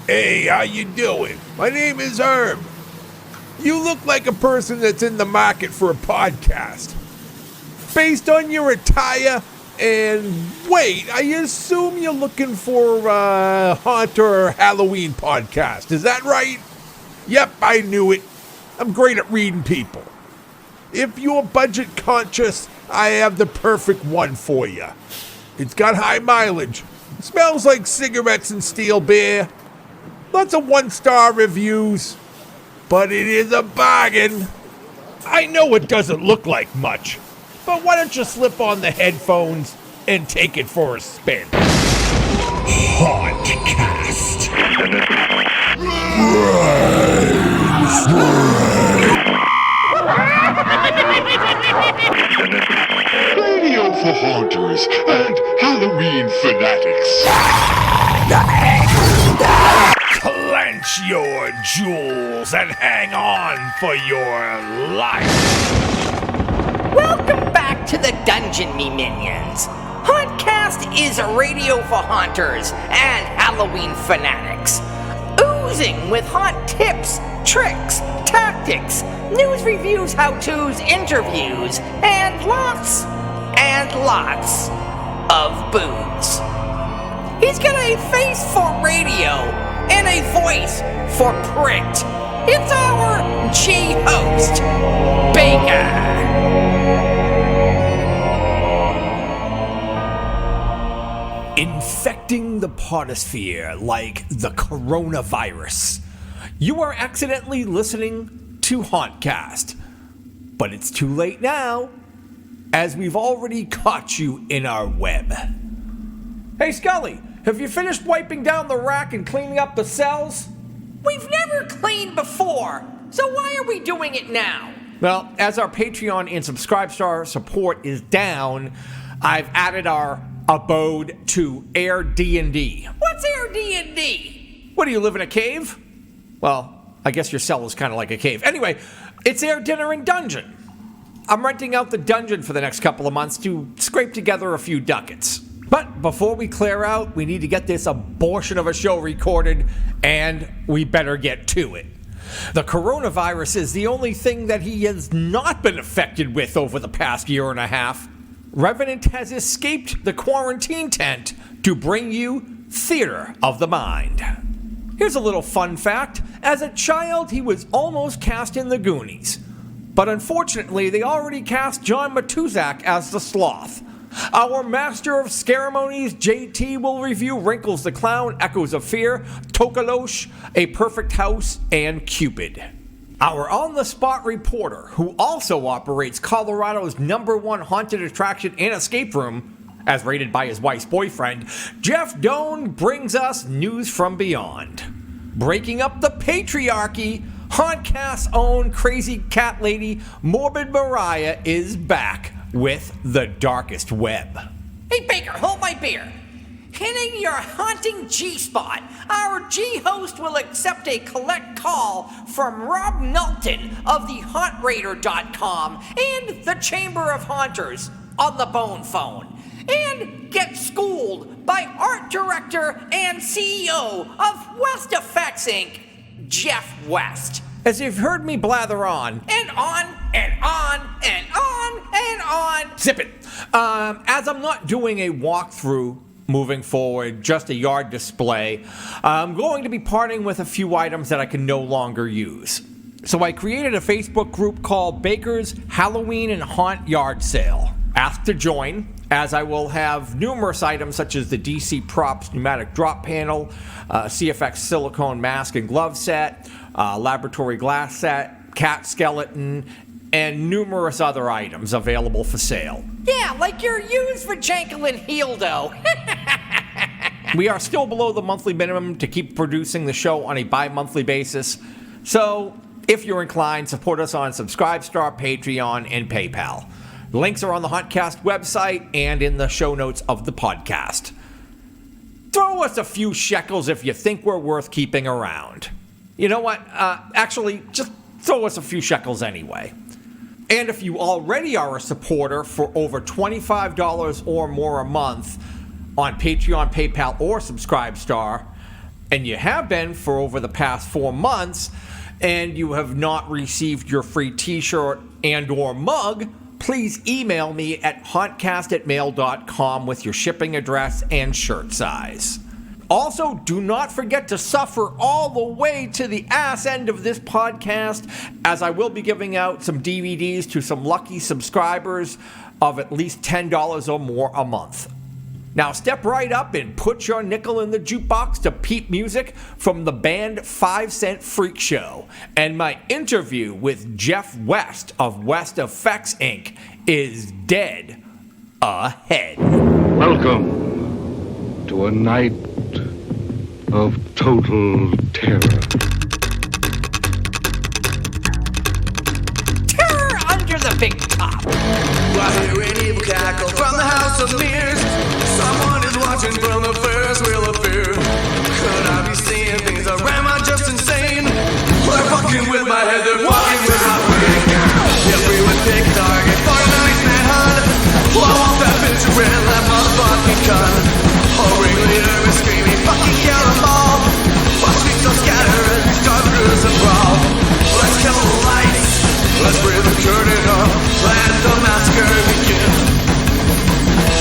Hey, how you doing? My name is Herb. You look like a person that's in the market for a podcast. Based on your attire and weight, I assume you're looking for a haunt or Halloween podcast. Is that right? Yep, I knew it. I'm great at reading people. If you're budget conscious, I have the perfect one for you. It's got high mileage. It smells like cigarettes and steel beer. Lots of 1-star reviews. But it is a bargain. I know it doesn't look like much, but why don't you slip on the headphones and take it for a spin? Hauntcast. Radio for haunters and Halloween fanatics. Clench your jewels and hang on for your life. Welcome back to the dungeon, me minions. Hauntcast is a radio for haunters and Halloween fanatics. Oozing with haunt tips, tricks, tactics, news reviews, how-tos, interviews, and lots of booze. He's got a face for radio and a voice for print. It's our G-host, Baker. Infecting the podosphere like the coronavirus. You are accidentally listening to Hauntcast, but it's too late now, as we've already caught you in our web. Hey Scully, have you finished wiping down the rack and cleaning up the cells? We've never cleaned before, so why are we doing it now? Well, as our Patreon and Subscribestar support is down, I've added our abode to Air D&D. What's Air D&D? What, do you live in a cave? Well, I guess your cell is kind of like a cave. Anyway, it's Air Dinner and Dungeon. I'm renting out the dungeon for the next couple of months to scrape together a few ducats. But before we clear out, we need to get this abortion of a show recorded, and we better get to it. The coronavirus is the only thing that he has not been affected with over the past year and a half. Revenant has escaped the quarantine tent to bring you Theater of the Mind. Here's a little fun fact. As a child, he was almost cast in The Goonies. But unfortunately, they already cast John Matuzak as the Sloth. Our Master of Ceremonies, JT, will review Wrinkles the Clown, Echoes of Fear, Tokalosh, A Perfect House, and Cupid. Our on-the-spot reporter, who also operates Colorado's #1 haunted attraction and escape room, as rated by his wife's boyfriend, Jeff Doan, brings us news from beyond. Breaking up the patriarchy, Hauntcast's own crazy cat lady, Morbid Mariah, is back with The Darkest Web. Hey Baker, hold my beer. Hitting your haunting G-spot, our G-host will accept a collect call from Rob Nulton of the HauntRaider.com and the Chamber of Haunters on the Bone Phone, and get schooled by art director and CEO of West Effects Inc., Jeff West. As you've heard me blather on. And on, and on, and on, and on. Zip it. As I'm not doing a walkthrough moving forward, just a yard display, I'm going to be parting with a few items that I can no longer use. So I created a Facebook group called Baker's Halloween and Haunt Yard Sale. Ask to join, as I will have numerous items such as the DC Props pneumatic drop panel, CFX silicone mask and glove set, laboratory glass set, cat skeleton, and numerous other items available for sale. Yeah, like your used Vajankel and Healdo. We are still below the monthly minimum to keep producing the show on a bi-monthly basis, so if you're inclined, support us on Subscribestar, Patreon, and PayPal. Links are on the Hauntcast website and in the show notes of the podcast. Throw us a few shekels if you think we're worth keeping around. You know what? Actually, just throw us a few shekels anyway. And if you already are a supporter for over $25 or more a month on Patreon, PayPal, or Subscribestar, and you have been for over the past 4 months, and you have not received your free t-shirt and or mug, please email me at hauntcast@mail.com with your shipping address and shirt size. Also, do not forget to suffer all the way to the ass end of this podcast, as I will be giving out some DVDs to some lucky subscribers of at least $10 or more a month. Now step right up and put your nickel in the jukebox to peep music from the band 5 Cent Freakshow. And my interview with Jeff West of West Effects Inc. is dead ahead. Welcome to a night of total terror. Terror under the big top. I hear an evil cackle from the house of mirrors. Someone is watching from the Ferris wheel of fear. Could I be seeing things, or am I just insane? They're fucking with my head, they're walking with my brain. If we would pick a target for a nice manhunt, I want that bitch to red, that motherfucking cunt. Oh, ringleader is screaming, fucking kill them all. Watch me so scatter as we start bruise and brawl. Let's kill the lights, let's breathe the curtain up. Let the massacre begin.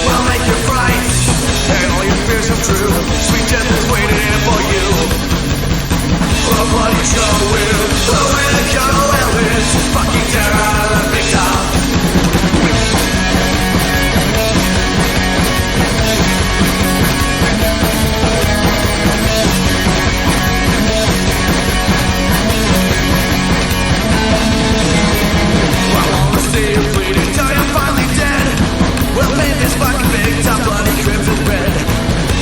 Well, make your frights and all your fears come true. Sweet death is waiting in for you. A bloody show will the way to kill Elvis. Fucking terror out of the big top. I wanna see you bleeding till you're finally dead. We'll paint this fucking big top bloody crimson red.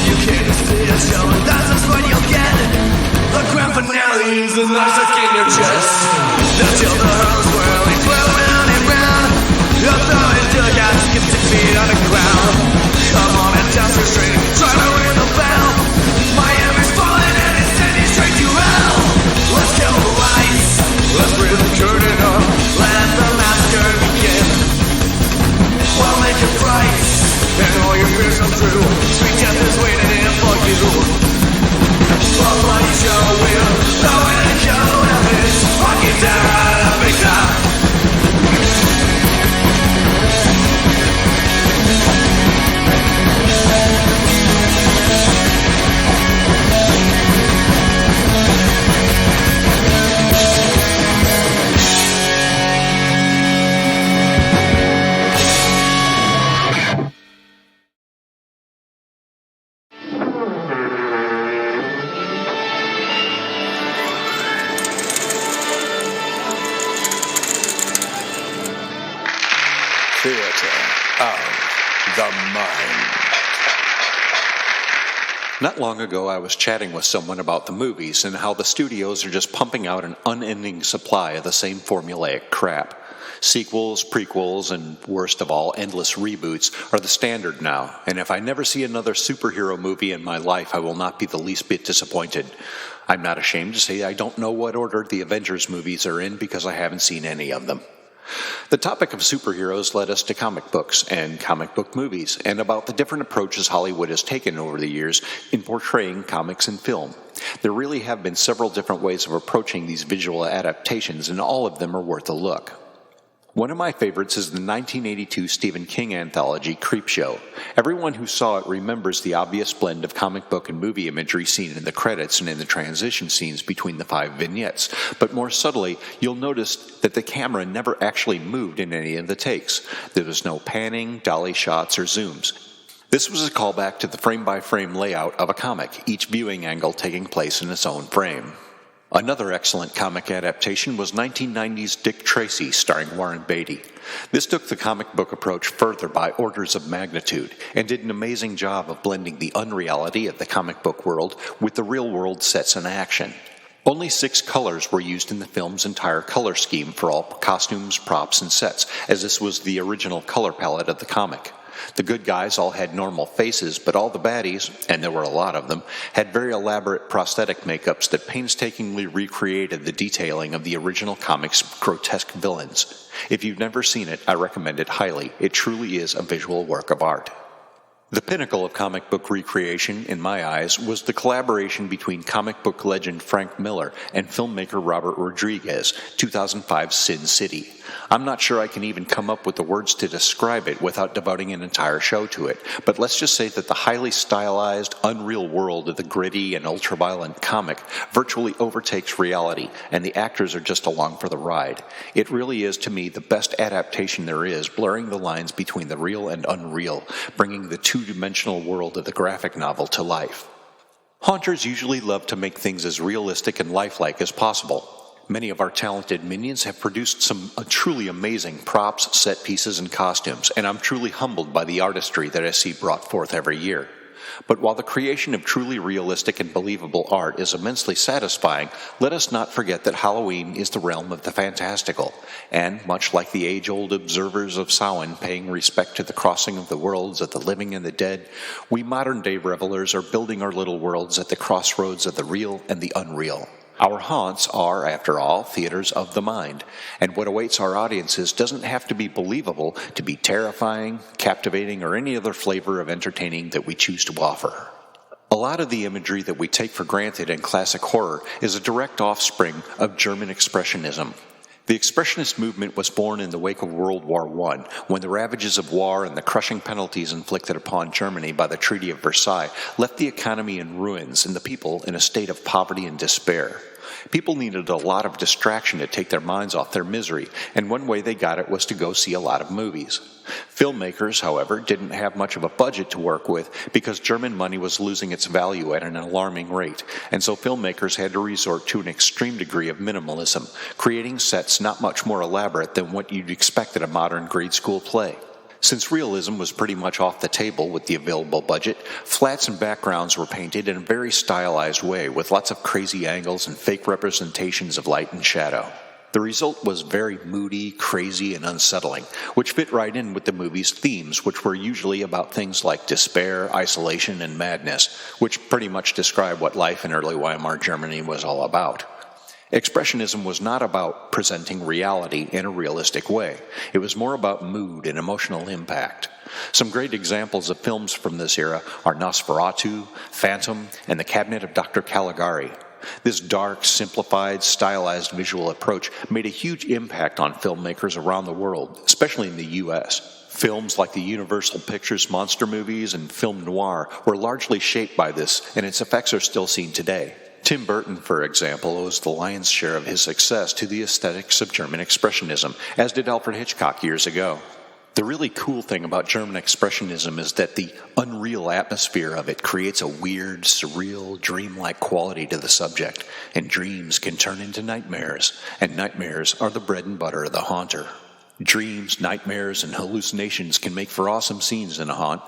You can't see us showing, that's just what you'll get. The grand finale is the knife stuck in your chest. Until the hurls swirling, twirl round and round. You're throwing till you got 6 feet on the ground. Come on and test your string, try to ring the bell. Miami's falling and it's sending straight to hell. Let's kill the lights, let's breathe the curtain up. Let the massacre begin. Well, make it bright, and all your fears come true. Sweet death is waiting in for you. A bloody show will the way to kill Elvis. Fucking terror out of the big top. Not long ago, I was chatting with someone about the movies and how the studios are just pumping out an unending supply of the same formulaic crap. Sequels, prequels, and worst of all, endless reboots are the standard now, and if I never see another superhero movie in my life, I will not be the least bit disappointed. I'm not ashamed to say I don't know what order the Avengers movies are in because I haven't seen any of them. The topic of superheroes led us to comic books and comic book movies, and about the different approaches Hollywood has taken over the years in portraying comics in film. There really have been several different ways of approaching these visual adaptations, and all of them are worth a look. One of my favorites is the 1982 Stephen King anthology, Creepshow. Everyone who saw it remembers the obvious blend of comic book and movie imagery seen in the credits and in the transition scenes between the 5 vignettes. But more subtly, you'll notice that the camera never actually moved in any of the takes. There was no panning, dolly shots, or zooms. This was a callback to the frame-by-frame layout of a comic, each viewing angle taking place in its own frame. Another excellent comic adaptation was 1990's Dick Tracy, starring Warren Beatty. This took the comic book approach further by orders of magnitude, and did an amazing job of blending the unreality of the comic book world with the real-world sets and action. Only 6 colors were used in the film's entire color scheme for all costumes, props, and sets, as this was the original color palette of the comic. The good guys all had normal faces, but all the baddies, and there were a lot of them, had very elaborate prosthetic makeups that painstakingly recreated the detailing of the original comic's grotesque villains. If you've never seen it, I recommend it highly. It truly is a visual work of art. The pinnacle of comic book recreation, in my eyes, was the collaboration between comic book legend Frank Miller and filmmaker Robert Rodriguez, 2005's Sin City. I'm not sure I can even come up with the words to describe it without devoting an entire show to it, but let's just say that the highly stylized, unreal world of the gritty and ultraviolent comic virtually overtakes reality, and the actors are just along for the ride. It really is, to me, the best adaptation there is, blurring the lines between the real and unreal, bringing the two-dimensional world of the graphic novel to life. Haunters usually love to make things as realistic and lifelike as possible. Many of our talented minions have produced some truly amazing props, set pieces, and costumes, and I'm truly humbled by the artistry that I see brought forth every year. But while the creation of truly realistic and believable art is immensely satisfying, let us not forget that Halloween is the realm of the fantastical, and much like the age-old observers of Samhain paying respect to the crossing of the worlds of the living and the dead, we modern-day revelers are building our little worlds at the crossroads of the real and the unreal. Our haunts are, after all, theaters of the mind, and what awaits our audiences doesn't have to be believable to be terrifying, captivating, or any other flavor of entertaining that we choose to offer. A lot of the imagery that we take for granted in classic horror is a direct offspring of German Expressionism. The Expressionist movement was born in the wake of World War I, when the ravages of war and the crushing penalties inflicted upon Germany by the Treaty of Versailles left the economy in ruins and the people in a state of poverty and despair. People needed a lot of distraction to take their minds off their misery, and one way they got it was to go see a lot of movies. Filmmakers, however, didn't have much of a budget to work with because German money was losing its value at an alarming rate, and so filmmakers had to resort to an extreme degree of minimalism, creating sets not much more elaborate than what you'd expect at a modern grade school play. Since realism was pretty much off the table with the available budget, flats and backgrounds were painted in a very stylized way with lots of crazy angles and fake representations of light and shadow. The result was very moody, crazy, and unsettling, which fit right in with the movie's themes, which were usually about things like despair, isolation, and madness, which pretty much describe what life in early Weimar Germany was all about. Expressionism was not about presenting reality in a realistic way. It was more about mood and emotional impact. Some great examples of films from this era are Nosferatu, Phantom, and The Cabinet of Dr. Caligari. This dark, simplified, stylized visual approach made a huge impact on filmmakers around the world, especially in the U.S. Films like the Universal Pictures monster movies and film noir were largely shaped by this, and its effects are still seen today. Tim Burton, for example, owes the lion's share of his success to the aesthetics of German Expressionism, as did Alfred Hitchcock years ago. The really cool thing about German Expressionism is that the unreal atmosphere of it creates a weird, surreal, dreamlike quality to the subject, and dreams can turn into nightmares, and nightmares are the bread and butter of the haunter. Dreams, nightmares, and hallucinations can make for awesome scenes in a haunt.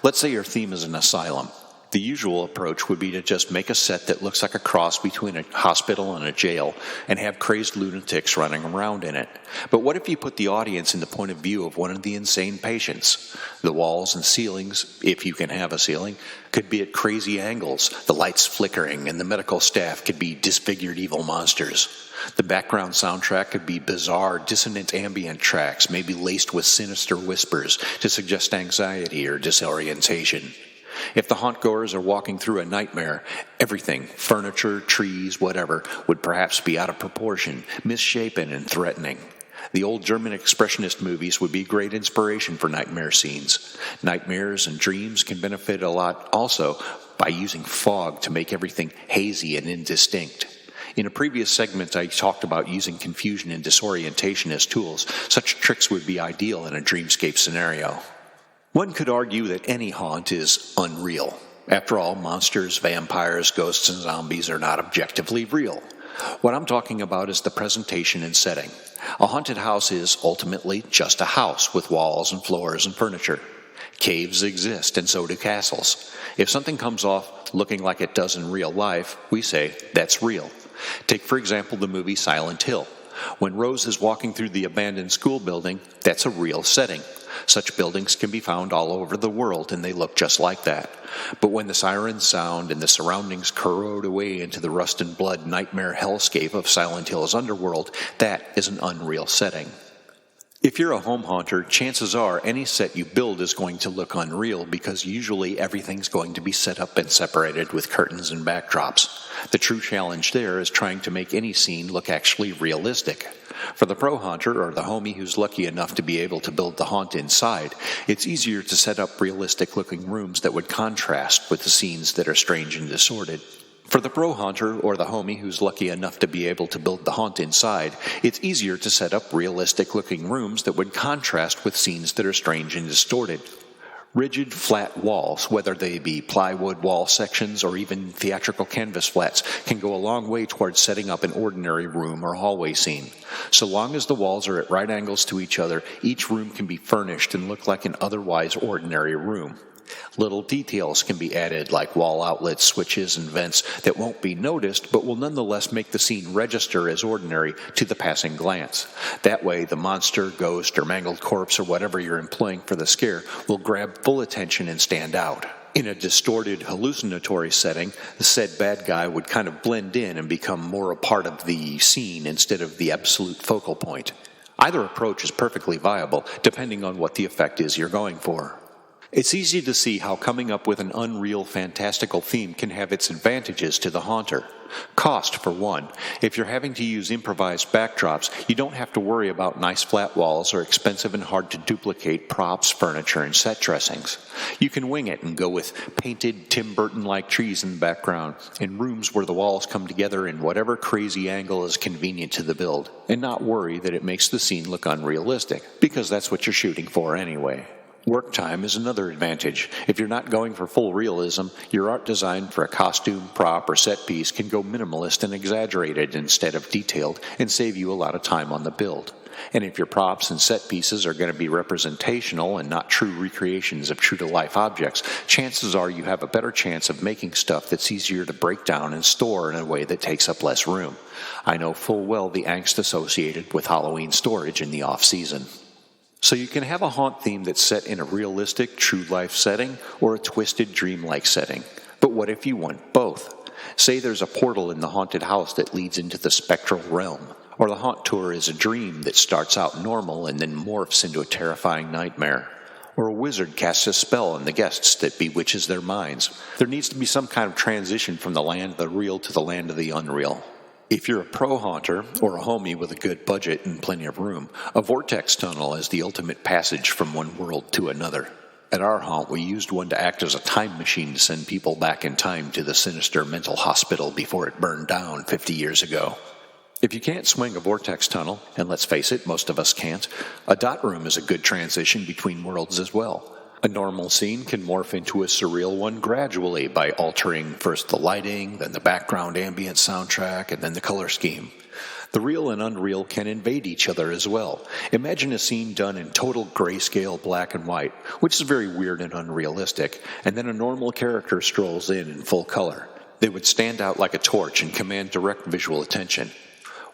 Let's say your theme is an asylum. The usual approach would be to just make a set that looks like a cross between a hospital and a jail and have crazed lunatics running around in it. But what if you put the audience in the point of view of one of the insane patients? The walls and ceilings, if you can have a ceiling, could be at crazy angles, the lights flickering, and the medical staff could be disfigured evil monsters. The background soundtrack could be bizarre, dissonant ambient tracks, maybe laced with sinister whispers to suggest anxiety or disorientation. If the haunt-goers are walking through a nightmare, everything, furniture, trees, whatever, would perhaps be out of proportion, misshapen, and threatening. The old German Expressionist movies would be great inspiration for nightmare scenes. Nightmares and dreams can benefit a lot also by using fog to make everything hazy and indistinct. In a previous segment, I talked about using confusion and disorientation as tools. Such tricks would be ideal in a dreamscape scenario. One could argue that any haunt is unreal. After all, monsters, vampires, ghosts, and zombies are not objectively real. What I'm talking about is the presentation and setting. A haunted house is ultimately just a house with walls and floors and furniture. Caves exist, and so do castles. If something comes off looking like it does in real life, we say that's real. Take, for example, the movie Silent Hill. When Rose is walking through the abandoned school building, that's a real setting. Such buildings can be found all over the world, and they look just like that. But when the sirens sound and the surroundings corrode away into the rust and blood nightmare hellscape of Silent Hill's underworld, that is an unreal setting. If you're a home haunter, chances are any set you build is going to look unreal because usually everything's going to be set up and separated with curtains and backdrops. The true challenge there is trying to make any scene look actually realistic. For the pro haunter or the homie who's lucky enough to be able to build the haunt inside, it's easier to set up realistic looking rooms that would contrast with the scenes that are strange and disordered. For the pro haunter or the homie who's lucky enough to be able to build the haunt inside, it's easier to set up realistic looking rooms that would contrast with scenes that are strange and distorted. Rigid, flat walls, whether they be plywood wall sections or even theatrical canvas flats, can go a long way towards setting up an ordinary room or hallway scene. So long as the walls are at right angles to each other, each room can be furnished and look like an otherwise ordinary room. Little details can be added like wall outlets, switches, and vents that won't be noticed but will nonetheless make the scene register as ordinary to the passing glance. That way the monster, ghost, or mangled corpse or whatever you're employing for the scare will grab full attention and stand out. In a distorted, hallucinatory setting, the said bad guy would kind of blend in and become more a part of the scene instead of the absolute focal point. Either approach is perfectly viable, depending on what the effect is you're going for. It's easy to see how coming up with an unreal, fantastical theme can have its advantages to the haunter. Cost, for one. If you're having to use improvised backdrops, you don't have to worry about nice flat walls or expensive and hard-to-duplicate props, furniture, and set dressings. You can wing it and go with painted Tim Burton-like trees in the background and rooms where the walls come together in whatever crazy angle is convenient to the build, and not worry that it makes the scene look unrealistic, because that's what you're shooting for anyway. Work time is another advantage. If you're not going for full realism, your art design for a costume, prop, or set piece can go minimalist and exaggerated instead of detailed and save you a lot of time on the build. And if your props and set pieces are going to be representational and not true recreations of true-to-life objects, chances are you have a better chance of making stuff that's easier to break down and store in a way that takes up less room. I know full well the angst associated with Halloween storage in the off-season. So you can have a haunt theme that's set in a realistic, true-life setting or a twisted, dreamlike setting. But what if you want both? Say there's a portal in the haunted house that leads into the spectral realm, or the haunt tour is a dream that starts out normal and then morphs into a terrifying nightmare, or a wizard casts a spell on the guests that bewitches their minds. There needs to be some kind of transition from the land of the real to the land of the unreal. If you're a pro haunter or a homie with a good budget and plenty of room, a vortex tunnel is the ultimate passage from one world to another. At our haunt, we used one to act as a time machine to send people back in time to the sinister mental hospital before it burned down 50 years ago. If you can't swing a vortex tunnel, and let's face it, most of us can't, a dot room is a good transition between worlds as well. A normal scene can morph into a surreal one gradually by altering first the lighting, then the background ambient soundtrack, and then the color scheme. The real and unreal can invade each other as well. Imagine a scene done in total grayscale black and white, which is very weird and unrealistic, and then a normal character strolls in full color. They would stand out like a torch and command direct visual attention.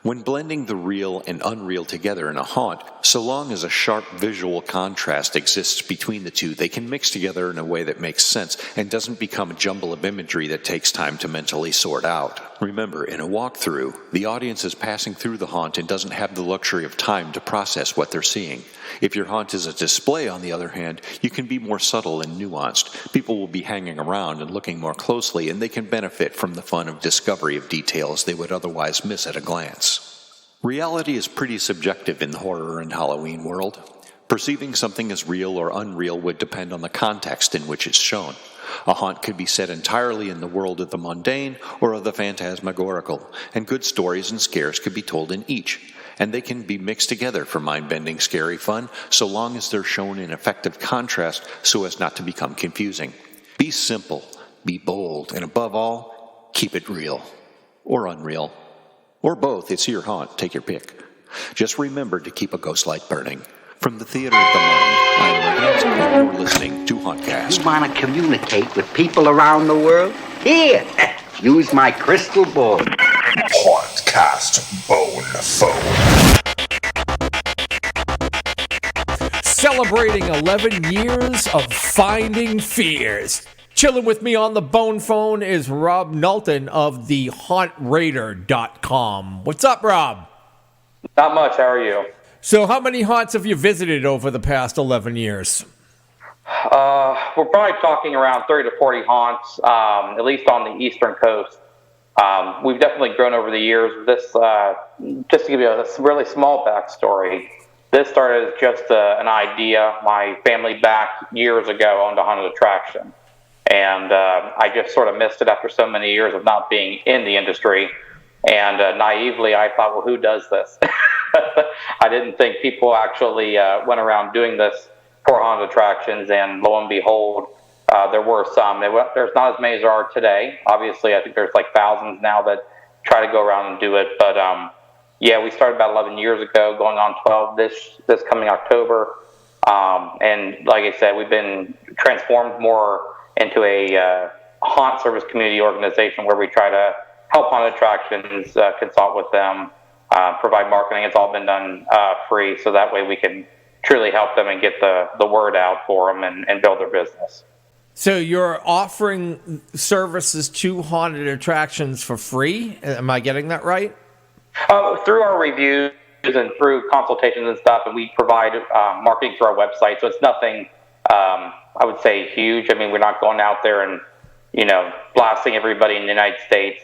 When blending the real and unreal together in a haunt, so long as a sharp visual contrast exists between the two, they can mix together in a way that makes sense and doesn't become a jumble of imagery that takes time to mentally sort out. Remember, in a walkthrough, the audience is passing through the haunt and doesn't have the luxury of time to process what they're seeing. If your haunt is a display, on the other hand, you can be more subtle and nuanced. People will be hanging around and looking more closely, and they can benefit from the fun of discovery of details they would otherwise miss at a glance. Reality is pretty subjective in the horror and Halloween world. Perceiving something as real or unreal would depend on the context in which it's shown. A haunt could be set entirely in the world of the mundane or of the phantasmagorical, and good stories and scares could be told in each. And they can be mixed together for mind-bending, scary fun, so long as they're shown in effective contrast so as not to become confusing. Be simple, be bold, and above all, keep it real. Or unreal. Or both. It's your haunt. Take your pick. Just remember to keep a ghost light burning. From the Theater of the Mind, I'm Revenant, and you're listening to Hauntcast. You want to communicate with people around the world? Here, use my crystal ball. Hauntcast Bone Phone. Celebrating 11 years of Finding Fears. Chilling with me on the Bone Phone is Rob Nulton of the Hauntraider.com. What's up, Rob? Not much. How are you? So how many haunts have you visited over the past 11 years? We're probably talking around 30 to 40 haunts, at least on the eastern coast. We've definitely grown over the years. This, just to give you a really small backstory, this started as just an idea. My family back years ago owned a haunted attraction, and I just sort of missed it after so many years of not being in the industry. And naively, I thought, well, who does this? I didn't think people actually went around doing this for haunted attractions, and lo and behold, there were some. There's not as many as there are today. Obviously, I think there's like thousands now that try to go around and do it. But yeah, we started about 11 years ago, going on 12 this coming October. And like I said, we've been transformed more into a haunt service community organization where we try to help haunted attractions, consult with them, provide marketing. It's all been done free, so that way we can truly help them and get the word out for them and build their business. So you're offering services to haunted attractions for free? Am I getting that right? Through our reviews and through consultations and stuff, and we provide marketing through our website. So it's nothing, I would say, huge. I mean, we're not going out there and, blasting everybody in the United States.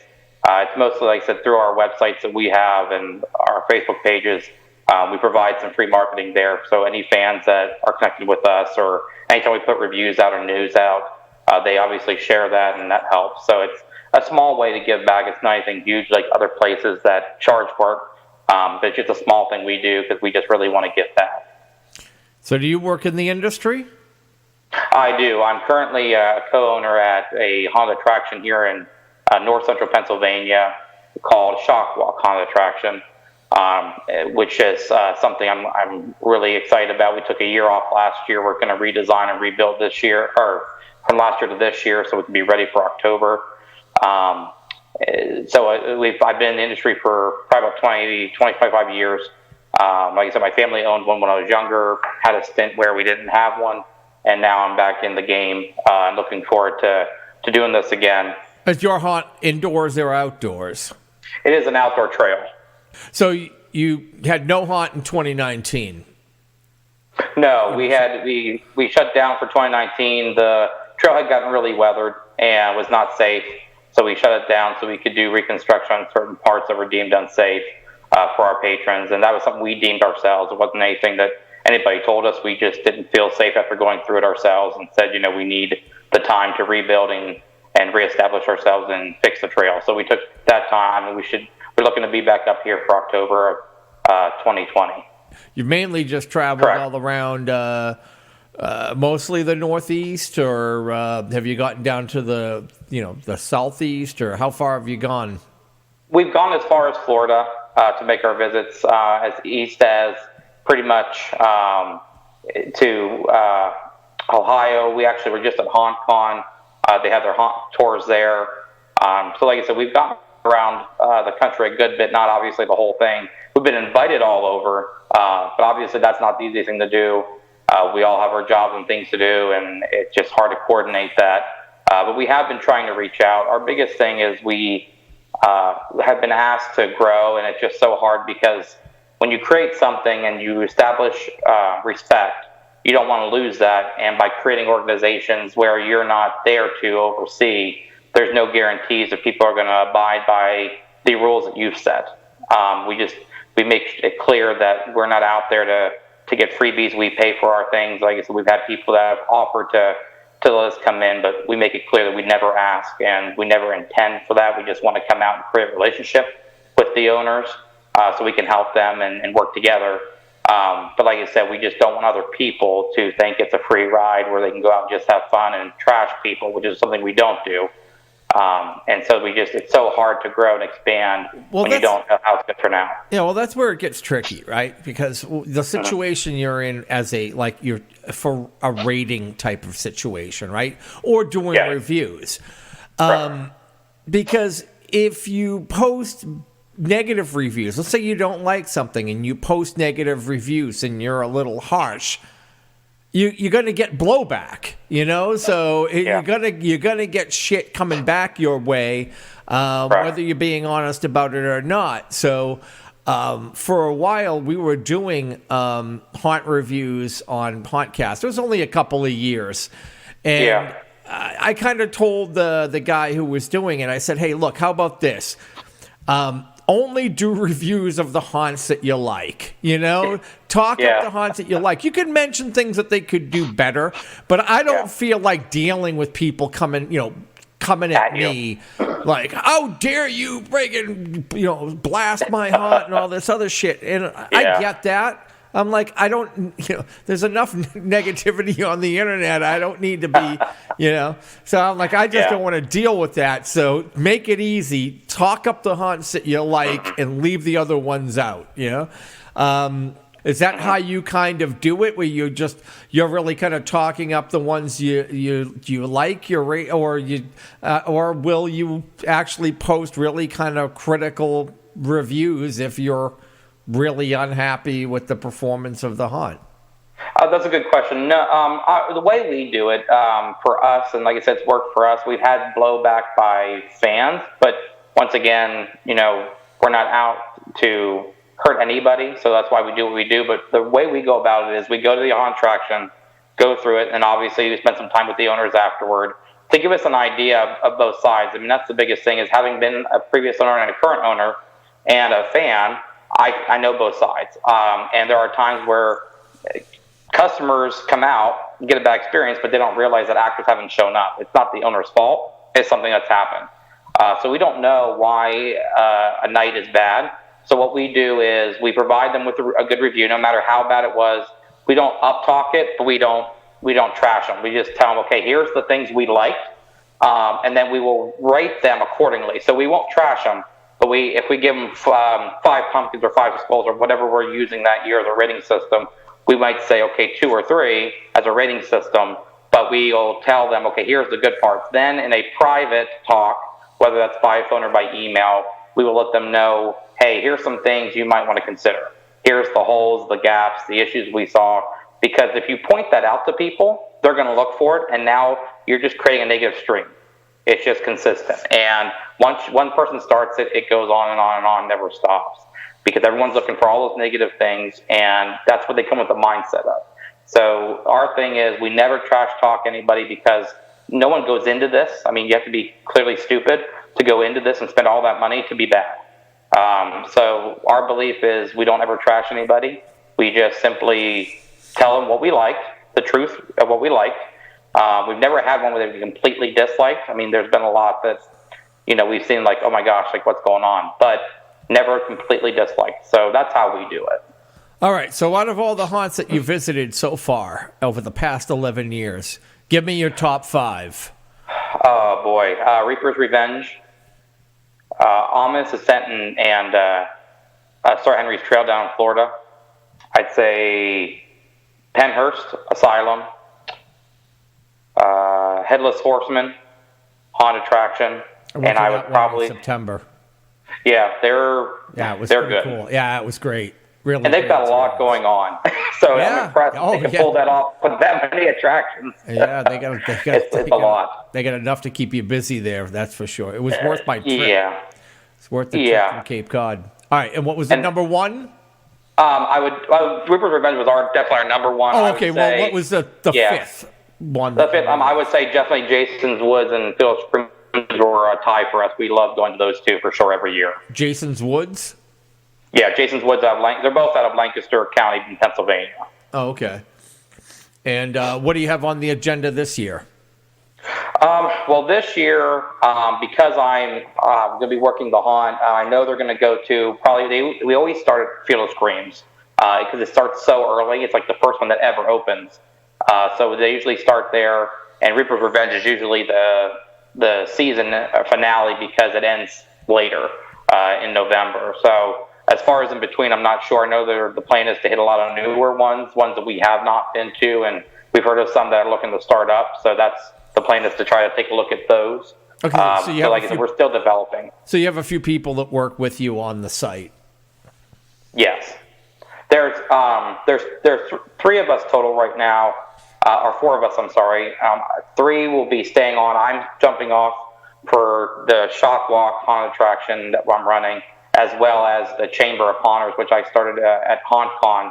It's mostly, like I said, through our websites that we have and our Facebook pages. We provide some free marketing there. So any fans that are connected with us, or anytime we put reviews out or news out, they obviously share that, and that helps. So it's a small way to give back. It's not anything huge like other places that charge for it. But it's just a small thing we do because we just really want to give back. So do you work in the industry? I do. I'm currently a co-owner at a haunted attraction here in north central Pennsylvania called Shocktails Haunted Attraction, which is something I'm really excited about. We took a year off last year. We're going to redesign and rebuild this year, or from last year to this year, so we can be ready for October. So I've been in the industry for probably about 25 years. Like I said, my family owned one when I was younger, had a stint where we didn't have one, and now I'm back in the game. I'm looking forward to doing this again. Is your haunt indoors or outdoors? It is an outdoor trail. So you had no haunt in 2019? No, we shut down for 2019. The trail had gotten really weathered and was not safe, so we shut it down so we could do reconstruction on certain parts that were deemed unsafe for our patrons, and that was something we deemed ourselves. It wasn't anything that anybody told us. We just didn't feel safe after going through it ourselves and said, we need the time to rebuild and reestablish ourselves and fix the trail. So we took that time, and we're looking to be back up here for October of 2020. You've mainly just traveled Correct. all around, mostly the Northeast, or have you gotten down to the Southeast, or how far have you gone? We've gone as far as Florida to make our visits, as east as pretty much to Ohio. We actually were just at HauntCon. They had their haunt tours there. So like I said, we've gone around the country a good bit, not obviously the whole thing. We've been invited all over, but obviously that's not the easy thing to do. We all have our jobs and things to do, and it's just hard to coordinate that. But we have been trying to reach out. Our biggest thing is we have been asked to grow, and it's just so hard because when you create something and you establish respect, you don't want to lose that. And by creating organizations where you're not there to oversee, there's no guarantees that people are going to abide by the rules that you've set. We make it clear that we're not out there to get freebies. We pay for our things. Like I said, we've had people that have offered to let us come in, but we make it clear that we never ask and we never intend for that. We just want to come out and create a relationship with the owners so we can help them and work together. But like I said, we just don't want other people to think it's a free ride where they can go out and just have fun and trash people, which is something we don't do. And so it's so hard to grow and expand when you don't know how it's going to turn out. Yeah, well, that's where it gets tricky, right? Because the situation you're in you're for a rating type of situation, right? Or doing reviews. Because if you post negative reviews, let's say you don't like something and you post negative reviews and you're a little harsh, you're going to get blowback, so you're going to get shit coming back your way, whether you're being honest about it or not. So for a while we were doing haunt reviews on Hauntcast. It was only a couple of years. And I kind of told the guy who was doing it, I said, hey, look, how about this? Only do reviews of the haunts that you like, Talk up the haunts that you like. You can mention things that they could do better, but I don't feel like dealing with people coming at me like, how dare you break and, blast my haunt and all this other shit. And I get that. I'm like, I don't, there's enough negativity on the internet. I don't need to be, So I'm like, I just don't want to deal with that. So make it easy. Talk up the haunts that you like and leave the other ones out, Is that how you kind of do it, where you're really kind of talking up the ones you like, or will you actually post really kind of critical reviews if you're really unhappy with the performance of the haunt? That's a good question. No, the way we do it for us, and like I said, it's worked for us. We've had blowback by fans, but once again, we're not out to hurt anybody, so that's why we do what we do. But the way we go about it is we go to the haunt attraction, go through it, and obviously we spend some time with the owners afterward to give us an idea of both sides. I mean, that's the biggest thing, is having been a previous owner and a current owner and a fan, I know both sides. And there are times where customers come out, get a bad experience, but they don't realize that actors haven't shown up. It's not the owner's fault. It's something that's happened. So we don't know why a night is bad. So what we do is we provide them with a good review, no matter how bad it was. We don't up-talk it, but we don't trash them. We just tell them, okay, here's the things we liked, and then we will rate them accordingly. So we won't trash them, but if we give them 5 pumpkins or 5 skulls or whatever we're using that year as a rating system, we might say, okay, 2 or 3 as a rating system, but we'll tell them, okay, here's the good parts. Then in a private talk, whether that's by phone or by email, we will let them know, hey, here's some things you might want to consider. Here's the holes, the gaps, the issues we saw. Because if you point that out to people, they're going to look for it, and now you're just creating a negative stream. It's just consistent. And once one person starts it, it goes on and on and on, never stops. Because everyone's looking for all those negative things, and that's what they come with the mindset of. So our thing is we never trash talk anybody, because no one goes into this. I mean, you have to be clearly stupid to go into this and spend all that money to be bad. So our belief is we don't ever trash anybody. We just simply tell them what we liked, the truth of what we liked. We've never had one where they've completely disliked. I mean, there's been a lot that, we've seen like, oh my gosh, like what's going on? But never completely disliked. So that's how we do it. All right. So out of all the haunts that you visited so far over the past 11 years, give me your top 5. Oh, boy. Reaper's Revenge, Amos Ascent, and Sir Henry's Trail down in Florida. I'd say Penhurst Asylum, Headless Horseman, Haunted Attraction, and I would probably September. Yeah, they're good. Cool. Yeah, it was great. Really, and they've got a lot going on, so I'm impressed they can pull that off with that many attractions. Yeah, they got it's a lot. They got enough to keep you busy there. That's for sure. It was worth my trip. Yeah, it's worth the trip from Cape Cod. All right, and what was the number 1? Reaper's Revenge was definitely our number 1. Oh, okay. Well, what was the 5th one? The 5th, I would say definitely Jason's Woods and Philip Springs were a tie for us. We love going to those two for sure every year. Jason's Woods? Yeah, Jason's Woods they're both out of Lancaster County in Pennsylvania. Oh, okay. And what do you have on the agenda this year? Well, this year, because I'm going to be working the haunt, I know they're going to go to we always start at Field of Screams because it starts so early. It's like the first one that ever opens. So they usually start there, and Reaper's Revenge is usually the season finale because it ends later in November. So as far as in between, I'm not sure. I know the plan is to hit a lot of newer ones that we have not been to, and we've heard of some that are looking to start up. So that's the plan, is to try to take a look at those. Okay, so like I said, we're still developing. So you have a few people that work with you on the site. Yes, there's 3 of us total right now, or 4 of us. I'm sorry. 3 will be staying on. I'm jumping off for the Shock Walk haunted attraction that I'm running. as well as the Chamber of Haunters, which I started at HauntCon,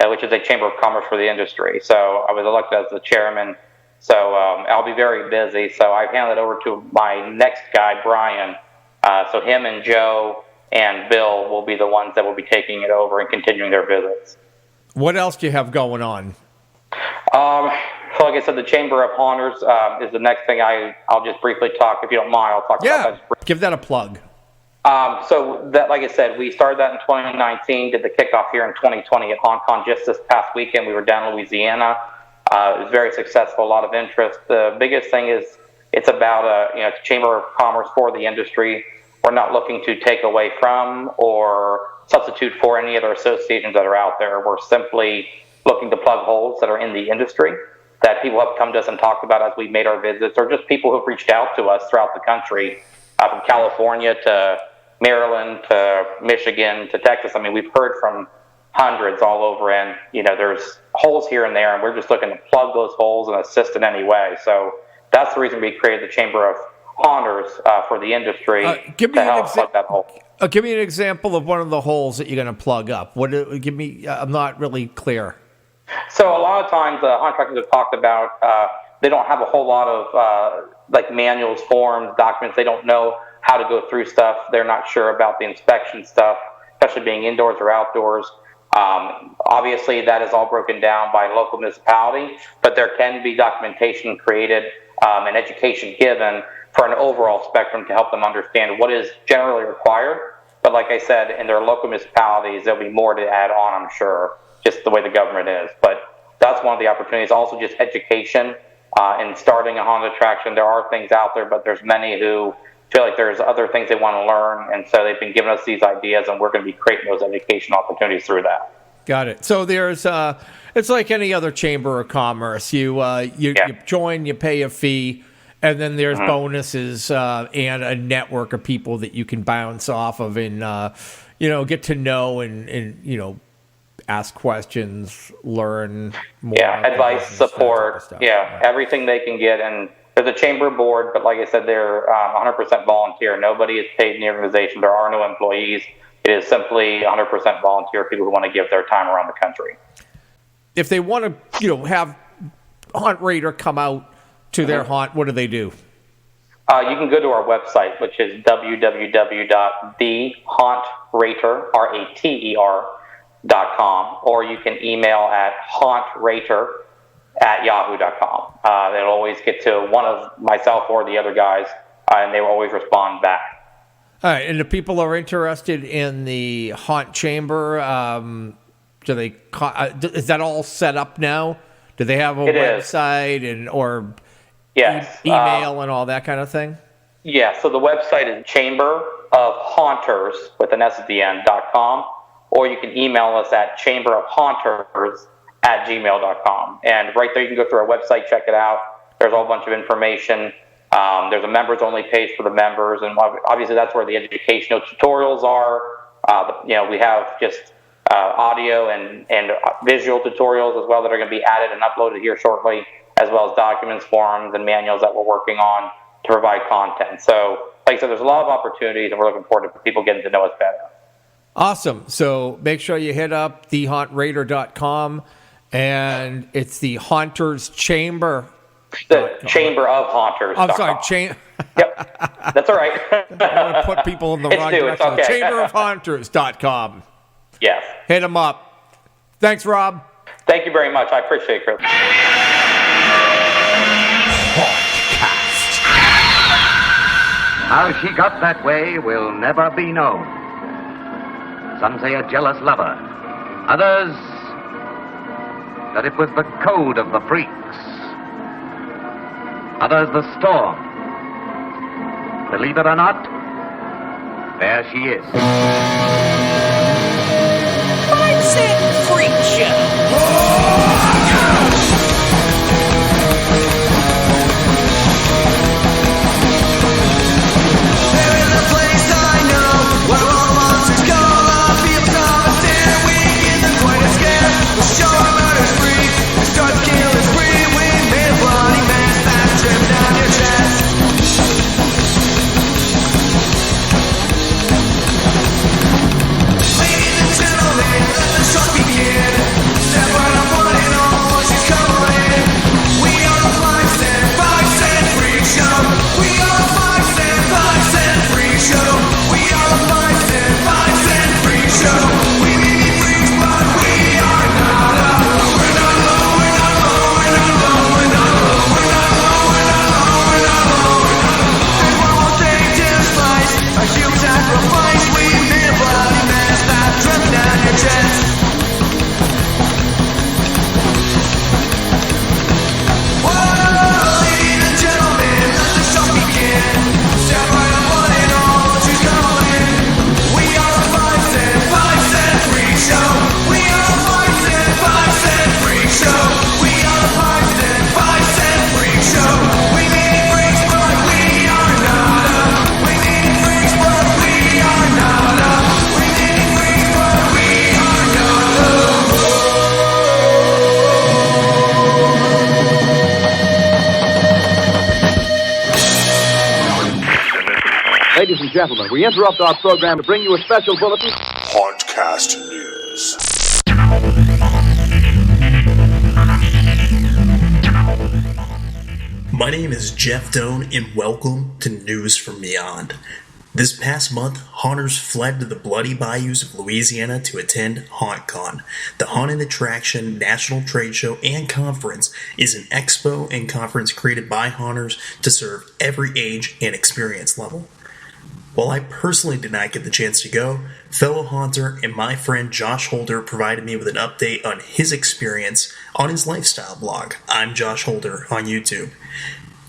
which is a chamber of commerce for the industry. So I was elected as the chairman. So I'll be very busy. So I've handed it over to my next guy, Brian. So him and Joe and Bill will be the ones that will be taking it over and continuing their visits. What else do you have going on? So like I said, the Chamber of Haunters is the next thing I'll just briefly talk, if you don't mind. I'll talk about that. Give that a plug. So that, like I said, we started that in 2019, did the kickoff here in 2020 at HauntCon just this past weekend. We were down in Louisiana. It was very successful, a lot of interest. The biggest thing is it's about it's a chamber of commerce for the industry. We're not looking to take away from or substitute for any other associations that are out there. We're simply looking to plug holes that are in the industry that people have come to us and talked about as we made our visits, or just people who've reached out to us throughout the country, from California to Maryland to Michigan to Texas. I mean, we've heard from hundreds all over, and there's holes here and there, and we're just looking to plug those holes and assist in any way. So that's the reason we created the Chamber of Haunters for the industry to help plug that hole. Give me an example of one of the holes that you're going to plug up. Give me. I'm not really clear. So a lot of times, contractors have talked about they don't have a whole lot of like manuals, forms, documents. They don't know how to go through stuff. They're not sure about the inspection stuff, especially being indoors or outdoors. Obviously, that is all broken down by local municipality, but there can be documentation created and education given for an overall spectrum to help them understand what is generally required. But like I said, in their local municipalities, there'll be more to add on, I'm sure, just the way the government is. But that's one of the opportunities. Also, just education in starting a haunted attraction. There are things out there, but there's many who feel like there's other things they want to learn, and so they've been giving us these ideas, and we're going to be creating those education opportunities through that. Got it. So there's it's like any other chamber of commerce. You join, you pay a fee, and then there's bonuses and a network of people that you can bounce off of and get to know and ask questions, learn more. Yeah, advice, support, everything they can get. And there's a chamber board, but like I said, they're 100% volunteer. Nobody is paid in the organization. There are no employees. It is simply 100% volunteer, people who want to give their time around the country. If they want to, have Haunt Raider come out to their haunt, what do they do? You can go to our website, which is www.thehauntраter.com, or you can email at hauntrater@yahoo.com. They'll always get to one of myself or the other guys, and they will always respond back. All right, and if people are interested in the Haunt Chamber, is that all set up now? Do they have a website or email and all that kind of thing? Yeah, so the website is chamberofhaunters with an S at the end.com, or you can email us at chamberofhaunters@gmail.com. And right there you can go through our website, check it out. There's a whole bunch of information. There's a members-only page for the members, and obviously that's where the educational tutorials are. We have just audio and visual tutorials as well that are going to be added and uploaded here shortly, as well as documents, forms, and manuals that we're working on to provide content. So, like I said, there's a lot of opportunities, and we're looking forward to people getting to know us better. Awesome. So make sure you hit up thehauntRaider.com, and it's the Haunters Chamber. The Chamber of Haunters. I'm sorry, Yep, that's all right. I don't want to put people in the wrong direction. It's okay. Chamberofhaunters.com. Yes. Hit them up. Thanks, Rob. Thank you very much. I appreciate it, Chris. How she got that way will never be known. Some say a jealous lover. Others, that it was the code of the freaks. Others, the storm. Believe it or not, there she is. Mindset Freakshow. gentlemen, we interrupt our program to bring you a special bulletin. Hauntcast News. My name is Jeff Doan, and welcome to News from Beyond. This past month, haunters fled to the bloody bayous of Louisiana to attend HauntCon. The haunted attraction, national trade show, and conference is an expo and conference created by haunters to serve every age and experience level. While I personally did not get the chance to go, fellow haunter and my friend Josh Holder provided me with an update on his experience on his lifestyle blog. I'm Josh Holder on YouTube.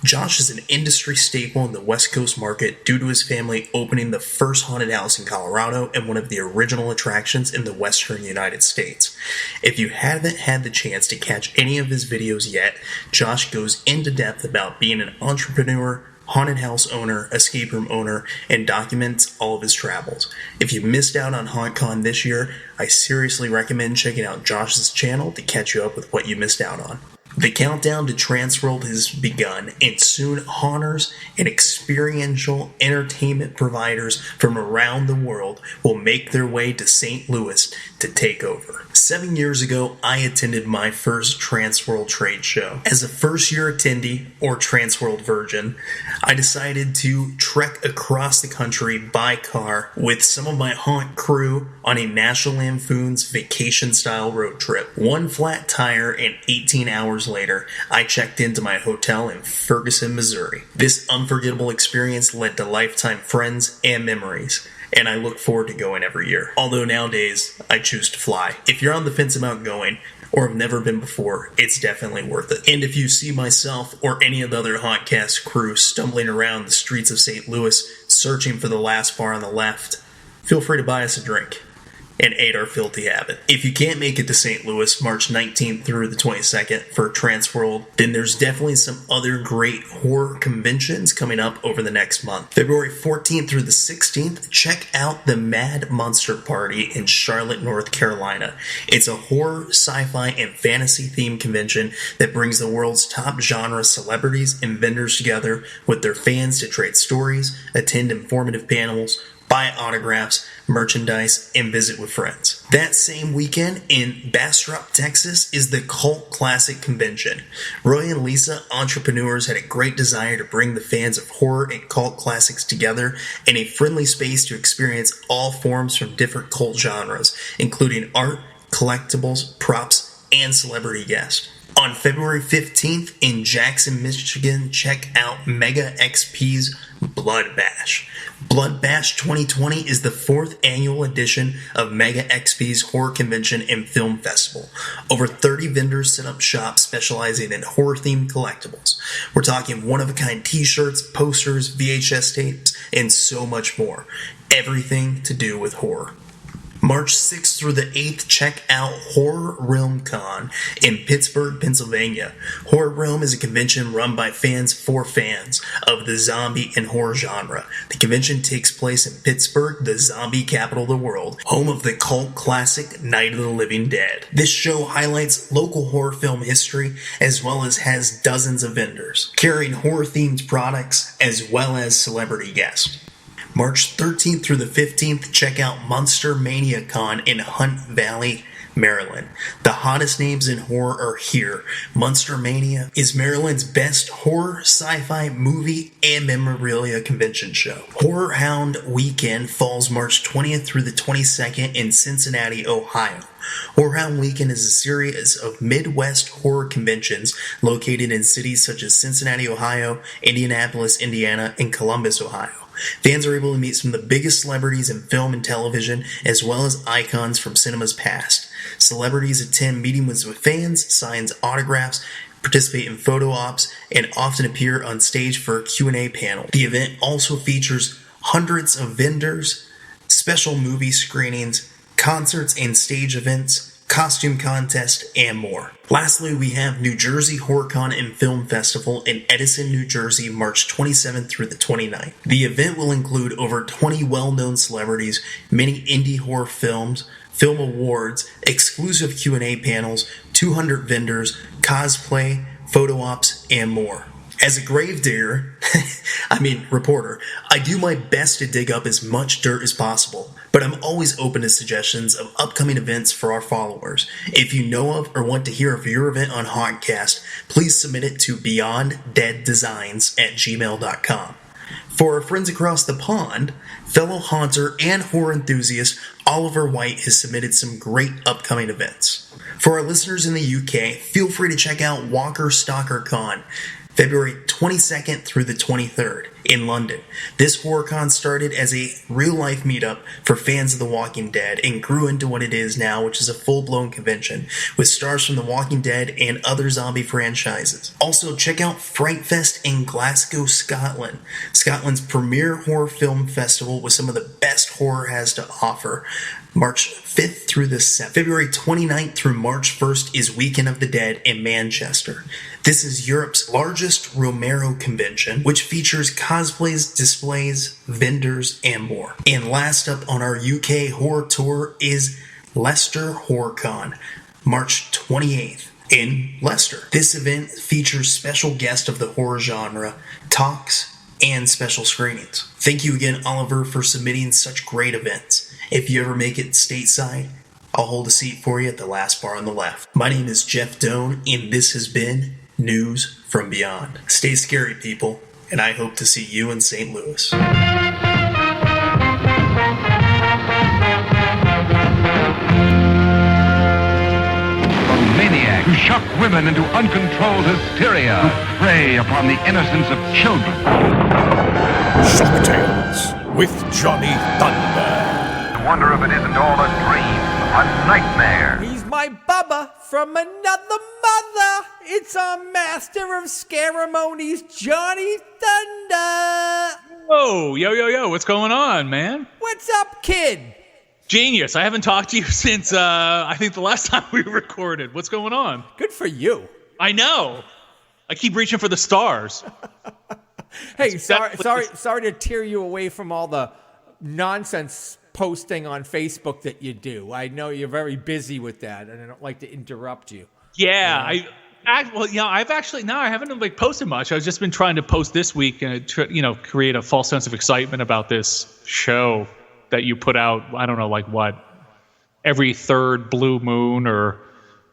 Josh is an industry staple in the West Coast market due to his family opening the first haunted house in Colorado and one of the original attractions in the western United States. If you haven't had the chance to catch any of his videos yet, Josh goes into depth about being an entrepreneur, haunted house owner, escape room owner, and documents all of his travels. If you missed out on HauntCon this year, I seriously recommend checking out Josh's channel to catch you up with what you missed out on. The countdown to Transworld has begun, and soon haunters and experiential entertainment providers from around the world will make their way to St. Louis to take over. 7 years ago, I attended my first Transworld trade show. As a first-year attendee, or Transworld virgin, I decided to trek across the country by car with some of my haunt crew on a National Lampoon's vacation-style road trip. One flat tire and 18 hours later, I checked into my hotel in Ferguson, Missouri. This unforgettable experience led to lifetime friends and memories, and I look forward to going every year. Although nowadays, I choose to fly. If you're on the fence about going, or have never been before, it's definitely worth it. And if you see myself or any of the other Hauntcast crew stumbling around the streets of St. Louis searching for the last bar on the left, feel free to buy us a drink and aid our filthy habit. If you can't make it to St. Louis March 19th through the 22nd for Transworld, then there's definitely some other great horror conventions coming up over the next month. February 14th through the 16th, check out the Mad Monster Party in Charlotte, North Carolina. It's a horror, sci-fi, and fantasy themed convention that brings the world's top genre celebrities and vendors together with their fans to trade stories, attend informative panels, buy autographs, merchandise, and visit with friends. That same weekend in Bastrop, Texas is the Cult Classic Convention. Roy and Lisa, entrepreneurs, had a great desire to bring the fans of horror and cult classics together in a friendly space to experience all forms from different cult genres, including art, collectibles, props, and celebrity guests. On February 15th in Jackson, Michigan, check out Mega XP's Blood Bash. Blood Bash 2020 is the 4th annual edition of Mega XP's Horror Convention and Film Festival. Over 30 vendors set up shop specializing in horror-themed collectibles. We're talking one-of-a-kind t-shirts, posters, VHS tapes, and so much more. Everything to do with horror. March 6th through the 8th, check out Horror Realm Con in Pittsburgh, Pennsylvania. Horror Realm is a convention run by fans for fans of the zombie and horror genre. The convention takes place in Pittsburgh, the zombie capital of the world, home of the cult classic Night of the Living Dead. This show highlights local horror film history as well as has dozens of vendors, carrying horror-themed products as well as celebrity guests. March 13th through the 15th, check out Monster Mania Con in Hunt Valley, Maryland. The hottest names in horror are here. Monster Mania is Maryland's best horror, sci-fi, movie, and memorabilia convention show. Horror Hound Weekend falls March 20th through the 22nd in Cincinnati, Ohio. Horror Hound Weekend is a series of Midwest horror conventions located in cities such as Cincinnati, Ohio, Indianapolis, Indiana, and Columbus, Ohio. Fans are able to meet some of the biggest celebrities in film and television, as well as icons from cinema's past. Celebrities attend meetings with fans, signs autographs, participate in photo ops, and often appear on stage for a Q&A panel. The event also features hundreds of vendors, special movie screenings, concerts and stage events, costume contest, and more. Lastly, we have New Jersey HorrorCon and Film Festival in Edison, New Jersey, March 27th through the 29th. The event will include over 20 well-known celebrities, many indie horror films, film awards, exclusive Q&A panels, 200 vendors, cosplay, photo ops, and more. As a gravedigger, reporter, I do my best to dig up as much dirt as possible, but I'm always open to suggestions of upcoming events for our followers. If you know of or want to hear of your event on Hauntcast, please submit it to beyonddeaddesigns@gmail.com. For our friends across the pond, fellow haunter and horror enthusiast Oliver White has submitted some great upcoming events. For our listeners in the UK, feel free to check out Walker Stalker Con, February 22nd through the 23rd in London. This HorrorCon started as a real-life meetup for fans of The Walking Dead and grew into what it is now, which is a full-blown convention with stars from The Walking Dead and other zombie franchises. Also, check out Frightfest in Glasgow, Scotland, Scotland's premier horror film festival with some of the best horror has to offer. March 5th through the 7th. February 29th through March 1st is Weekend of the Dead in Manchester. This is Europe's largest Romero convention, which features cosplays, displays, vendors, and more. And last up on our UK horror tour is Leicester HorrorCon, March 28th in Leicester. This event features special guests of the horror genre, talks, and special screenings. Thank you again, Oliver, for submitting such great events. If you ever make it stateside, I'll hold a seat for you at the last bar on the left. My name is Jeff Doan, and this has been News from Beyond. Stay scary, people, and I hope to see you in St. Louis. A maniac who shocked women into uncontrolled hysteria, who prey upon the innocence of children. Shocktails with Johnny Thunder. I wonder if it isn't all a dream, a nightmare. He's my Bubba from another mother. It's our master of ceremonies, Johnny Thunder. Whoa, yo, what's going on, man? What's up, kid? Genius. I haven't talked to you since, I think the last time we recorded. What's going on? Good for you. I know. I keep reaching for the stars. Hey, sorry to tear you away from all the nonsense posting on Facebook that you do. I know you're very busy with that, and I don't like to interrupt you. Yeah, I haven't posted much. I've just been trying to post this week and create a false sense of excitement about this show that you put out. I don't know, every third blue moon or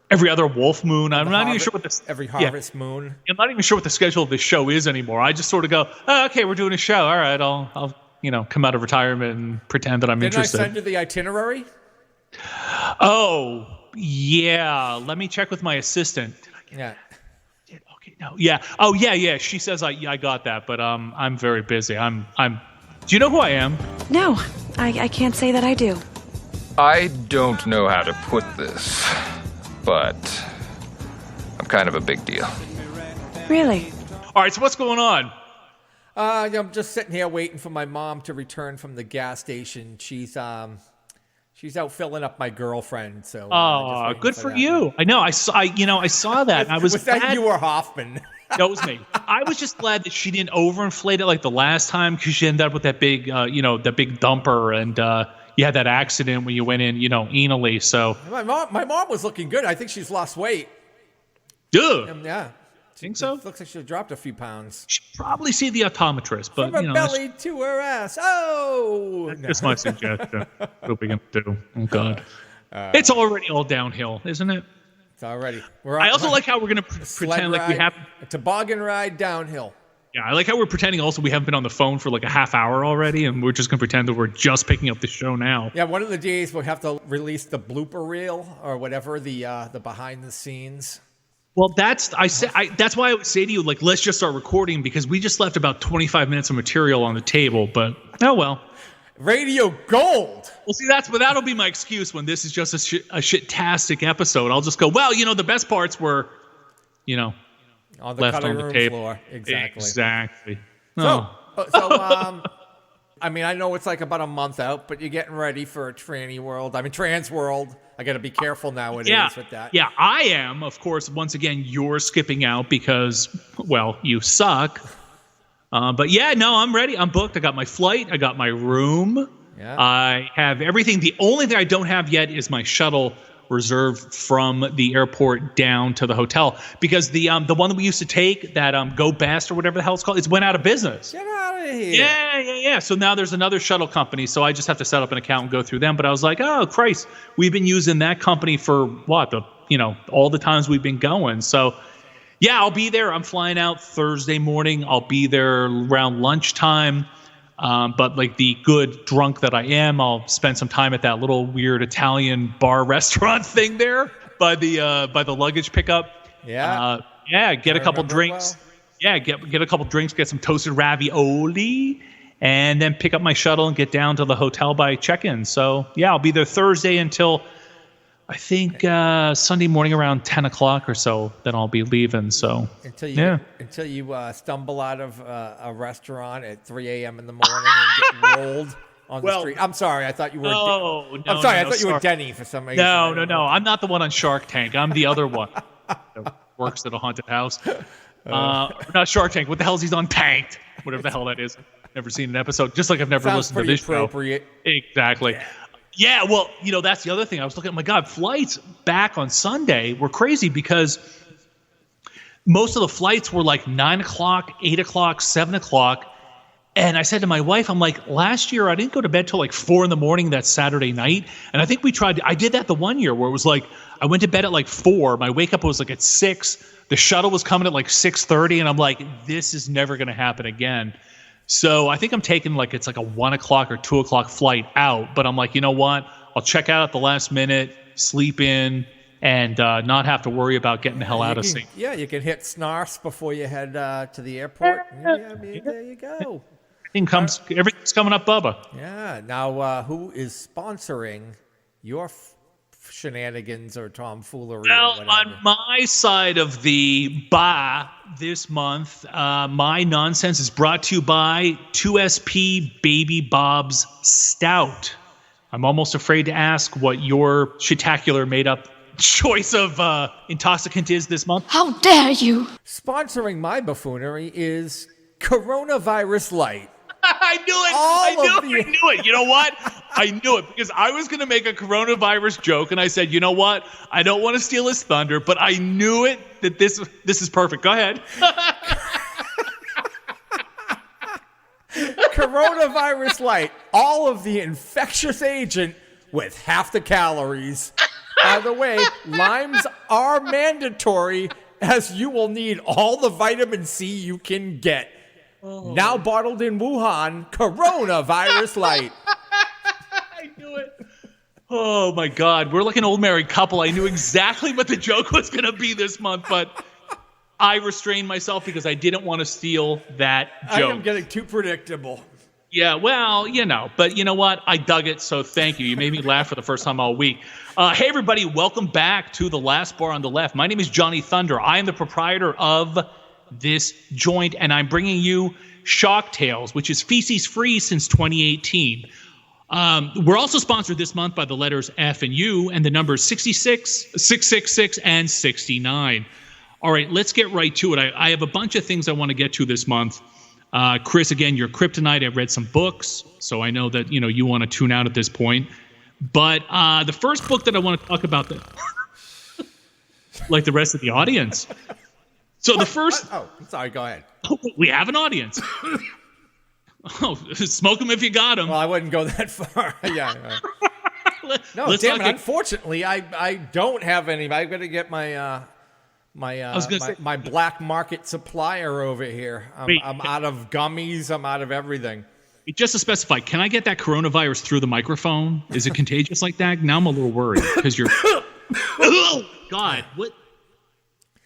every other wolf moon. I'm not even sure what this every harvest moon. I'm not even sure what the schedule of this show is anymore. I just sort of go, oh, okay, we're doing a show. All right, I'll come out of retirement and pretend that I'm interested. Didn't I send you the itinerary? Oh, yeah. Let me check with my assistant. Yeah. Okay. No. Yeah. Oh, yeah. She says I got that, but I'm very busy. Do you know who I am? No, I can't say that I do. I don't know how to put this, but I'm kind of a big deal. Really? All right. So what's going on? I'm just sitting here waiting for my mom to return from the gas station. She's out filling up my girlfriend. So good for you. I know. I saw that. I was was that you or Hoffman? That was me. I was just glad that she didn't overinflate it like the last time, because she ended up with that big, that big dumper, and you had that accident when you went in, anally. So my mom was looking good. I think she's lost weight. Dude. Yeah. Think so? Looks like she dropped a few pounds. Should probably see the optometrist, but from her belly to her ass. Oh, that's my suggestion. What are we gonna do? Oh God, it's already all downhill, isn't it? It's already. I also like how we're gonna pretend like we have a toboggan ride downhill. Yeah, I like how we're pretending also we haven't been on the phone for like a half hour already, and we're just gonna pretend that we're just picking up the show now. Yeah, one of the days we'll have to release the blooper reel or whatever, the behind the scenes. Well, that's why I would say to you, let's just start recording, because we just left about 25 minutes of material on the table. But oh well, radio gold. Well, see, that'll be my excuse when this is just a shit-tastic episode. I'll just go, well, the best parts were, on the left cutting on the room table. Floor. Exactly. So I mean, I know it's like about a month out, but you're getting ready for Trans World. I got to be careful nowadays with that. Yeah, I am. Of course, once again, you're skipping out because, well, you suck. But yeah, no, I'm ready. I'm booked. I got my flight. I got my room. Yeah. I have everything. The only thing I don't have yet is my shuttle reserved from the airport down to the hotel, because the one that we used to take, that Go Best or whatever the hell it's called, it's went out of business. Get out of here. Yeah. So now there's another shuttle company, so I just have to set up an account and go through them. But I was like, oh Christ, we've been using that company for all the times we've been going. So yeah, I'll be there. I'm flying out Thursday morning. I'll be there around lunchtime. But like the good drunk that I am, I'll spend some time at that little weird Italian bar restaurant thing there by the luggage pickup. Yeah. Get a couple drinks. Well. Yeah, get a couple drinks, get some toasted ravioli, and then pick up my shuttle and get down to the hotel by check-in. So yeah, I'll be there Thursday until I think Sunday morning around 10 o'clock or so. Then I'll be leaving. So until you stumble out of a restaurant at 3 a.m. in the morning and get rolled on the street. I'm sorry, I thought you were. I thought you were Denny for some reason. No. I'm not the one on Shark Tank. I'm the other one that works at a haunted house. Not Shark Tank. What the hell is he's on Tanked? Whatever the hell that is. Never seen an episode. Just like I've never listened to this appropriate. Show. Exactly. Yeah, well, that's the other thing. I was looking at, my God, flights back on Sunday were crazy because most of the flights were like 9 o'clock, 8 o'clock, 7 o'clock. And I said to my wife, I'm like, last year I didn't go to bed till like 4 in the morning that Saturday night. And I think I did that the one year where it was like, I went to bed at like 4. My wake up was like at 6. The shuttle was coming at like 6:30. And I'm like, this is never going to happen again. So I think I'm taking it's like a 1 o'clock or 2 o'clock flight out. But I'm like, you know what? I'll check out at the last minute, sleep in, and not have to worry about getting the hell out of sync. Yeah, you can hit Snarfs before you head to the airport. There you go. Everything's coming up, Bubba. Yeah. Now, who is sponsoring your shenanigans or tomfoolery? Well, on my side of the bar this month, my nonsense is brought to you by 2SP Baby Bob's Stout. I'm almost afraid to ask what your shitacular made-up choice of intoxicant is this month. How dare you? Sponsoring my buffoonery is Coronavirus Light. I knew it. You know what? I knew it because I was going to make a coronavirus joke, and I said, you know what? I don't want to steal his thunder, but I knew it that this is perfect. Go ahead. Coronavirus Light, all of the infectious agent with half the calories. By the way, limes are mandatory, as you will need all the vitamin C you can get. Now bottled in Wuhan, Coronavirus Light. I knew it. Oh, my God. We're like an old married couple. I knew exactly what the joke was going to be this month, but I restrained myself because I didn't want to steal that joke. I am getting too predictable. Yeah, well, but you know what? I dug it, so thank you. You made me laugh for the first time all week. Hey, everybody. Welcome back to The Last Bar on the Left. My name is Johnny Thunder. I am the proprietor of this joint, and I'm bringing you Shocktails, which is feces free since 2018. We're also sponsored this month by the letters F and U and the numbers 66, 666, and 69. All right, let's get right to it. I have a bunch of things I want to get to this month. Chris, again, you're kryptonite. I've read some books, so I know that you want to tune out at this point. But the first book that I want to talk about, like the rest of the audience. So the first... Oh, sorry, go ahead. We have an audience. Smoke them if you got them. Well, I wouldn't go that far. Yeah. No, damn it. Unfortunately, I don't have any. I've got to get my my black market supplier over here. I'm out of gummies. I'm out of everything. Just to specify, can I get that coronavirus through the microphone? Is it contagious like that? Now I'm a little worried because you're... Oh, God, what...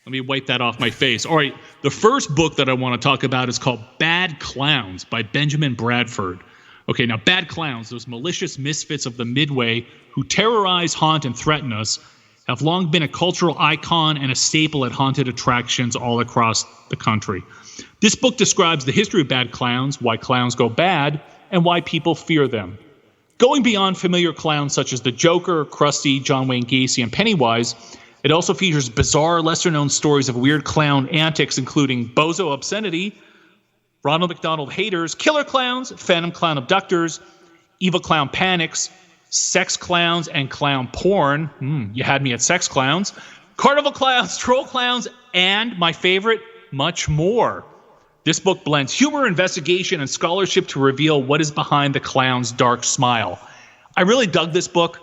Let me wipe that off my face. All right, the first book that I want to talk about is called Bad Clowns by Benjamin Bradford. Okay, now Bad Clowns, those malicious misfits of the Midway who terrorize, haunt, and threaten us, have long been a cultural icon and a staple at haunted attractions all across the country. This book describes the history of bad clowns, why clowns go bad, and why people fear them. Going beyond familiar clowns such as the Joker, Krusty, John Wayne Gacy, and Pennywise, it also features bizarre, lesser-known stories of weird clown antics, including bozo obscenity, Ronald McDonald haters, killer clowns, phantom clown abductors, evil clown panics, sex clowns and clown porn. You had me at sex clowns. Carnival clowns, troll clowns, and my favorite, much more. This book blends humor, investigation, and scholarship to reveal what is behind the clown's dark smile. I really dug this book.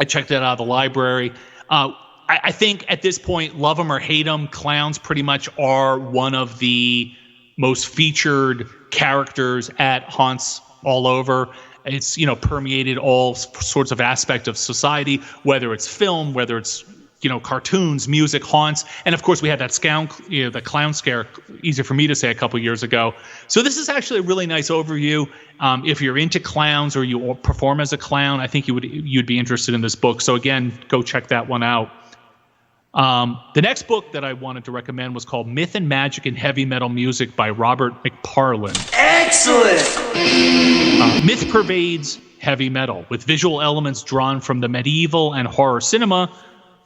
I checked it out of the library. I think at this point, love them or hate them, clowns pretty much are one of the most featured characters at haunts all over. It's, permeated all sorts of aspects of society, whether it's film, whether it's, cartoons, music, haunts. And of course, we had that the clown scare, easier for me to say, a couple years ago. So this is actually a really nice overview. If you're into clowns or you perform as a clown, I think you'd be interested in this book. So again, go check that one out. The next book that I wanted to recommend was called Myth and Magic in Heavy Metal Music by Robert McParlin. Excellent! Myth pervades heavy metal, with visual elements drawn from the medieval and horror cinema.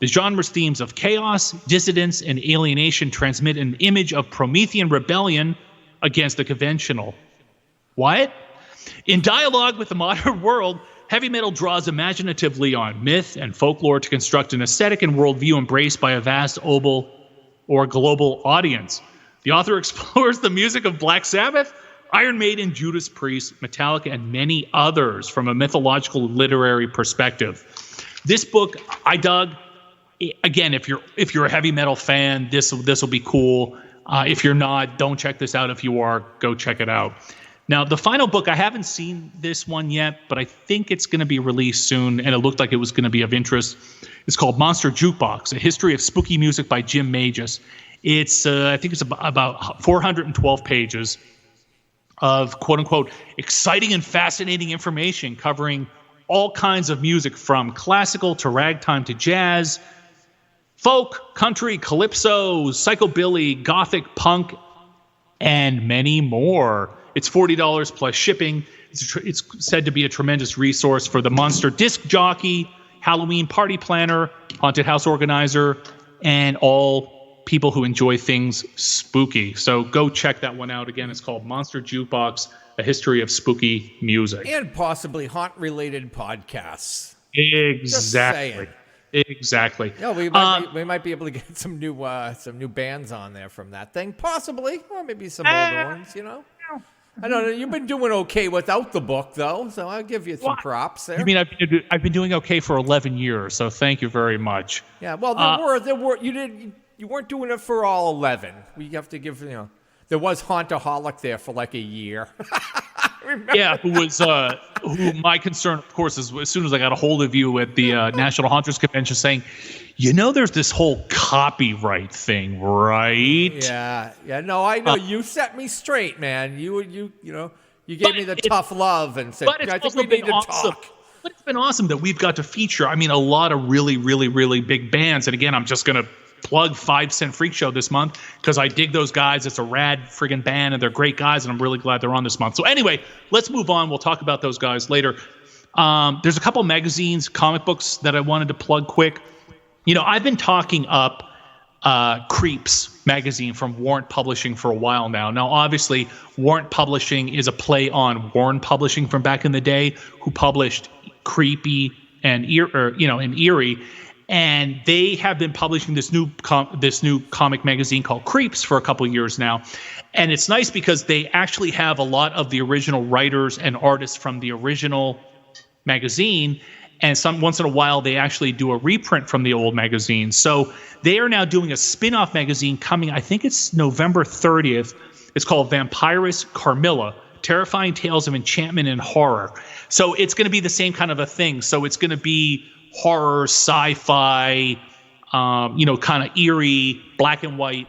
The genre's themes of chaos, dissidence, and alienation transmit an image of Promethean rebellion against the conventional. What? In dialogue with the modern world, heavy metal draws imaginatively on myth and folklore to construct an aesthetic and worldview embraced by a vast global audience. The author explores the music of Black Sabbath, Iron Maiden, Judas Priest, Metallica, and many others from a mythological literary perspective. This book I dug. Again, if you're a heavy metal fan, this will be cool. If you're not, don't check this out. If you are, go check it out. Now, the final book, I haven't seen this one yet, but I think it's going to be released soon, and it looked like it was going to be of interest. It's called Monster Jukebox: A History of Spooky Music by Jim Magus. It's I think it's about 412 pages of quote-unquote exciting and fascinating information covering all kinds of music, from classical to ragtime to jazz, folk, country, calypso, psychobilly, gothic, punk, and many more. It's $40 plus shipping. It's said to be a tremendous resource for the monster disc jockey, Halloween party planner, haunted house organizer, and all people who enjoy things spooky. So go check that one out. Again, it's called Monster Jukebox: A History of Spooky Music. And possibly haunt-related podcasts. Exactly. Exactly. Yeah, we might be able to get some new bands on there from that thing, possibly, or maybe some older ones. I don't know. You've been doing okay without the book, though, so I'll give you some props there. You mean I've been doing okay for 11 years, so thank you very much. Yeah. Well, there were you weren't doing it for all 11. We have to give there was Hauntaholic there for like a year. Yeah, who my concern, of course, is as soon as I got a hold of you at the National Haunters Convention saying, there's this whole copyright thing, right? Yeah. No, I know. You set me straight, man. You gave me the tough love and said, I think we need to talk. But it's been awesome that we've got to feature, a lot of really, really, really big bands. And again, I'm just going to plug 5 Cent Freak Show this month because I dig those guys. It's a rad friggin' band and they're great guys, and I'm really glad they're on this month. So anyway, let's move on. We'll talk about those guys later. There's a couple magazines, comic books that I wanted to plug quick. I've been talking up Creeps magazine from Warrant Publishing for a while now. Now, obviously, Warrant Publishing is a play on Warren Publishing from back in the day, who published Creepy and Eerie. And they have been publishing this new comic magazine called Creeps for a couple of years now. And it's nice because they actually have a lot of the original writers and artists from the original magazine. And once in a while, they actually do a reprint from the old magazine. So they are now doing a spin-off magazine coming, I think it's November 30th. It's called Vampirus Carmilla: Terrifying Tales of Enchantment and Horror. So it's going to be the same kind of a thing. So it's going to be horror, sci-fi, kind of eerie, black and white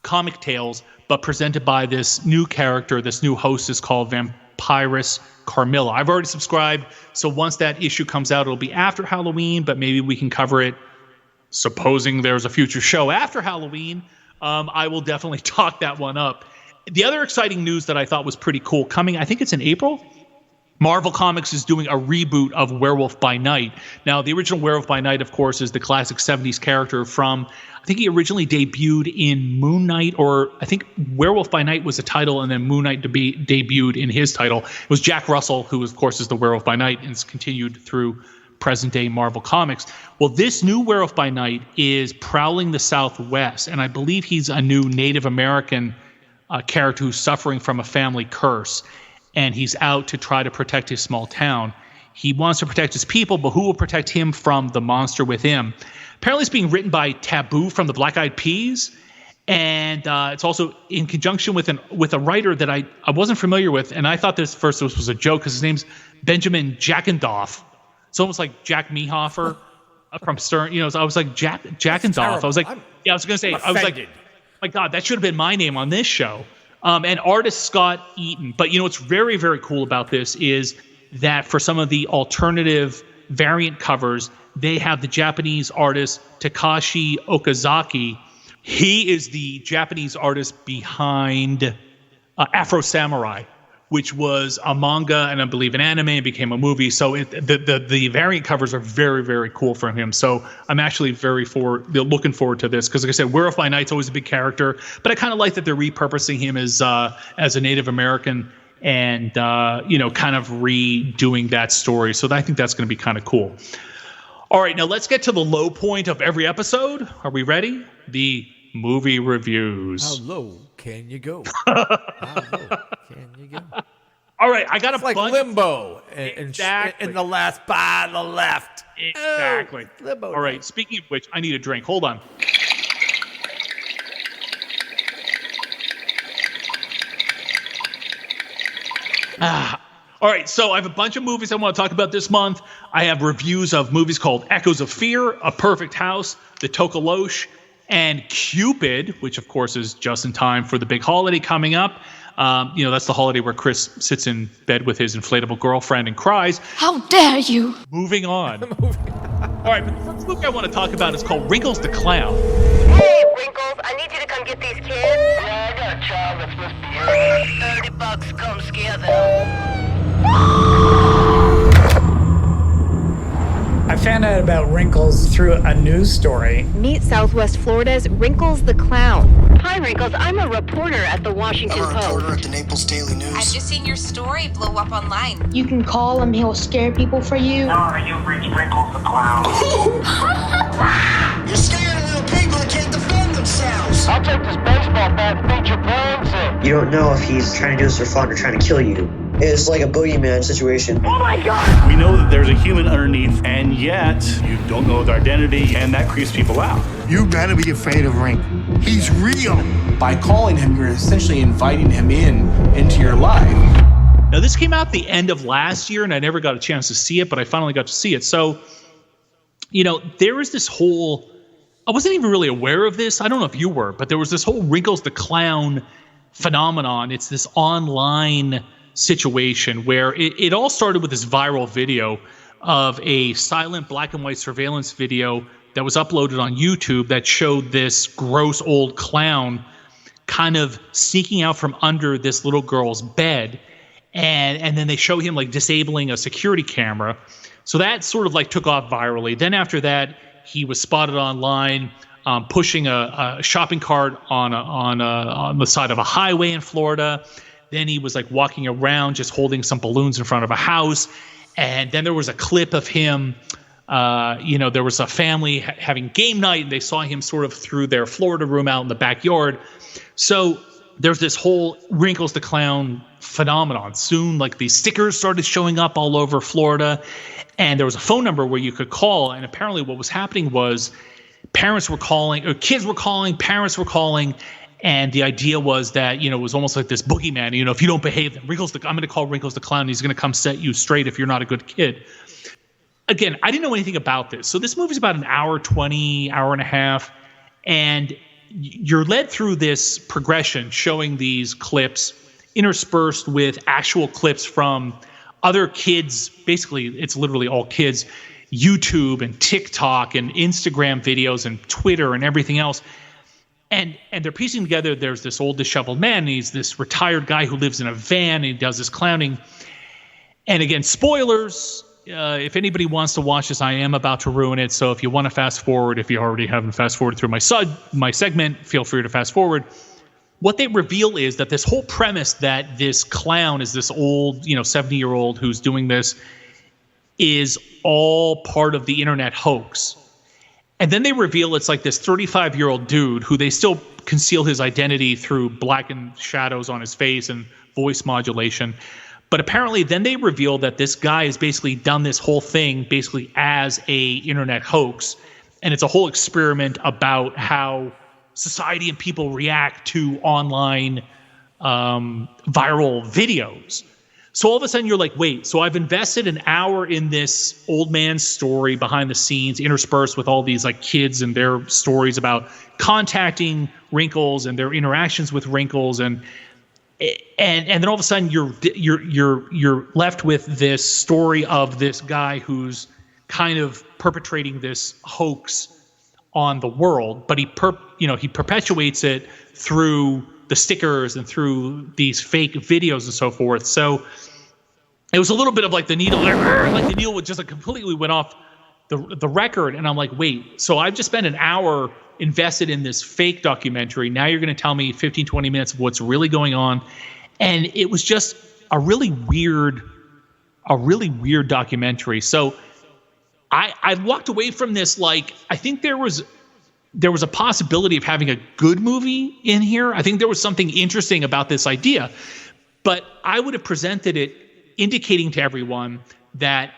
comic tales, but presented by this new character. This new host is called Vampirus Carmilla. I've already subscribed, so once that issue comes out, it'll be after Halloween, but maybe we can cover it, supposing there's a future show after Halloween. I will definitely talk that one up. The other exciting news that I thought was pretty cool coming, I think it's in April, Marvel Comics is doing a reboot of Werewolf by Night. Now, the original Werewolf by Night, of course, is the classic 70s character from, I think he originally debuted in Moon Knight, or I think Werewolf by Night was a title, and then Moon Knight debuted in his title. It was Jack Russell, who, of course, is the Werewolf by Night, and it's continued through present-day Marvel Comics. Well, this new Werewolf by Night is prowling the Southwest, and I believe he's a new Native American character who's suffering from a family curse. And he's out to try to protect his small town. He wants to protect his people, but who will protect him from the monster within? Apparently it's being written by Taboo from the Black Eyed Peas. And it's also in conjunction with a writer that I wasn't familiar with. And I thought this was a joke because his name's Benjamin Jackendoff. It's almost like Jack Mehofer from Stern. You know, so I was like, Jackendoff. I was like, I was going to say, I was like, my God, that should have been my name on this show. And artist Scott Eaton. But you know what's very, very cool about this is that for some of the alternative variant covers, they have the Japanese artist Takashi Okazaki. He is the Japanese artist behind Afro Samurai, which was a manga and I believe an anime and became a movie. So the variant covers are very, very cool from him. So I'm actually looking forward to this because, like I said, Werewolf by Night's always a big character, but I kind of like that they're repurposing him as a Native American and kind of redoing that story. So I think that's going to be kind of cool. All right, now let's get to the low point of every episode. Are we ready? The movie reviews. How low can you go? How low can you go? All right, I got it's like Limbo exactly. in the last bar on the left. Exactly. Oh, Limbo. All right, speaking of which, I need a drink. Hold on. All right, so I have a bunch of movies I want to talk about this month. I have reviews of movies called Echoes of Fear, A Perfect House, The Tokalosh, and Cupid, which of course is just in time for the big holiday coming up. That's the holiday where Chris sits in bed with his inflatable girlfriend and cries. How dare you? Moving on. All right, but the first movie I want to talk about is called Wrinkles the Clown. Hey, Wrinkles, I need you to come get these kids. Yeah, I got a child that's misbehaving. $30, come scare them. I found out about Wrinkles through a news story. Meet Southwest Florida's Wrinkles the Clown. Hi, Wrinkles. I'm a reporter at the Washington Post. I'm a reporter at the Naples Daily News. I've just seen your story blow up online. You can call him. He'll scare people for you. You've reached Wrinkles the Clown. You're scaring little people that can't defend themselves. I'll take this baseball bat and beat your brains in. You don't know if he's trying to do this for fun or trying to kill you. It's like a boogeyman situation. Oh my God! We know that there's a human underneath, and yet you don't know his identity, and that creeps people out. You gotta be afraid of Rink. He's real. By calling him, you're essentially inviting him into your life. Now, this came out the end of last year, and I never got a chance to see it, but I finally got to see it. So, there was this whole... I wasn't even really aware of this. I don't know if you were, but there was this whole Wrinkles the Clown phenomenon. It's this online situation where it all started with this viral video of a silent black and white surveillance video that was uploaded on YouTube that showed this gross old clown kind of sneaking out from under this little girl's bed. And then they show him like disabling a security camera. So that sort of like took off virally. Then after that, he was spotted online pushing a shopping cart on the side of a highway in Florida. Then he was like walking around just holding some balloons in front of a house. And then there was a clip of him, there was a family having game night and they saw him sort of through their Florida room out in the backyard. So there's this whole Wrinkles the Clown phenomenon. Soon, like these stickers started showing up all over Florida. And there was a phone number where you could call. And apparently what was happening was parents were calling, or kids were calling, parents were calling. And the idea was that, it was almost like this boogeyman. If you don't behave, then I'm going to call Wrinkles the Clown. He's going to come set you straight if you're not a good kid. Again, I didn't know anything about this. So this movie's about an hour 20, hour and a half. And you're led through this progression showing these clips interspersed with actual clips from other kids. Basically, it's literally all kids, YouTube and TikTok and Instagram videos and Twitter and everything else. And they're piecing together, there's this old disheveled man, and he's this retired guy who lives in a van, and he does this clowning. And again, spoilers. If anybody wants to watch this, I am about to ruin it. So if you want to fast forward, if you already haven't fast forwarded through my segment, feel free to fast forward. What they reveal is that this whole premise that this clown is this old, 70-year-old who's doing this is all part of the internet hoax. And then they reveal it's like this 35-year-old dude who they still conceal his identity through blackened shadows on his face and voice modulation. But apparently then they reveal that this guy has basically done this whole thing basically as a internet hoax. And it's a whole experiment about how society and people react to online viral videos. So all of a sudden you're like, wait, so I've invested an hour in this old man's story behind the scenes, interspersed with all these like kids and their stories about contacting Wrinkles and their interactions with Wrinkles, and then all of a sudden you're left with this story of this guy who's kind of perpetrating this hoax on the world, but he perpetuates it through the stickers and through these fake videos and so forth. So it was a little bit of like the needle, like the needle just like completely went off the record. And I'm like, wait, so I've just spent an hour invested in this fake documentary. Now you're going to tell me 15, 20 minutes of what's really going on. And it was just a really weird documentary. So I walked away from this like, I think there was a possibility of having a good movie in here. I think there was something interesting about this idea, but I would have presented it indicating to everyone that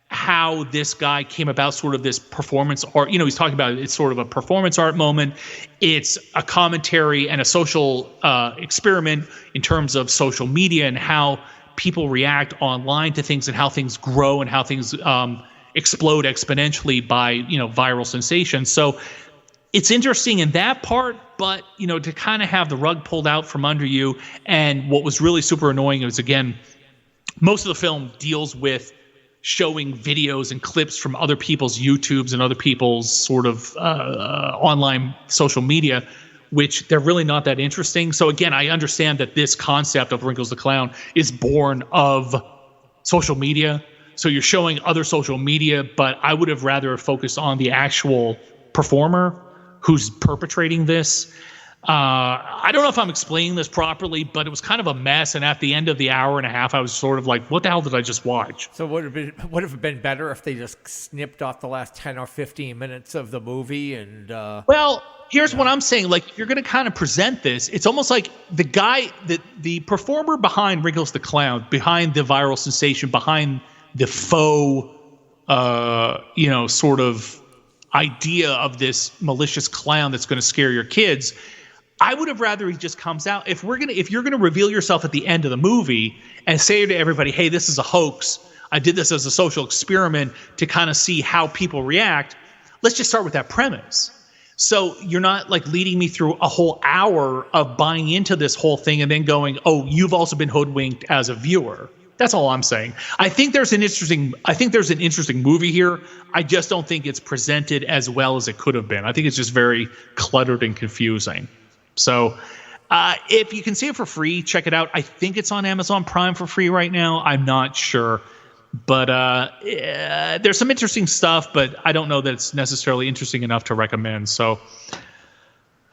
how this guy came about, sort of this performance art. He's talking about it's sort of a performance art moment. It's a commentary and a social experiment in terms of social media and how people react online to things and how things grow and how things explode exponentially by viral sensation. So it's interesting in that part, but to kind of have the rug pulled out from under you. And what was really super annoying is, again, most of the film deals with showing videos and clips from other people's YouTubes and other people's sort of online social media, which they're really not that interesting. So again, I understand that this concept of Wrinkles the Clown is born of social media. So you're showing other social media, but I would have rather focused on the actual performer who's perpetrating this. I don't know if I'm explaining this properly, but it was kind of a mess. And at the end of the hour and a half, I was sort of like, what the hell did I just watch? So would it have been better if they just snipped off the last 10 or 15 minutes of the movie? And well, here's what I'm saying. Like, if you're going to kind of present this, it's almost like the guy, the performer behind Wrinkles the Clown, behind the viral sensation, behind the faux, sort of idea of this malicious clown that's going to scare your kids. I would have rather he just comes out. If you're gonna reveal yourself at the end of the movie and say to everybody, hey, this is a hoax, I did this as a social experiment to kind of see how people react, let's just start with that premise. So you're not like leading me through a whole hour of buying into this whole thing and then going, oh, you've also been hoodwinked as a viewer. That's all I'm saying. I think there's an interesting movie here. I just don't think it's presented as well as it could have been. I think it's just very cluttered and confusing. So if you can see it for free, check it out. I think it's on Amazon Prime for free right now. I'm not sure. But there's some interesting stuff, but I don't know that it's necessarily interesting enough to recommend. So,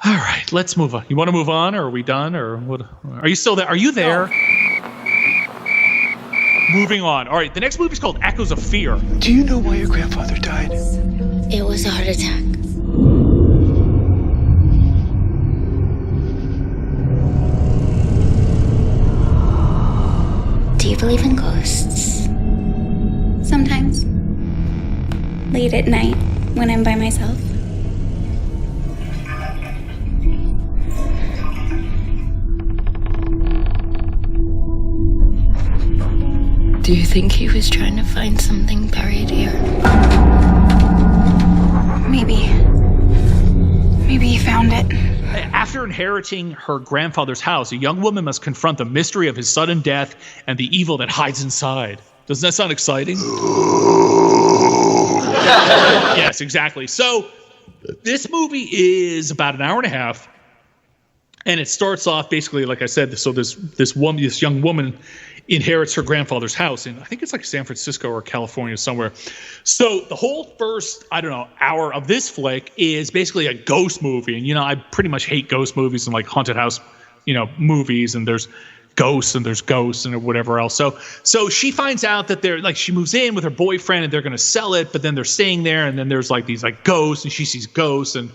all right, let's move on. You want to move on, or are we done? Or what? Are you still there? Are you there? No. Moving on. All right, the next movie is called Echoes of Fear. Do you know why your grandfather died? It was a heart attack. Do you believe in ghosts? Sometimes. Late at night, when I'm by myself. Do you think he was trying to find something buried here? Maybe. Maybe he found it. After inheriting her grandfather's house, a young woman must confront the mystery of his sudden death and the evil that hides inside. Doesn't that sound exciting? Yes, exactly. So this movie is about an hour and a half. And it starts off basically, like I said, so this young woman inherits her grandfather's house in, I think it's like San Francisco or California somewhere. So the whole first, hour of this flick is basically a ghost movie. And, I pretty much hate ghost movies and like haunted house, movies, and there's ghosts and whatever else. So she finds out that she moves in with her boyfriend and they're going to sell it, but then they're staying there. And then there's like these like ghosts, and she sees ghosts, and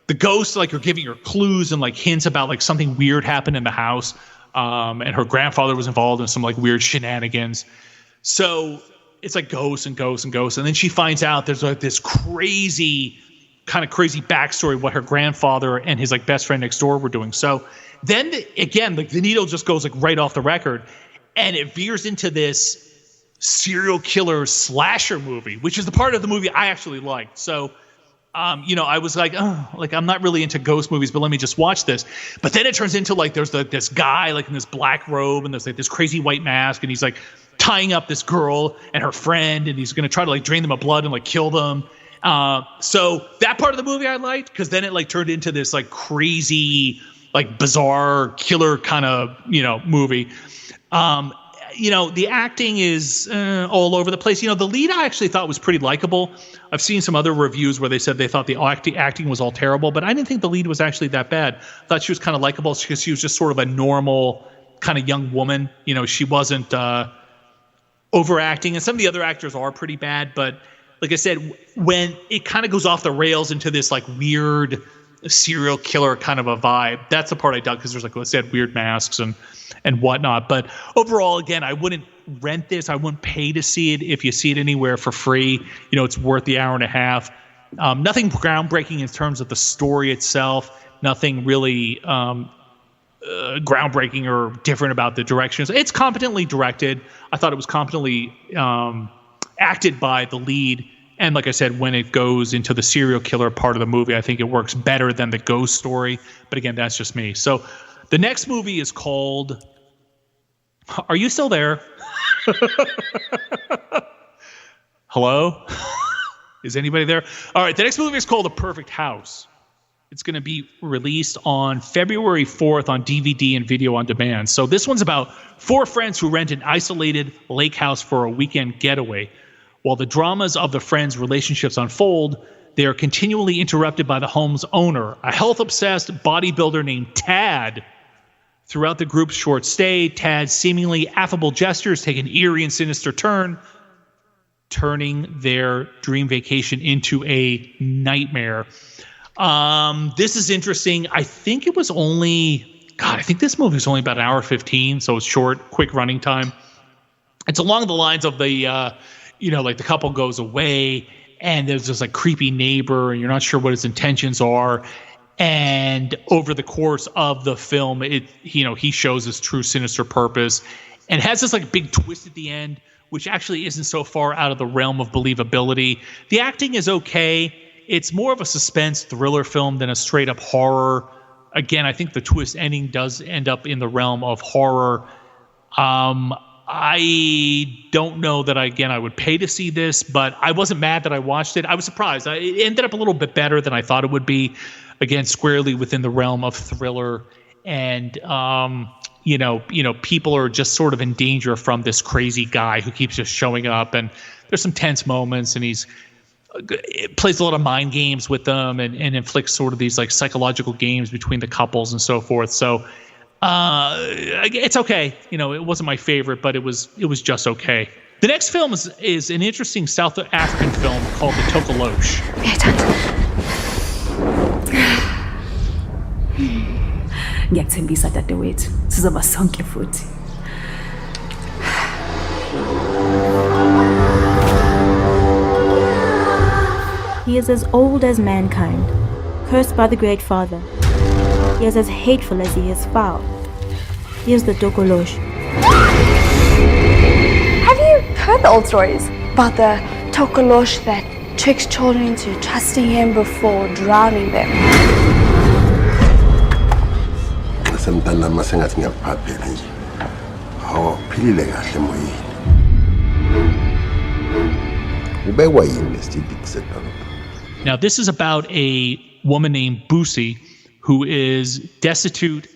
the ghosts like are giving her clues and like hints about like something weird happened in the house. And her grandfather was involved in some like weird shenanigans. So it's like ghosts and ghosts and ghosts. And then she finds out there's like this crazy backstory of what her grandfather and his like best friend next door were doing. So then again, like the needle just goes like right off the record, and it veers into this serial killer slasher movie, which is the part of the movie I actually liked. So I was like, I'm not really into ghost movies, but let me just watch this. But then it turns into like there's this guy like in this black robe, and there's like this crazy white mask, and he's like tying up this girl and her friend, and he's going to try to like drain them of blood and like kill them. So that part of the movie I liked, because then it like turned into this like crazy, like bizarre killer kind of, movie. The acting is all over the place. The lead I actually thought was pretty likable. I've seen some other reviews where they said they thought the acting was all terrible, but I didn't think the lead was actually that bad. I thought she was kind of likable because she was just sort of a normal kind of young woman. She wasn't overacting, and some of the other actors are pretty bad. But like I said, when it kind of goes off the rails into this like weird serial killer kind of a vibe, that's the part I dug, because there's like I said, weird masks and whatnot. But overall, again, I wouldn't rent this. I wouldn't pay to see it. If you see it anywhere for free, it's worth the hour and a half. Nothing groundbreaking in terms of the story itself. Nothing really groundbreaking or different about the directions. It's competently directed. I thought it was competently acted by the lead. And like I said, when it goes into the serial killer part of the movie, I think it works better than the ghost story. But again, that's just me. So the next movie is called... Are you still there? Hello? Is anybody there? All right, the next movie is called The Perfect House. It's going to be released on February 4th on DVD and video on demand. So this one's about 4 friends who rent an isolated lake house for a weekend getaway. While the dramas of the friends' relationships unfold, they are continually interrupted by the home's owner, a health-obsessed bodybuilder named Tad. Throughout the group's short stay, Tad's seemingly affable gestures take an eerie and sinister turn, turning their dream vacation into a nightmare. This is interesting. I think it was I think this movie was only about an hour 15, so it's short, quick running time. It's along the lines of the, like the couple goes away and there's this like creepy neighbor and you're not sure what his intentions are. And over the course of the film, he shows his true sinister purpose and has this like big twist at the end, which actually isn't so far out of the realm of believability. The acting is okay. It's more of a suspense thriller film than a straight up horror. Again, I think the twist ending does end up in the realm of horror. I don't know that I would pay to see this, but I wasn't mad that I watched it. I was surprised. It ended up a little bit better than I thought it would be. Again, squarely within the realm of thriller, and people are just sort of in danger from this crazy guy who keeps just showing up, and there's some tense moments, and it plays a lot of mind games with them, and inflicts sort of these like psychological games between the couples and so forth. So it's okay. It wasn't my favorite, but it was just okay. The next film is an interesting South African film called The Tokolosh. Ngiyakuthembisa dadewethu sizoba sonke futhi. He is as old as mankind, cursed by the Great Father. He is as hateful as he is foul. He is the Tokolosh. Have you heard the old stories about the Tokolosh that tricks children into trusting him before drowning them? Semntana masengathi ngiyaphaphela nje. Philile kahle moyeni. Ubekwa yini lesithidi kusedolobha? Now, this is about a woman named Boosie who is destitute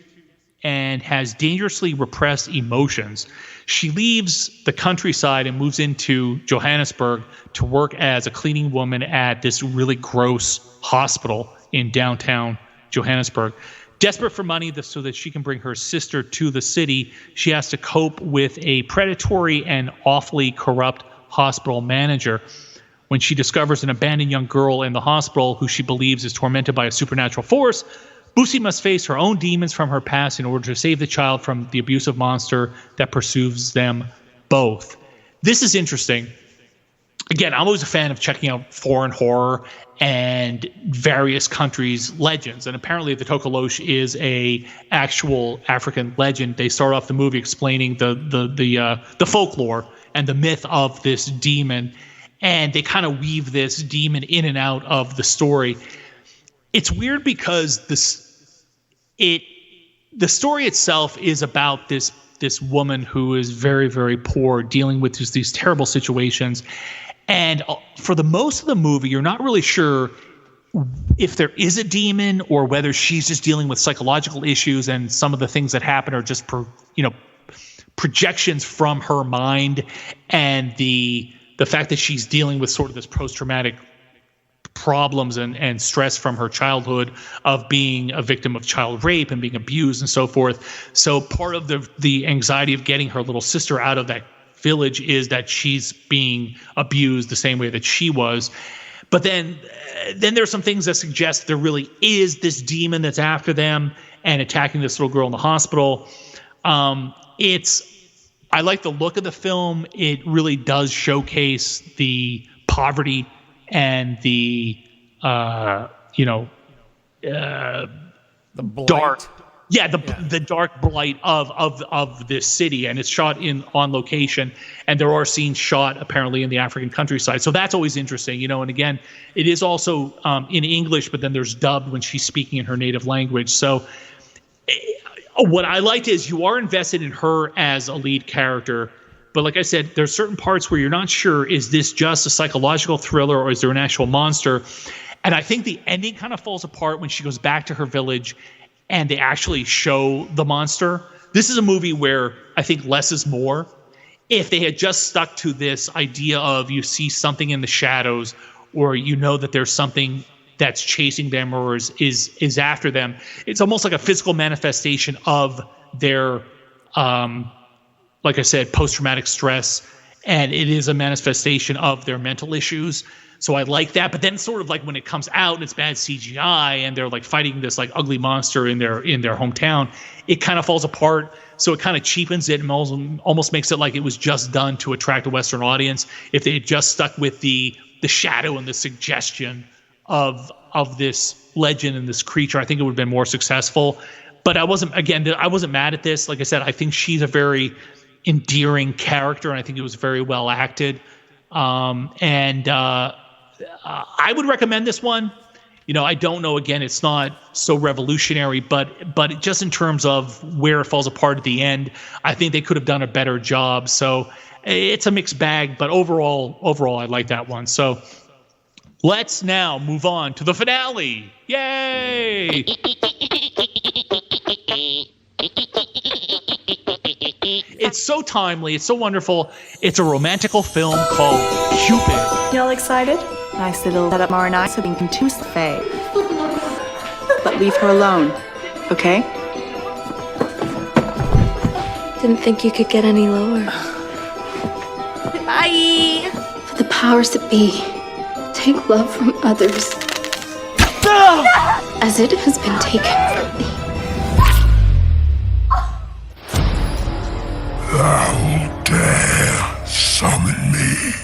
and has dangerously repressed emotions. She leaves the countryside and moves into Johannesburg to work as a cleaning woman at this really gross hospital in downtown Johannesburg. Desperate for money so that she can bring her sister to the city, she has to cope with a predatory and awfully corrupt hospital manager. When she discovers an abandoned young girl in the hospital who she believes is tormented by a supernatural force, Boosie must face her own demons from her past in order to save the child from the abusive monster that pursues them both. This is interesting. Again, I'm always a fan of checking out foreign horror and various countries' legends. And apparently the Tokolosh is a actual African legend. They start off the movie explaining the folklore and the myth of this demon. And they kind of weave this demon in and out of the story. It's weird because the story itself is about this woman who is very, very poor, dealing with just these terrible situations. And for the most of the movie, you're not really sure if there is a demon or whether she's just dealing with psychological issues, and some of the things that happen are just projections from her mind, and the fact that she's dealing with sort of this post-traumatic problems and stress from her childhood of being a victim of child rape and being abused and so forth. So part of the anxiety of getting her little sister out of that village is that she's being abused the same way that she was. But then there's some things that suggest there really is this demon that's after them and attacking this little girl in the hospital. I like the look of the film. It really does showcase the poverty and the dark, the dark blight of this city, and it's shot on location, and there are scenes shot apparently in the African countryside. So that's always interesting, and again, it is also in English, but then there's dubbed when she's speaking in her native language. So what I liked is you are invested in her as a lead character. But like I said, there's certain parts where you're not sure, is this just a psychological thriller or is there an actual monster? And I think the ending kind of falls apart when she goes back to her village and they actually show the monster. This is a movie where I think less is more. If they had just stuck to this idea of you see something in the shadows, or that there's something that's chasing them or is after them, it's almost like a physical manifestation of their like I said, post-traumatic stress, and it is a manifestation of their mental issues. So I like that. But then sort of like when it comes out and it's bad CGI and they're like fighting this like ugly monster in their hometown, it kind of falls apart. So it kind of cheapens it and almost makes it like it was just done to attract a Western audience. If they had just stuck with the shadow and the suggestion of this legend and this creature, I think it would have been more successful. But I wasn't mad at this. Like I said, I think she's a very endearing character, and I think it was very well acted. I would recommend this one. I don't know, again, it's not so revolutionary, but just in terms of where it falls apart at the end, I think they could have done a better job. So it's a mixed bag, but overall I like that one. So let's now move on to the finale. Yay! It's so timely. It's so wonderful. It's a romantical film called Cupid. Y'all excited? Nice little setup, Mara and I, so we can choose the Fae. But leave her alone, okay? Didn't think you could get any lower. Bye! For the powers that be, take love from others. As it has been taken from me. Thou dare summon me.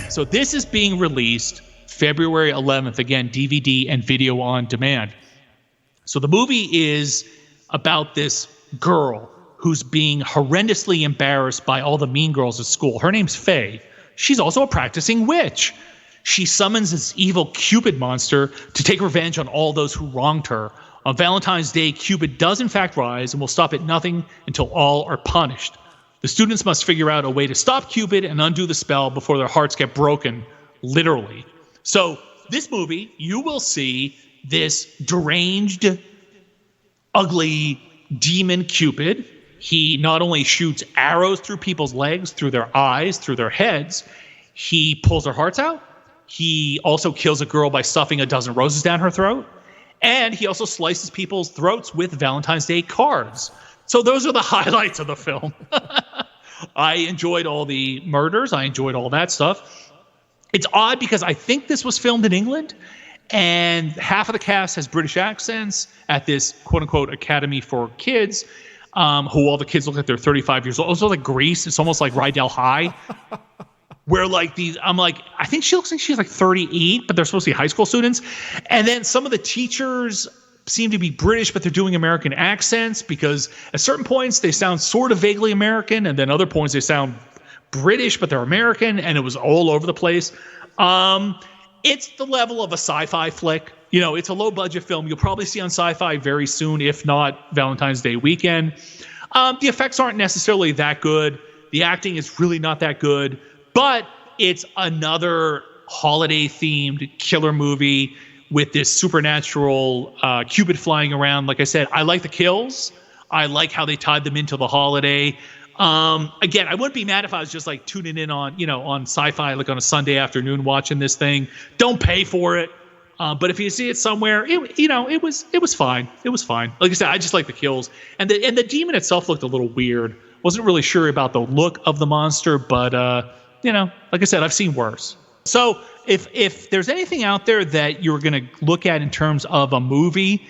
So this is being released February 11th, again, DVD and video on demand. So the movie is about this girl who's being horrendously embarrassed by all the mean girls at school. Her name's Faye. She's also a practicing witch. She summons this evil Cupid monster to take revenge on all those who wronged her. On Valentine's Day, Cupid does in fact rise and will stop at nothing until all are punished. The students must figure out a way to stop Cupid and undo the spell before their hearts get broken, literally. So this movie, you will see this deranged, ugly demon Cupid. He not only shoots arrows through people's legs, through their eyes, through their heads, he pulls their hearts out. He also kills a girl by stuffing a dozen roses down her throat. And he also slices people's throats with Valentine's Day cards. So those are the highlights of the film. I enjoyed all the murders. I enjoyed all that stuff. It's odd because I think this was filmed in England, and half of the cast has British accents at this quote-unquote Academy for Kids, who all the kids look like they're 35 years old. Also like Grease. It's almost like Rydell High. Where like I'm like, I think she looks like she's like 38, but they're supposed to be high school students. And then some of the teachers seem to be British, but they're doing American accents because at certain points they sound sort of vaguely American, and then other points they sound British, but they're American, and it was all over the place. It's the level of a sci-fi flick. You know, it's a low-budget film. You'll probably see on Sci-Fi very soon, if not Valentine's Day weekend. The effects aren't necessarily that good. The acting is really not that good. But it's another holiday-themed killer movie with this supernatural Cupid flying around. Like I said, I like the kills. I like how they tied them into the holiday. Again, I wouldn't be mad if I was just like tuning in on, on Sci-Fi, like on a Sunday afternoon watching this thing. Don't pay for it. But if you see it somewhere, it was fine. It was fine. Like I said, I just like the kills. And the demon itself looked a little weird. Wasn't really sure about the look of the monster, but like I said, I've seen worse. So if there's anything out there that you're going to look at in terms of a movie,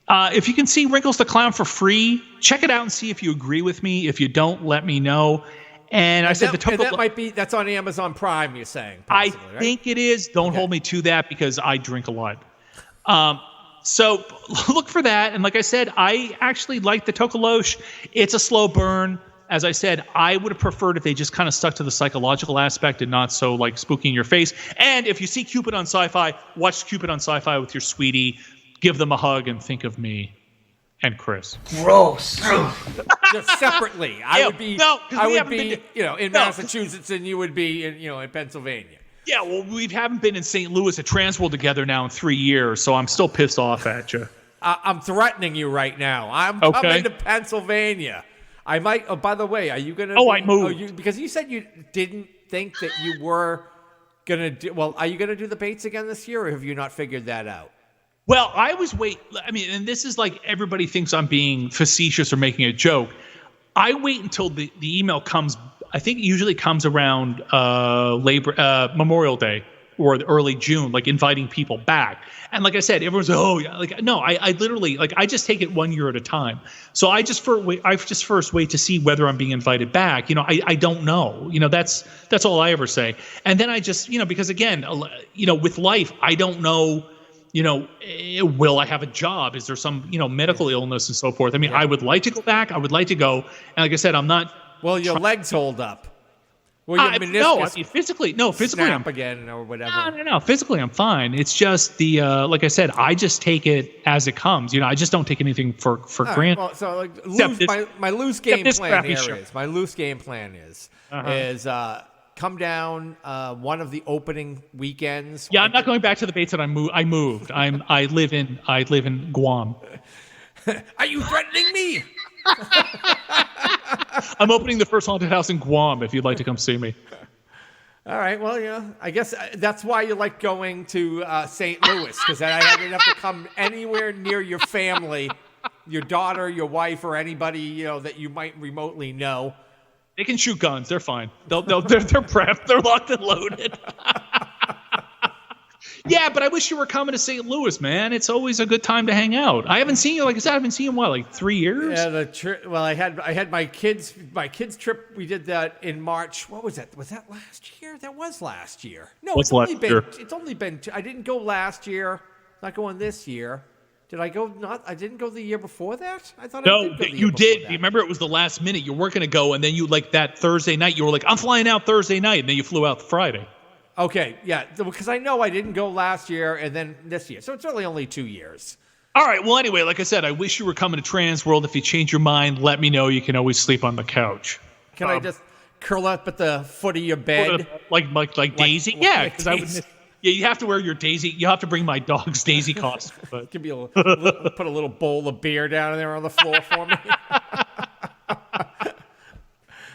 if you can see Wrinkles the Clown for free, check it out and see if you agree with me. If you don't, let me know. And I said that's on Amazon Prime, you're saying? Possibly, I think it is. Don't hold me to that because I drink a lot. So look for that. And like I said, I actually like the Tokolosh. It's a slow burn. As I said, I would have preferred if they just kind of stuck to the psychological aspect and not so like spooky in your face. And if you see Cupid on Sci-Fi, watch Cupid on Sci-Fi with your sweetie. Give them a hug and think of me and Chris. Gross. Just separately. I would be in Massachusetts and you would be in Pennsylvania. Yeah, well, we haven't been in St. Louis at Transworld together now in 3 years, so I'm still pissed off at you. I'm threatening you right now. I'm coming to Pennsylvania. I might. Oh, by the way, are you gonna? I moved because you said you didn't think that you were gonna do. Well, are you gonna do the Bates again this year, or have you not figured that out? Well, I always wait. I mean, and this is like everybody thinks I'm being facetious or making a joke. I wait until the email comes. I think it usually comes around Memorial Day or early June, like inviting people back. And like I said, everyone's I literally I just take it 1 year at a time. So I just first wait to see whether I'm being invited back. I don't know. That's all I ever say. And then I just because again, with life, I don't know. Will I have a job? Is there some medical illness and so forth? I mean, I would like to go back. I would like to go. And like I said, I'm not. Well, your legs hold up. Well, physically, snap I'm again or whatever. No. Physically, I'm fine. It's just the like I said, I just take it as it comes. I just don't take anything for granted. Well, so my loose game plan is my loose game plan is come down one of the opening weekends. Yeah, I'm not going back to the Bates that I moved. I live in Guam. Are you threatening me? I'm opening the first haunted house in Guam if you'd like to come see me. All right. Well, I guess that's why you like going to St. Louis, because I didn't have to come anywhere near your family, your daughter, your wife, or anybody that you might remotely know. They can shoot guns. They're fine. They're prepped. They're locked and loaded. Yeah, but I wish you were coming to St. Louis, man. It's always a good time to hang out. I haven't seen you, like I said, I haven't seen you in 3 years? Yeah, I had my kids trip. We did that in March. What was that? Was that last year? That was last year. No, it's only been I didn't go last year. Not going this year. Did I go? I didn't go the year before that? I thought I did go the year before that. You remember it was the last minute. You weren't going to go, and then you that Thursday night. You were like, I'm flying out Thursday night, and then you flew out Friday. Okay, yeah, because I know I didn't go last year and then this year, so it's really only 2 years. All right, well, anyway, like I said, I wish you were coming to Transworld. If you change your mind, let me know. You can always sleep on the couch. Can I just curl up at the foot of your bed? Like Daisy? Yeah, because Yeah, you have to wear your Daisy. You have to bring my dog's Daisy costume. But Give me put a little bowl of beer down there on the floor for me.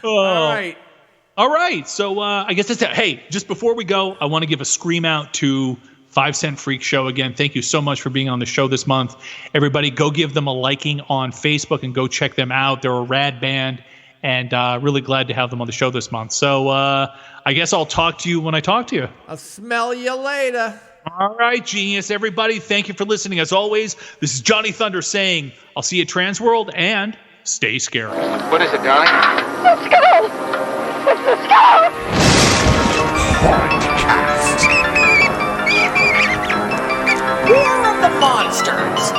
All right. So I guess that's it. Hey, just before we go, I want to give a scream out to 5 Cent Freak Show. Again, thank you so much for being on the show this month. Everybody, go give them a liking on Facebook and go check them out. They're a rad band, and really glad to have them on the show this month. So I guess I'll talk to you when I talk to you. I'll smell you later. All right, genius. Everybody, thank you for listening. As always, this is Johnny Thunder saying, I'll see you at Transworld, and stay scary. What is it, darling? Let's go! Let's go! War of the Monsters!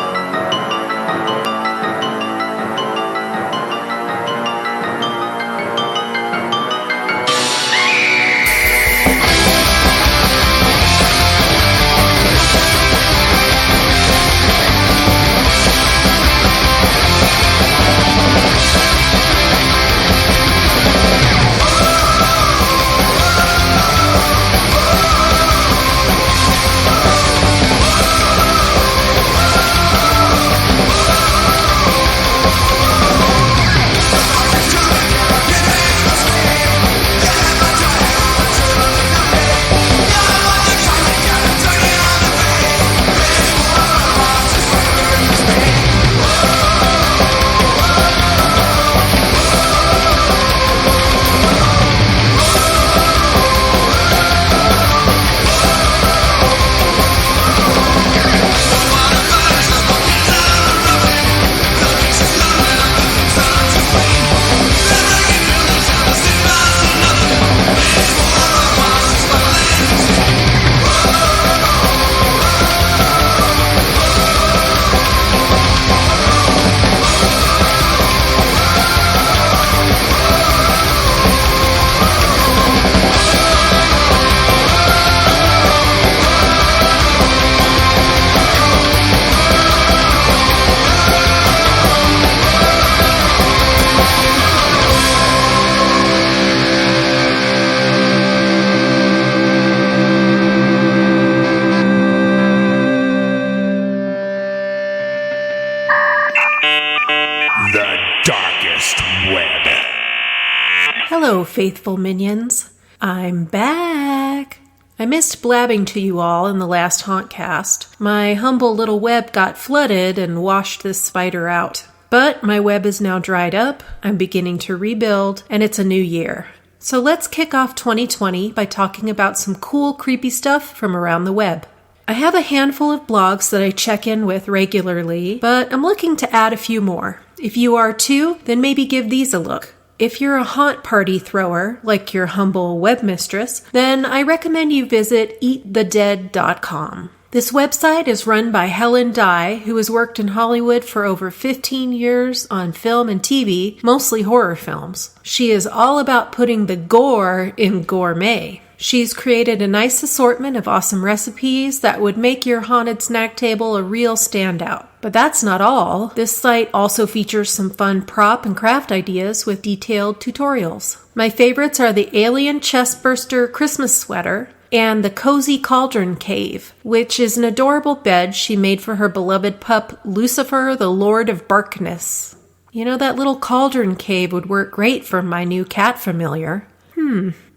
Hello, faithful minions. I'm back. I missed blabbing to you all in the last Hauntcast. My humble little web got flooded and washed this spider out. But my web is now dried up, I'm beginning to rebuild, and it's a new year. So let's kick off 2020 by talking about some cool, creepy stuff from around the web. I have a handful of blogs that I check in with regularly, but I'm looking to add a few more. If you are too, then maybe give these a look. If you're a haunt party thrower, like your humble webmistress, then I recommend you visit eatthedead.com. This website is run by Helen Dye, who has worked in Hollywood for over 15 years on film and TV, mostly horror films. She is all about putting the gore in gourmet. She's created a nice assortment of awesome recipes that would make your haunted snack table a real standout. But that's not all. This site also features some fun prop and craft ideas with detailed tutorials. My favorites are the Alien Chestburster Christmas Sweater and the Cozy Cauldron Cave, which is an adorable bed she made for her beloved pup, Lucifer, the Lord of Barkness. You know, that little cauldron cave would work great for my new cat familiar.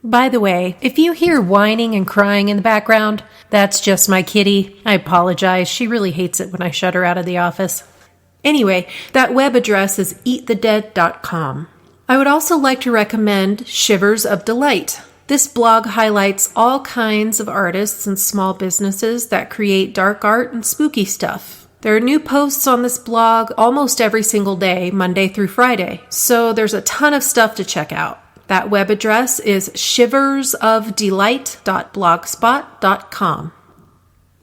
By the way, if you hear whining and crying in the background, that's just my kitty. I apologize. She really hates it when I shut her out of the office. Anyway, that web address is eatthedead.com. I would also like to recommend Shivers of Delight. This blog highlights all kinds of artists and small businesses that create dark art and spooky stuff. There are new posts on this blog almost every single day, Monday through Friday, so there's a ton of stuff to check out. That web address is shiversofdelight.blogspot.com.